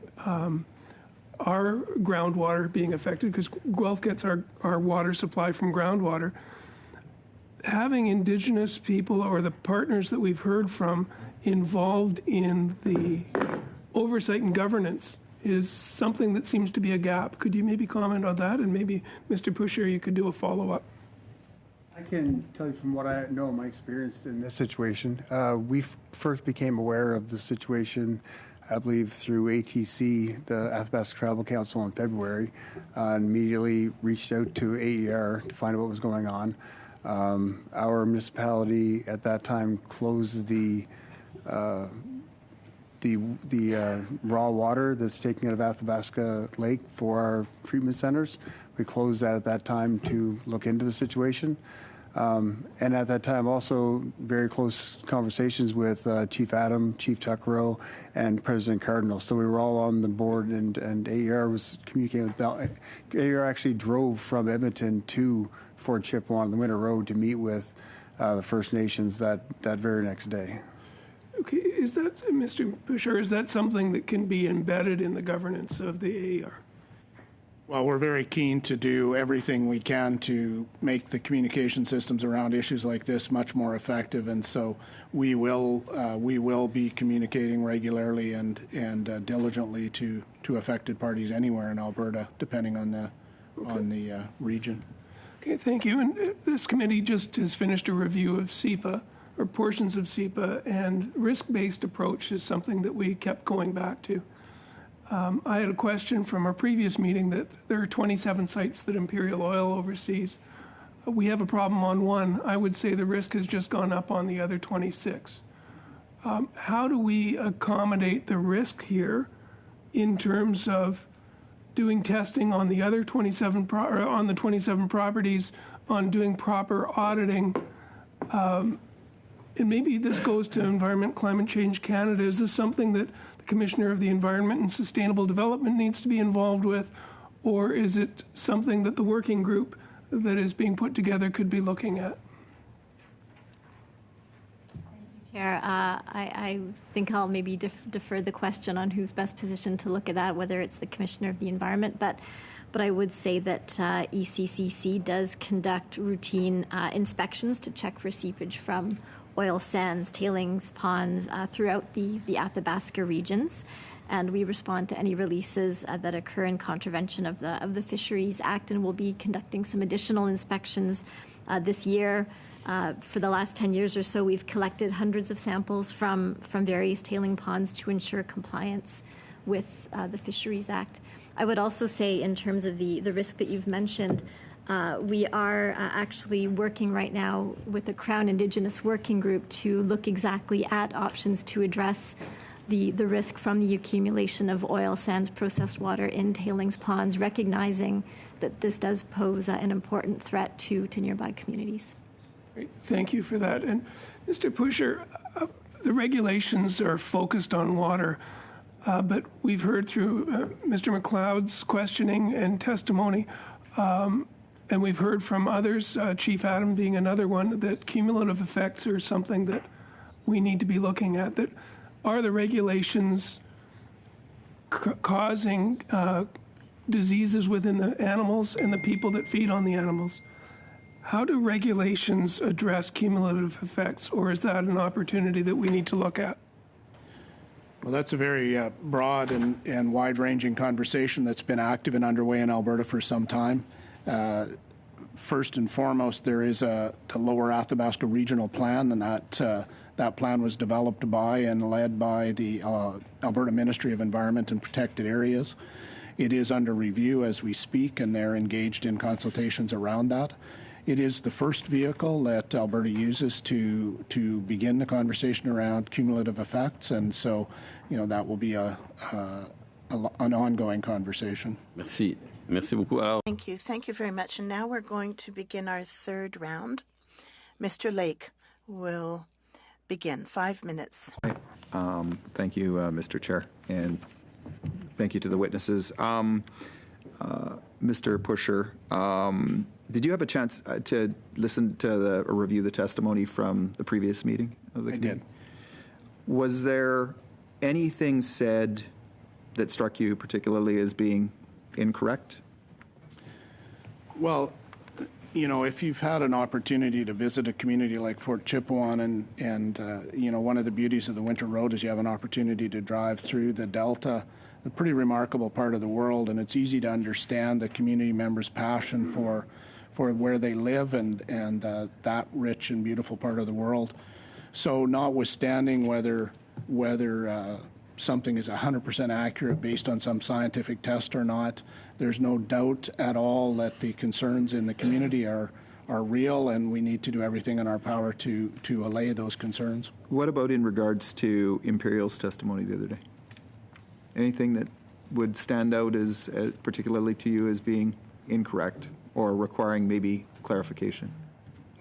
our groundwater being affected, because Guelph gets our water supply from groundwater. Having Indigenous people or the partners that we've heard from involved in the oversight and governance is something that seems to be a gap. Could you maybe comment on that? And maybe, Mr. Pusher, you could do a follow-up. I can tell you from what I know, my experience in this situation. We first became aware of the situation, I believe, through ATC, the Athabasca Tribal Council, in February, and immediately reached out to AER to find out what was going on. Our municipality at that time closed the raw water that's taken out of Athabasca Lake for our treatment centers. We closed that at that time to look into the situation. And at that time, also very close conversations with Chief Adam, Chief Tuckrow, and President Cardinal. So we were all on the board, and AER was communicating with them. AER actually drove from Edmonton to Fort Chippewa on the Winter Road to meet with the First Nations that very next day. Okay, is that, Mr. Pusher, is that something that can be embedded in the governance of the AER? Well, we're very keen to do everything we can to make the communication systems around issues like this much more effective, and so we will be communicating regularly and diligently to affected parties anywhere in Alberta, depending on the region. Okay, thank you. And this committee just has finished a review of SEPA, or portions of SEPA, and risk-based approach is something that we kept going back to. I had a question from our previous meeting that there are 27 sites that Imperial Oil oversees. We have a problem on one. I would say the risk has just gone up on the other 26. How do we accommodate the risk here in terms of doing testing on the other 27 on the 27 properties, on doing proper auditing? And maybe this goes to Environment Climate Change Canada. Is this something that the Commissioner of the Environment and Sustainable Development needs to be involved with, or is it something that the working group that is being put together could be looking at? Chair, I think I'll maybe defer the question on who's best positioned to look at that, whether it's the Commissioner of the Environment, but I would say that ECCC does conduct routine inspections to check for seepage from oil sands, tailings, ponds throughout the Athabasca regions, and we respond to any releases that occur in contravention of the Fisheries Act, and we'll be conducting some additional inspections this year. For the last 10 years or so, we've collected hundreds of samples from various tailing ponds to ensure compliance with the Fisheries Act. I would also say, in terms of the risk that you've mentioned, we are actually working right now with the Crown Indigenous Working Group to look exactly at options to address the risk from the accumulation of oil sands processed water in tailings ponds, recognizing that this does pose an important threat to nearby communities. Great. Thank you for that. And Mr. Pusher, the regulations are focused on water, but we've heard through Mr. McLeod's questioning and testimony, and we've heard from others, Chief Adam being another one, that cumulative effects are something that we need to be looking at. That are the regulations causing diseases within the animals and the people that feed on the animals? How do regulations address cumulative effects, or is that an opportunity that we need to look at? Well, that's a very broad and wide-ranging conversation that's been active and underway in Alberta for some time. First and foremost, there is the Lower Athabasca Regional Plan, and that plan was developed by and led by the Alberta Ministry of Environment and Protected Areas. It is under review as we speak, and they're engaged in consultations around that. It is the first vehicle that Alberta uses to begin the conversation around cumulative effects, and so, that will be an ongoing conversation. Merci. Merci beaucoup. Alors, Thank you. Thank you very much. And now we're going to begin our third round. Mr. Lake will begin. 5 minutes. Thank you, Mr. Chair, and thank you to the witnesses. Mr. Pusher, did you have a chance to listen to or review the testimony from the previous meeting of the committee? I did. Was there anything said that struck you particularly as being incorrect? Well, if you've had an opportunity to visit a community like Fort Chipewyan, and one of the beauties of the Winter Road is you have an opportunity to drive through the Delta, a pretty remarkable part of the world, and it's easy to understand the community members' passion for where they live and that rich and beautiful part of the world. So notwithstanding whether something is 100% accurate based on some scientific test or not, there's no doubt at all that the concerns in the community are real, and we need to do everything in our power to allay those concerns. What about in regards to Imperial's testimony the other day? Anything that would stand out as particularly to you as being incorrect or requiring maybe clarification?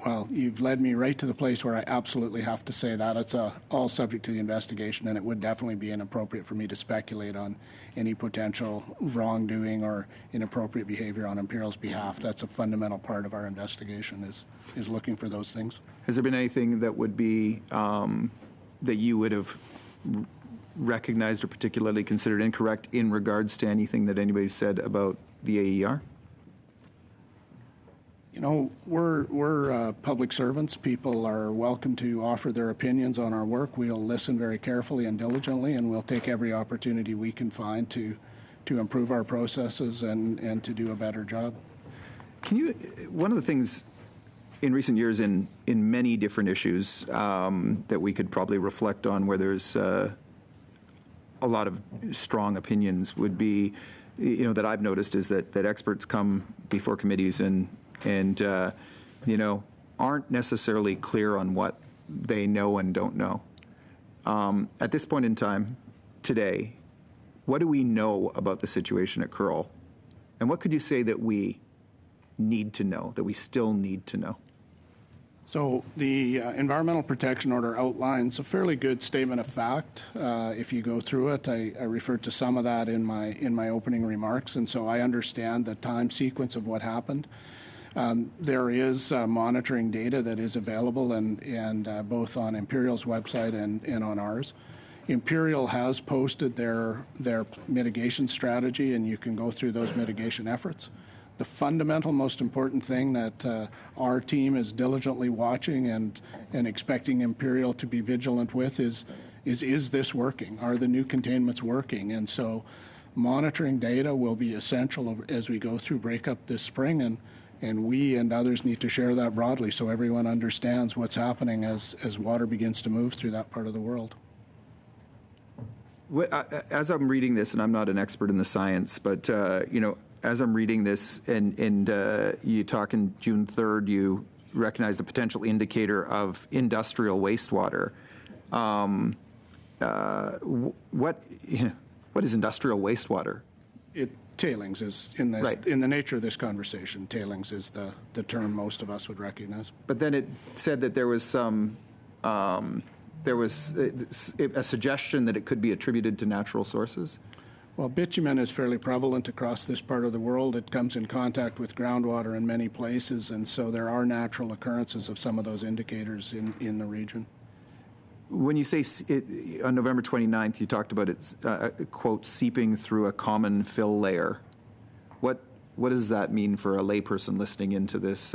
Well, you've led me right to the place where I absolutely have to say that. It's all subject to the investigation, and it would definitely be inappropriate for me to speculate on any potential wrongdoing or inappropriate behavior on Imperial's behalf. That's a fundamental part of our investigation, is looking for those things. Has there been anything that would be that you would have recognized or particularly considered incorrect in regards to anything that anybody said about the AER? We're public servants. People are welcome to offer their opinions on our work. We'll listen very carefully and diligently, and we'll take every opportunity we can find to improve our processes and to do a better job. One of the things in recent years in many different issues that we could probably reflect on where there's a lot of strong opinions would be, that I've noticed is that experts come before committees and aren't necessarily clear on what they know and don't know. At this point in time, today, what do we know about the situation at Curl? And what could you say that we need to know, that we still need to know? So the Environmental Protection Order outlines a fairly good statement of fact. If you go through it, I referred to some of that in my opening remarks, and so I understand the time sequence of what happened. There is monitoring data that is available, and both on Imperial's website and on ours. Imperial has posted their mitigation strategy, and you can go through those mitigation efforts. The fundamental, most important thing that our team is diligently watching and expecting Imperial to be vigilant with is this working? Are the new containments working? And so monitoring data will be essential as we go through breakup this spring, and we and others need to share that broadly so everyone understands what's happening as water begins to move through that part of the world. As I'm reading this, and I'm not an expert in the science, but as I'm reading this, and you talk in June 3rd, you recognize the potential indicator of industrial wastewater. What is industrial wastewater? Tailings is in this, right. In the nature of this conversation. Tailings is the term most of us would recognize. But then it said that there was some. There was a suggestion that it could be attributed to natural sources. Well, bitumen is fairly prevalent across this part of the world. It comes in contact with groundwater in many places, and so there are natural occurrences of some of those indicators in the region. When you say on November 29th, you talked about it, quote, seeping through a common fill layer. What does that mean for a layperson listening into this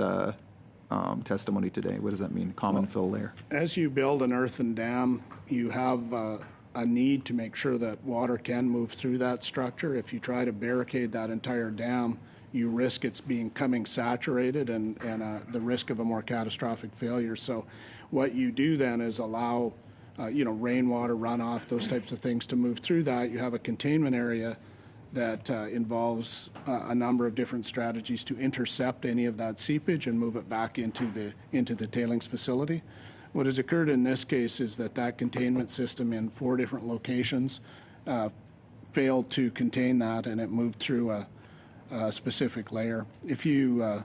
testimony today. What does that mean, common fill layer? As you build an earthen dam, you have a need to make sure that water can move through that structure. If you try to barricade that entire dam, you risk it's becoming saturated and the risk of a more catastrophic failure. So what you do then is allow rainwater runoff, those types of things to move through that. You have a containment area that involves a number of different strategies to intercept any of that seepage and move it back into the tailings facility. What has occurred in this case is that containment system in 4 different locations failed to contain that, and it moved through a specific layer. If you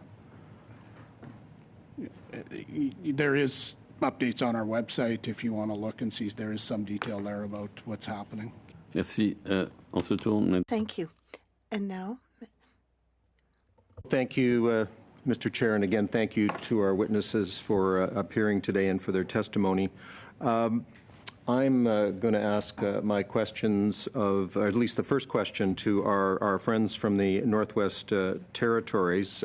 there is updates on our website if you want to look and see. There is some detail there about what's happening. Merci. On se tourne. Thank you. And now? Thank you, Mr. Chair, and again, thank you to our witnesses for appearing today and for their testimony. I'm going to ask my questions or at least the first question to our friends from the Northwest Territories.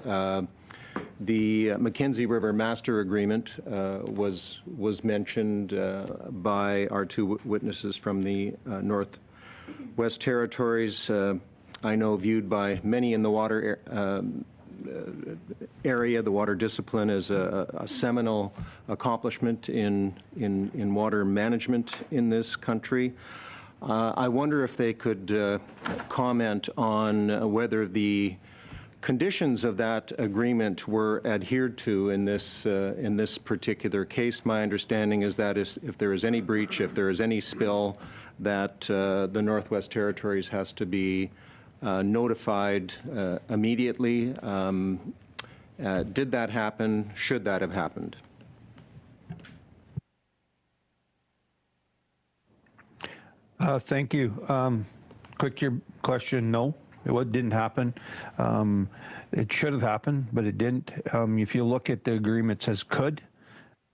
The Mackenzie River Master Agreement was mentioned by our 2 witnesses from the Northwest Territories. I know viewed by many in the water area, the water discipline, as a seminal accomplishment in water management in this country. I wonder if they could comment on whether the conditions of that agreement were adhered to in this particular case. My understanding is that if there is any breach, if there is any spill, that the Northwest Territories has to be notified immediately. Did that happen? Should that have happened? Thank you. Quick your question, no. It didn't happen. It should have happened, but it didn't. If you look at the agreement, it says could,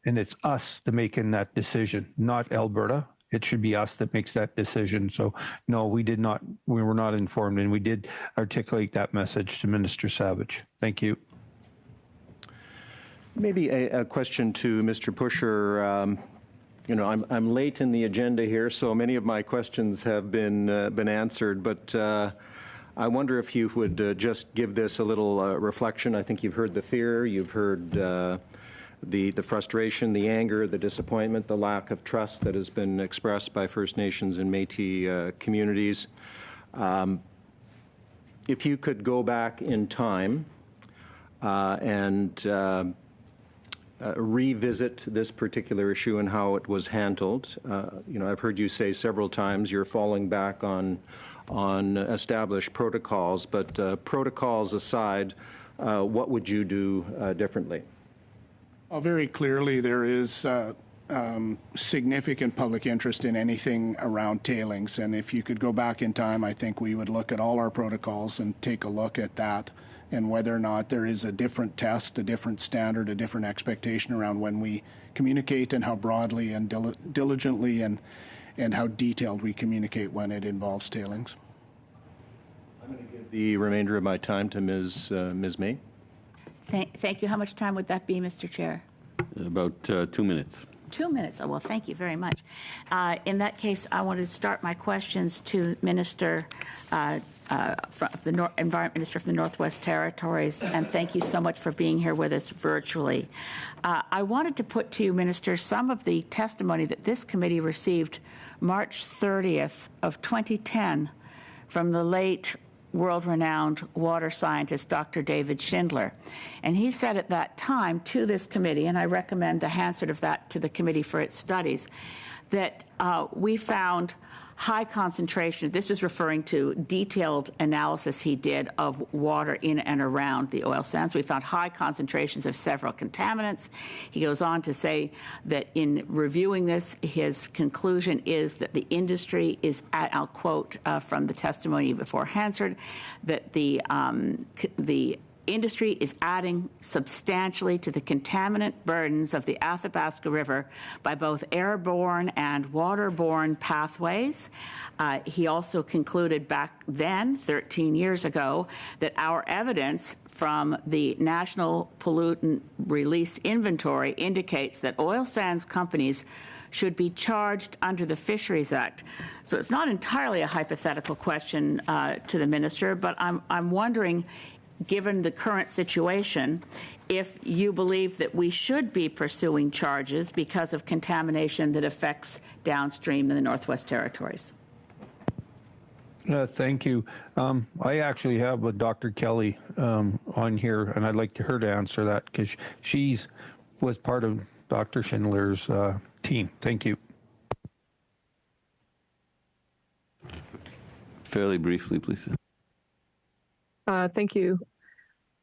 and it's us that making that decision, not Alberta. It should be us that makes that decision. So, no, we did not. We were not informed, and we did articulate that message to Minister Savage. Thank you. Maybe a question to Mr. Pusher. I'm late in the agenda here, so many of my questions have been answered, but I wonder if you would just give this a little reflection. I think you've heard the fear, you've heard the frustration, the anger, the disappointment, the lack of trust that has been expressed by First Nations and Métis communities. If you could go back in time and revisit this particular issue and how it was handled. I've heard you say several times you're falling back on established protocols, but protocols aside, what would you do differently? Well, very clearly there is significant public interest in anything around tailings, and if you could go back in time, I think we would look at all our protocols and take a look at that and whether or not there is a different test, a different standard, a different expectation around when we communicate and how broadly and diligently and how detailed we communicate when it involves tailings. I'm going to give the remainder of my time to Ms. May. Thank you. How much time would that be, Mr. Chair? About 2 minutes. 2 minutes. Oh, well, thank you very much. In that case, I want to start my questions to Minister Environment Minister from the Northwest Territories, and thank you so much for being here with us virtually. I wanted to put to you, Minister, some of the testimony that this committee received March 30th of 2010 from the late world-renowned water scientist, Dr. David Schindler. And he said at that time to this committee, and I recommend the Hansard of that to the committee for its studies, that we found high concentration, this is referring to detailed analysis he did of water in and around the oil sands. We found high concentrations of several contaminants. He goes on to say that in reviewing this, his conclusion is that the industry is, I'll quote from the testimony before Hansard, that the industry is adding substantially to the contaminant burdens of the Athabasca River by both airborne and waterborne pathways. He also concluded back then, 13 years ago, that our evidence from the National Pollutant Release Inventory indicates that oil sands companies should be charged under the Fisheries Act. So it's not entirely a hypothetical question to the minister, but I'm wondering, given the current situation, if you believe that we should be pursuing charges because of contamination that affects downstream in the Northwest Territories. Thank you. I actually have Dr. Kelly on here, and I'd like her to answer that because she was part of Dr. Schindler's team. Thank you. Fairly briefly, please. Thank you.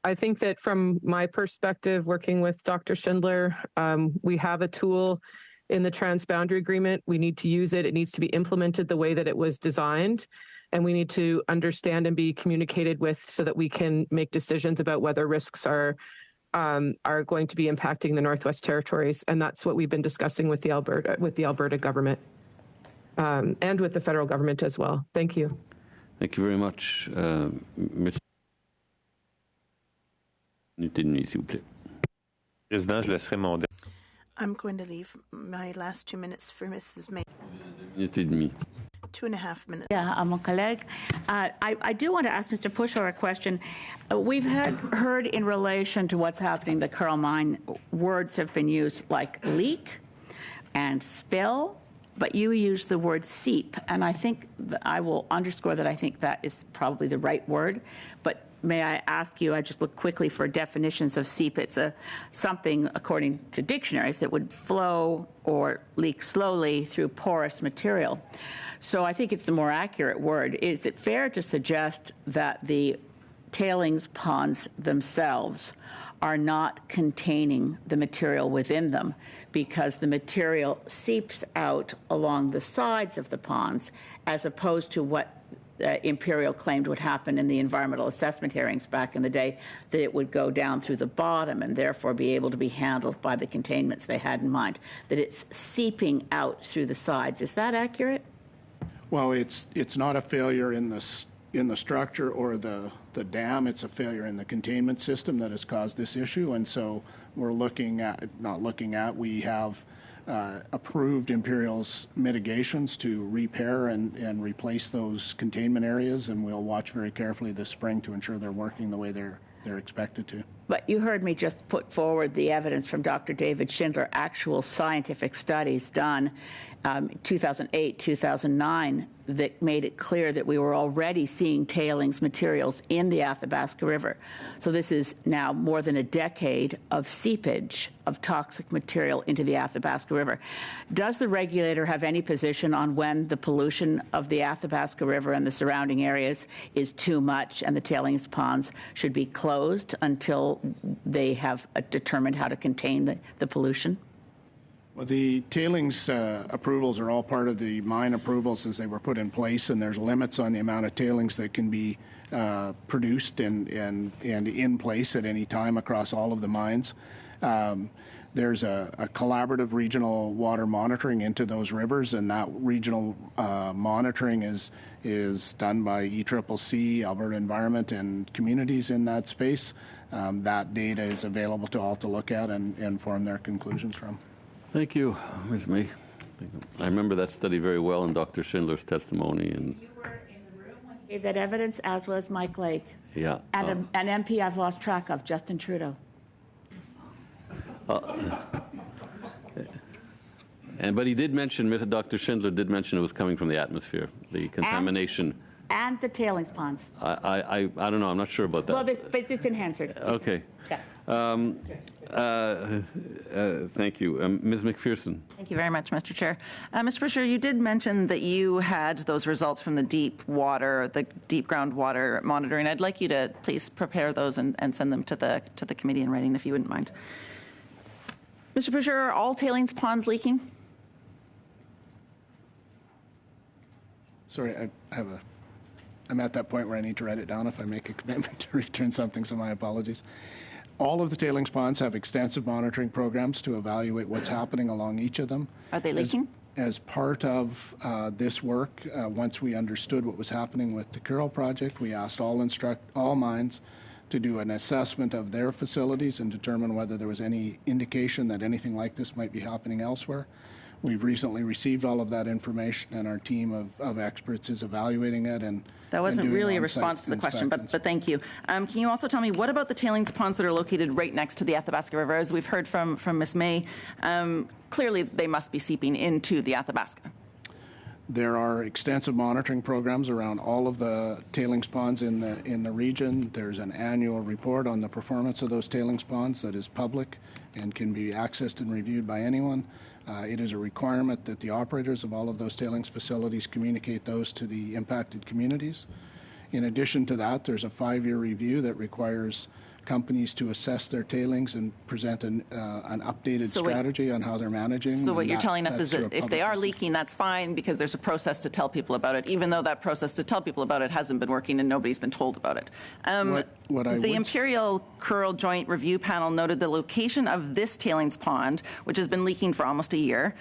I think that from my perspective, working with Dr. Schindler, we have a tool in the transboundary agreement. We need to use it. It needs to be implemented the way that it was designed. And we need to understand and be communicated with so that we can make decisions about whether risks are going to be impacting the Northwest Territories. And that's what we've been discussing with the Alberta government and with the federal government as well. Thank you. Thank you very much. Mr. I'm going to leave my last 2 minutes for Mrs. May. 2.5 minutes. Yeah, mon collègue. I do want to ask Mr. Pusher a question. We've heard in relation to what's happening in the Carl Mine, words have been used like leak and spill, but you use the word seep, and I think I will underscore that I think that is probably the right word, but may I ask you, I just look quickly for definitions of seep. It's something, according to dictionaries, that would flow or leak slowly through porous material. So I think it's the more accurate word. Is it fair to suggest that the tailings ponds themselves are not containing the material within them because the material seeps out along the sides of the ponds as opposed to what Imperial claimed would happen in the environmental assessment hearings back in the day, that it would go down through the bottom and therefore be able to be handled by the containments they had in mind, that it's seeping out through the sides. Is that accurate? Well, it's not a failure in the structure or the dam. It's a failure in the containment system that has caused this issue. And so we're we have approved Imperial's mitigations to repair and replace those containment areas, and we'll watch very carefully this spring to ensure they're working the way they're expected to. But you heard me just put forward the evidence from Dr. David Schindler, actual scientific studies done 2008, 2009, that made it clear that we were already seeing tailings materials in the Athabasca River. So this is now more than a decade of seepage of toxic material into the Athabasca River. Does the regulator have any position on when the pollution of the Athabasca River and the surrounding areas is too much and the tailings ponds should be closed until they have determined how to contain the pollution? Well, the tailings approvals are all part of the mine approvals as they were put in place, and there's limits on the amount of tailings that can be produced and in place at any time across all of the mines. There's a collaborative regional water monitoring into those rivers, and that regional monitoring is done by ECCC, Alberta Environment, and communities in that space. That data is available to all to look at and form their conclusions from. Thank you, Ms. May. I remember that study very well in Dr. Schindler's testimony. And you were in the room when he gave that evidence, as was Mike Lake. Yeah. And an MP I've lost track of, Justin Trudeau. But he did mention, Dr. Schindler did mention it was coming from the atmosphere, the contamination. And the tailings ponds. I don't know. I'm not sure about that. Well, but it's in Hansard. Okay. Yeah. Thank you. Ms. McPherson. Thank you very much, Mr. Chair. Mr. Busher, you did mention that you had those results from the deep groundwater monitoring. I'd like you to please prepare those and send them to the committee in writing, if you wouldn't mind. Mr. Busher, are all tailings ponds leaking? Sorry, I'm at that point where I need to write it down if I make a commitment to return something, so my apologies. All of the tailings ponds have extensive monitoring programs to evaluate what's happening along each of them. Are they leaking? As part of this work, once we understood what was happening with the Curl project, we asked all mines to do an assessment of their facilities and determine whether there was any indication that anything like this might be happening elsewhere. We've recently received all of that information, and our team of experts is evaluating it. And that wasn't and really a response to the question, but thank you. Can you also tell me, what about the tailings ponds that are located right next to the Athabasca River? As we've heard from Ms. May, clearly they must be seeping into the Athabasca. There are extensive monitoring programs around all of the tailings ponds in the region. There's an annual report on the performance of those tailings ponds that is public and can be accessed and reviewed by anyone. It is a requirement that the operators of all of those tailings facilities communicate those to the impacted communities. In addition to that, there's a 5-year review that requires companies to assess their tailings and present an updated strategy on how they're managing. So what you're telling us is that if they are leaking, that's fine, because there's a process to tell people about it, even though that process to tell people about it hasn't been working and nobody's been told about it. The Imperial Curl Joint Review Panel noted the location of this tailings pond, which has been leaking for almost a year,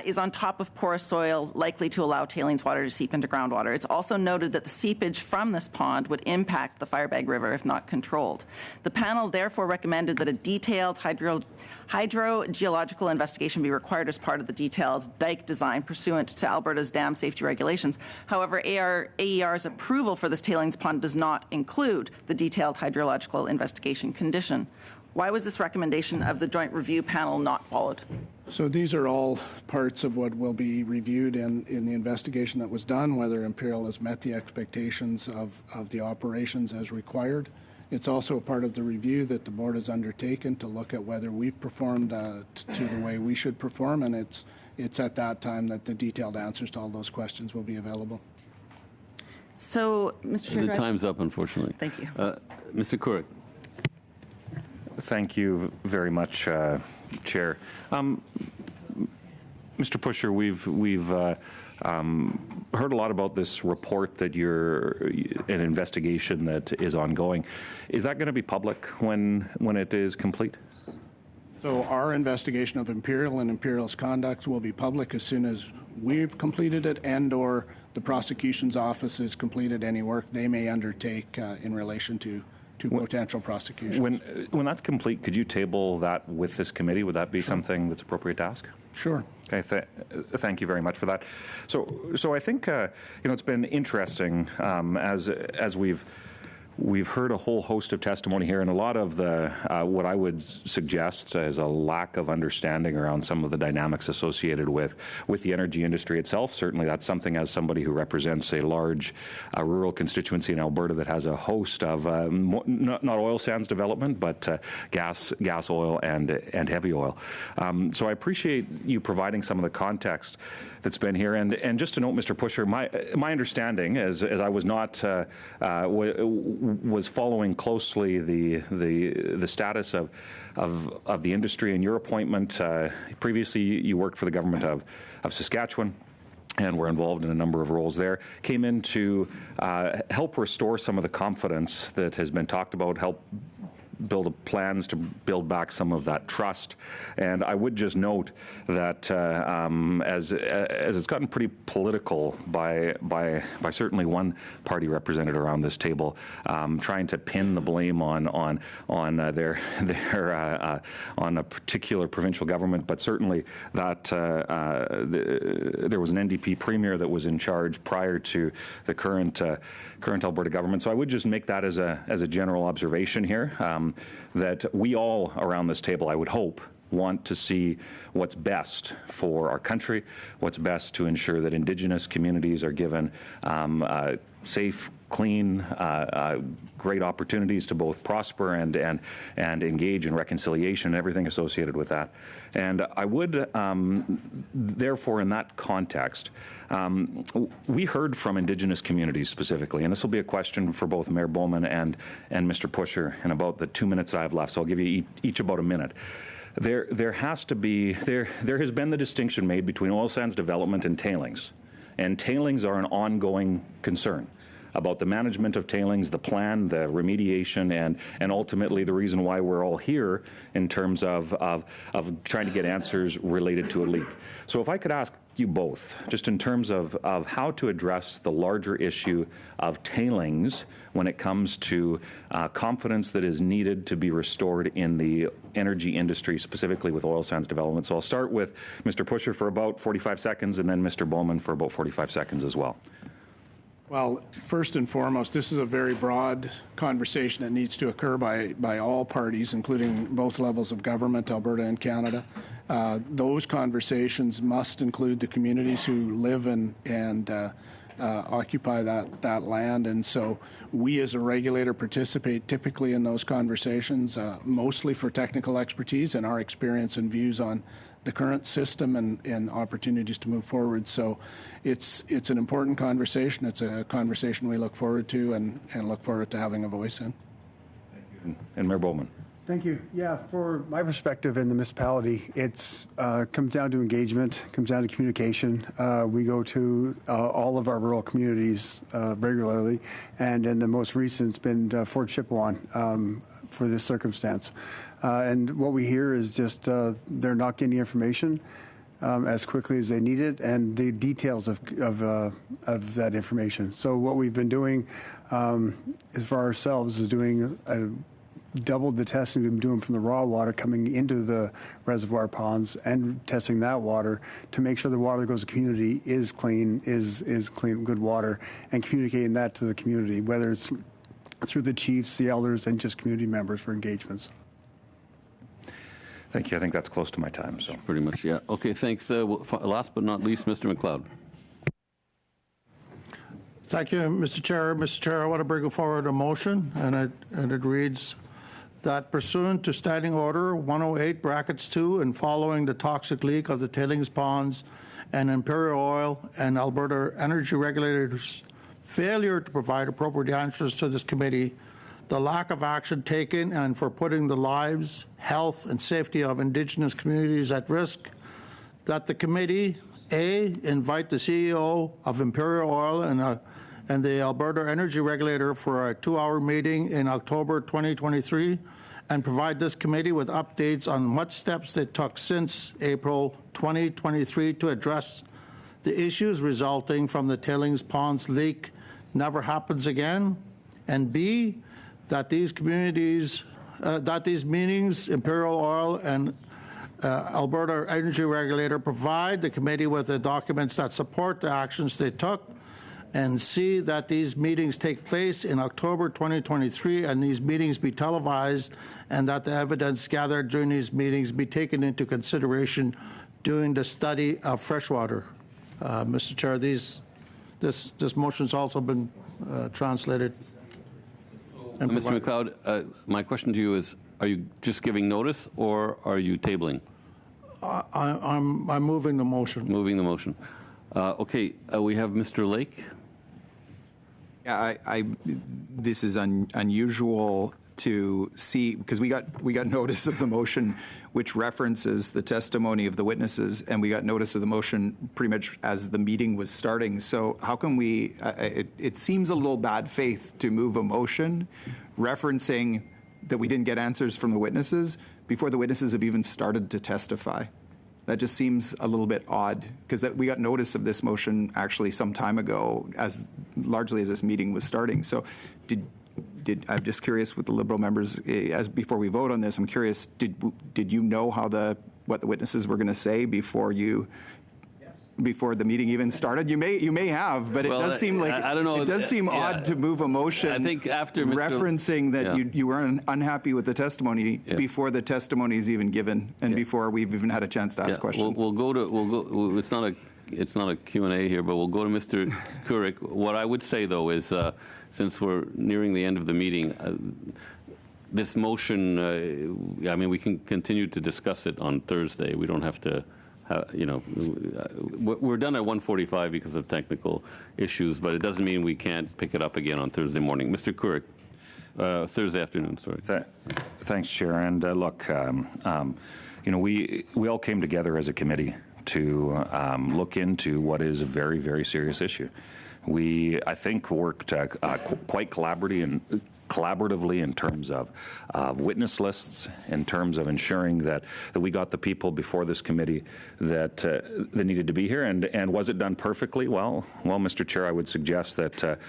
is on top of porous soil, likely to allow tailings water to seep into groundwater. It's also noted that the seepage from this pond would impact the Firebag River if not controlled. The panel therefore recommended that a detailed hydrogeological investigation be required as part of the detailed dike design pursuant to Alberta's dam safety regulations. However, AER's approval for this tailings pond does not include the detailed hydrological investigation condition. Why was this recommendation of the Joint Review Panel not followed? So these are all parts of what will be reviewed in the investigation that was done, whether Imperial has met the expectations of the operations as required. It's also a part of the review that the board has undertaken to look at whether we've performed to the way we should perform, and it's at that time that the detailed answers to all those questions will be available. So, Mr. Chair, the time's up, unfortunately. Thank you. Mr. Couric. Thank you very much, Chair. Mr. Pusher, we've heard a lot about this report that an investigation that is ongoing. Is that going to be public when it is complete? So our investigation of Imperial and Imperial's conduct will be public as soon as we've completed it and/or the prosecution's office has completed any work they may undertake in relation to potential prosecutions. When that's complete, could you table that with this committee? Would that be something that's appropriate to ask? Sure. Okay, thank you very much for that. So I think it's been interesting as we've heard a whole host of testimony here, and a lot of the what I would suggest is a lack of understanding around some of the dynamics associated with the energy industry itself. Certainly, that's something, as somebody who represents a large rural constituency in Alberta that has a host of not oil sands development, but gas, oil, and heavy oil. So I appreciate you providing some of the context that's been here. And just to note, Mr. Pusher, my understanding, as I was not was following closely the status of the industry and your appointment. Previously, you worked for the government of Saskatchewan and were involved in a number of roles there. Came in to help restore some of the confidence that has been talked about, help build plans to build back some of that trust. And I would just note that as it's gotten pretty political by certainly one party represented around this table, trying to pin the blame on their on a particular provincial government, but certainly that there was an NDP premier that was in charge prior to the current Alberta government. So I would just make that as a general observation here, that we all around this table, I would hope, want to see what's best for our country, what's best to ensure that Indigenous communities are given safe, clean, great opportunities to both prosper and engage in reconciliation and everything associated with that. And I would, therefore, in that context, we heard from Indigenous communities specifically, and this will be a question for both Mayor Bowman and Mr. Pusher in about the 2 minutes that I have left, so I'll give you each about a minute. There has been the distinction made between oil sands development and tailings are an ongoing concern. about the management of tailings, the plan, the remediation, and ultimately the reason why we're all here in terms of trying to get answers related to a leak. So if I could ask you both, just in terms of how to address the larger issue of tailings when it comes to confidence that is needed to be restored in the energy industry, specifically with oil sands development. So I'll start with Mr. Pusher for about 45 seconds and then Mr. Bowman for about 45 seconds as well. Well, first and foremost, this is a very broad conversation that needs to occur by all parties, including both levels of government, Alberta and Canada. Those conversations must include the communities who live and occupy that land. And so we as a regulator participate typically in those conversations, mostly for technical expertise and our experience and views on the current system and opportunities to move forward. So it's an important conversation. It's a conversation we look forward to and look forward to having a voice in. Thank you. And Mayor Bowman. Thank you. Yeah, for my perspective in the municipality, it's comes down to engagement, comes down to communication. We go to all of our rural communities regularly, and in the most recent, it's been Fort Chipewyan for this circumstance. And what we hear is just they're not getting information as quickly as they need it, and the details of that information. So what we've been doing is for ourselves is doing doubled the testing we've been doing from the raw water coming into the reservoir ponds and testing that water to make sure the water that goes to the community is clean, is clean, good water, and communicating that to the community, whether it's through the chiefs, the elders, and just community members for engagements. Thank you. I think that's close to my time. So pretty much, yeah. Okay, thanks. Last but not least, Mr. McLeod. Thank you, Mr. Chair. Mr. Chair, I want to bring forward a motion, and it reads that pursuant to Standing Order 108 brackets 2 and following the toxic leak of the tailings ponds and Imperial Oil and Alberta Energy Regulators' failure to provide appropriate answers to this committee, the lack of action taken and for putting the lives, health, and safety of Indigenous communities at risk, that the committee, A, invite the CEO of Imperial Oil and the Alberta Energy Regulator for a 2-hour meeting in October 2023 and provide this committee with updates on what steps they took since April 2023 to address the issues resulting from the tailings ponds leak never happens again, and B, that these meetings, Imperial Oil and Alberta Energy Regulator provide the committee with the documents that support the actions they took, and C, that these meetings take place in October 2023 and these meetings be televised, and that the evidence gathered during these meetings be taken into consideration during the study of freshwater. Mr. Chair, this motion's also been translated. And Mr. McLeod, my question to you is, are you just giving notice or are you tabling? I'm moving the motion. Moving the motion. Okay, we have Mr. Lake. Yeah, this is unusual to see, because we got notice of the motion which references the testimony of the witnesses, and we got notice of the motion pretty much as the meeting was starting. So how can we, it seems a little bad faith to move a motion referencing that we didn't get answers from the witnesses before the witnesses have even started to testify. That just seems a little bit odd, because we got notice of this motion actually some time ago, largely as this meeting was starting. So I'm just curious with the Liberal members, as before we vote on this, I'm curious, did you know what the witnesses were going to say before the meeting even started? You may have, but it does seem like I don't know. It does seem odd to move a motion. I think after referencing that you were unhappy with the testimony before the testimony is even given and before we've even had a chance to ask questions. We'll go. It's not a Q&A here, but we'll go to Mr. Couric. What I would say though is, since we're nearing the end of the meeting, this motion, I mean, we can continue to discuss it on Thursday. We don't have to. We're done at 1:45 because of technical issues, but it doesn't mean we can't pick it up again on Thursday morning. Mr. Couric, Thursday afternoon, sorry. Thanks, Chair. And look, we all came together as a committee to look into what is a very, very serious issue. We, I think, worked quite collaboratively in terms of witness lists, in terms of ensuring that we got the people before this committee that needed to be here. And was it done perfectly? Well, Mr. Chair, I would suggest that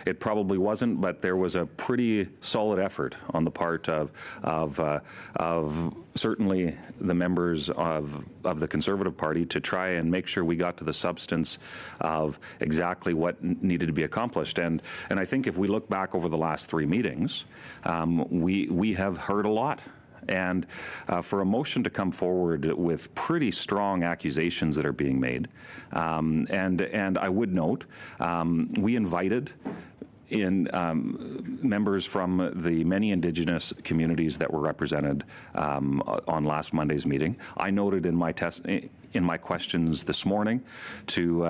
it probably wasn't, but there was a pretty solid effort on the part of certainly the members of the Conservative Party to try and make sure we got to the substance of exactly what needed to be accomplished. And I think if we look back over the last 3 meetings, we have heard a lot. And for a motion to come forward with pretty strong accusations that are being made, and I would note, we invited in members from the many Indigenous communities that were represented on last Monday's meeting. I noted in my questions this morning to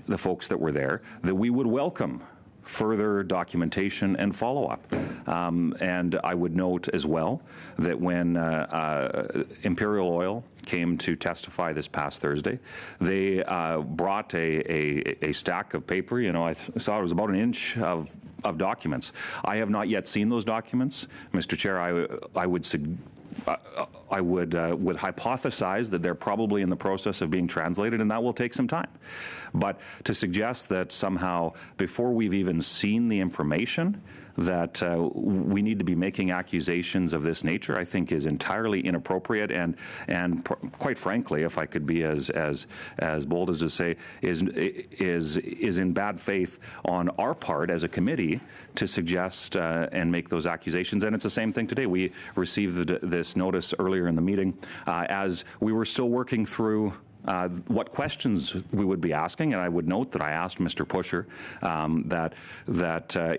the folks that were there that we would welcome further documentation and follow-up. And I would note as well that when Imperial Oil came to testify this past Thursday, they brought a stack of paper. You know, I saw it was about an inch of documents. I have not yet seen those documents. Mr. Chair, I would hypothesize that they're probably in the process of being translated, and that will take some time. But to suggest that somehow, before we've even seen the information, that we need to be making accusations of this nature, I think is entirely inappropriate, and quite frankly, if I could be as bold as to say, is in bad faith on our part as a committee to suggest and make those accusations. And it's the same thing today. We received this notice earlier in the meeting as we were still working through what questions we would be asking, and I would note that I asked Mr. Pusher that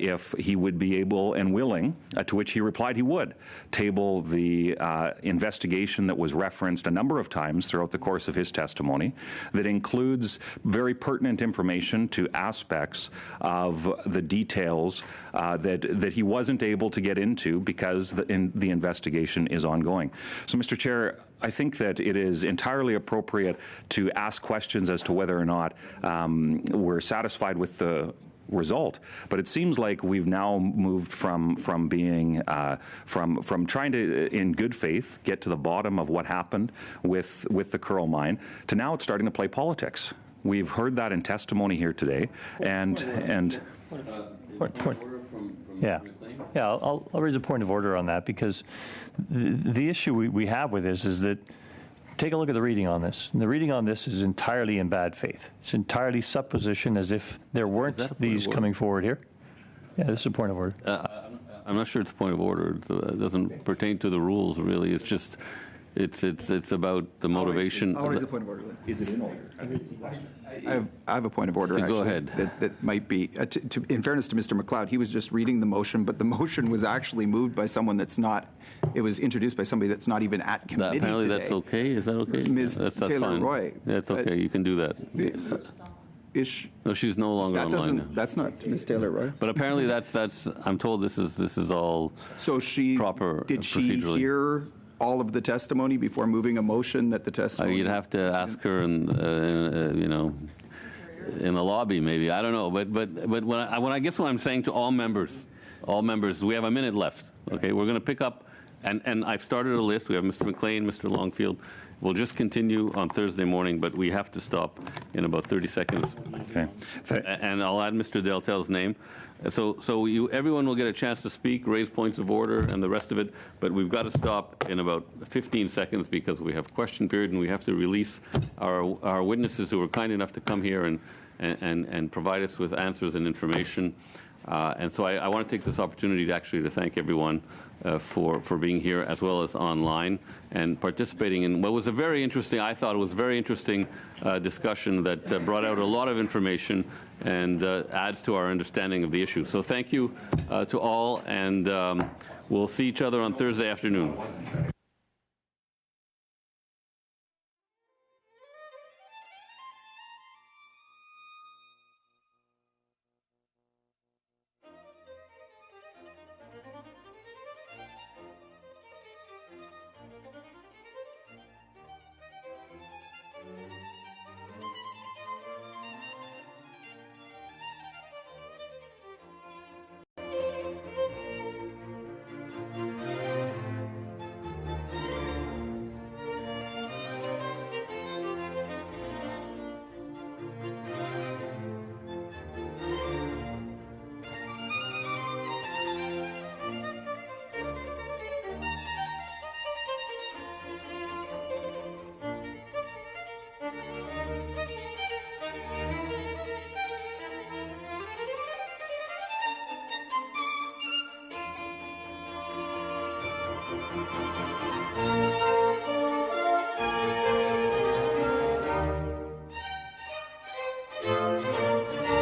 if he would be able and willing, to which he replied he would, table the investigation that was referenced a number of times throughout the course of his testimony that includes very pertinent information to aspects of the details that he wasn't able to get into because the investigation is ongoing. So, Mr. Chair, I think that it is entirely appropriate to ask questions as to whether or not we're satisfied with the result, but it seems like we've now moved from being from trying to, in good faith, get to the bottom of what happened with the Kearl mine to now it's starting to play politics. We've heard that in testimony here today, and. Yeah, I'll raise a point of order on that, because the issue we have with this is that, take a look at the reading on this. And the reading on this is entirely in bad faith. It's entirely supposition, as if there weren't these coming forward here. Yeah, this is a point of order. I'm not sure it's a point of order. It doesn't pertain to the rules, really. It's just, it's about the motivation. I'll raise a point of order. Is it in order? I have a point of order. Okay, go ahead. That might be, in fairness to Mr. McLeod, he was just reading the motion, but the motion was actually moved by someone that's not. It was introduced by somebody that's not even at committee apparently today. That's okay. Is that okay? Ms. That's Taylor-Roy. That's okay. You can do that. No, she's no longer online now. That's not Ms. Taylor-Roy. But apparently that's. I'm told this is all. So she proper. Did she hear all of the testimony before moving a motion that the testimony? You'd have to ask her, and you know, in the lobby maybe. I don't know. But when I guess what I'm saying to all members, we have a minute left. Okay, we're going to pick up, and I've started a list. We have Mr. McLean, Mr. Longfield. We'll just continue on Thursday morning, but we have to stop in about 30 seconds. Okay. And I'll add Mr. Deltel's name. So everyone will get a chance to speak, raise points of order, and the rest of it. But we've got to stop in about 15 seconds because we have question period, and we have to release our witnesses who were kind enough to come here and provide us with answers and information. And so I want to take this opportunity to thank everyone for being here, as well as online, and participating in what was I thought it was a very interesting discussion that brought out a lot of information and adds to our understanding of the issue. So thank you to all, and we'll see each other on Thursday afternoon.